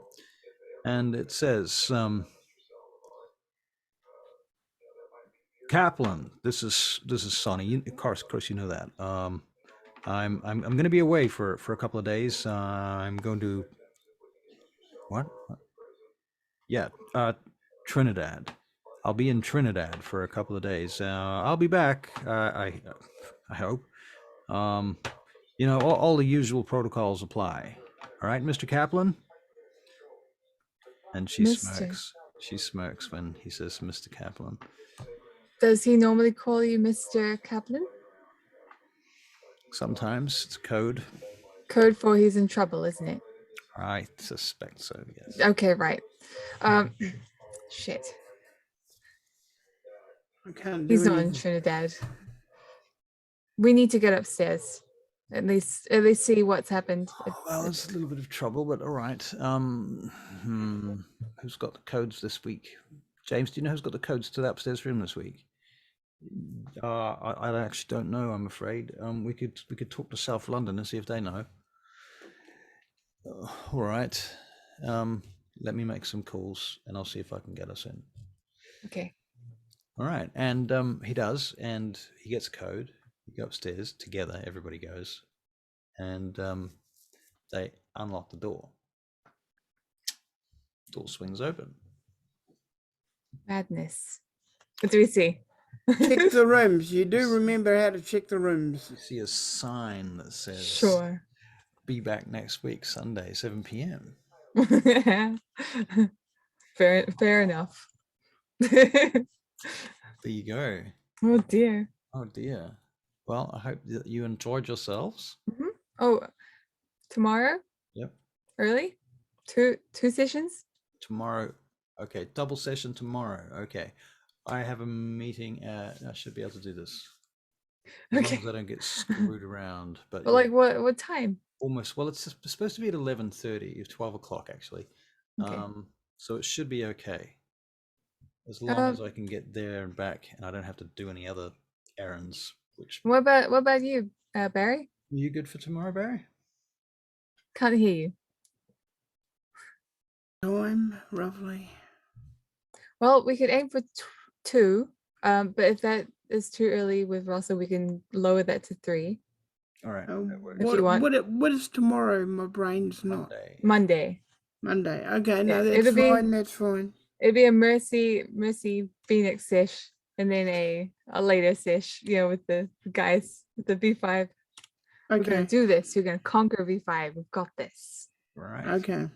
Speaker 2: And it says, Kaplan, this is Sonny. Of course you know that. I'm going to be away for a couple of days. I'm going to what? Yeah, Trinidad. I'll be in Trinidad for a couple of days. I'll be back. I hope. All the usual protocols apply. All right, Mr. Kaplan. And she smirks. She smirks when he says Mr. Kaplan.
Speaker 3: Does he normally call you Mr. Kaplan?
Speaker 2: Sometimes it's code.
Speaker 3: Code for he's in trouble, isn't it?
Speaker 2: I suspect so, yes.
Speaker 3: Okay, right. Shit.
Speaker 1: I can't do
Speaker 3: He's not in
Speaker 1: anything.
Speaker 3: Trinidad. We need to get upstairs. At least see what's happened.
Speaker 2: Well, it's a little bit of trouble, but all right. Who's got the codes this week? James, do you know who's got the codes to the upstairs room this week? I actually don't know, I'm afraid. We could talk to South London and see if they know. All right. Let me make some calls and I'll see if I can get us in.
Speaker 3: Okay.
Speaker 2: All right. And he does, and he gets a code. You go upstairs together, everybody goes, and they unlock the door. Door swings open.
Speaker 3: Madness. What do we see?
Speaker 1: Check the rooms. You do remember how to check the rooms.
Speaker 2: You see a sign that says
Speaker 3: Sure.
Speaker 2: be back next week, Sunday, 7 p.m.
Speaker 3: Fair enough.
Speaker 2: There you go.
Speaker 3: Oh dear.
Speaker 2: Oh dear. Well, I hope that you enjoyed yourselves.
Speaker 3: Mhm. Oh, tomorrow
Speaker 2: Yep.
Speaker 3: early, two sessions.
Speaker 2: Tomorrow. Okay, double session tomorrow. Okay. I have a meeting at. I should be able to do this. As long as I don't get screwed around. But
Speaker 3: Like what time?
Speaker 2: almost. Well, it's supposed to be at 11:30, 12 o'clock actually.
Speaker 3: Okay.
Speaker 2: So it should be okay. As long as I can get there and back, and I don't have to do any other errands. Which.
Speaker 3: What about you, Barry?
Speaker 2: Are you good for tomorrow, Barry?
Speaker 3: Can't hear you.
Speaker 1: Time, roughly.
Speaker 3: Well, we could aim for 2. But if that is too early with Russell, we can lower that to 3.
Speaker 2: All right.
Speaker 3: If you want.
Speaker 1: What is tomorrow? My brain's not.
Speaker 3: Monday.
Speaker 1: Okay, no,
Speaker 3: It'll
Speaker 1: that's
Speaker 3: be-
Speaker 1: fine. That's fine.
Speaker 3: It'd be a Mercy Phoenix sesh, and then a later sesh, with the guys with the V5. We're gonna
Speaker 1: Okay,
Speaker 3: do this. We're gonna conquer V5. We've got this.
Speaker 2: Right.
Speaker 1: okay.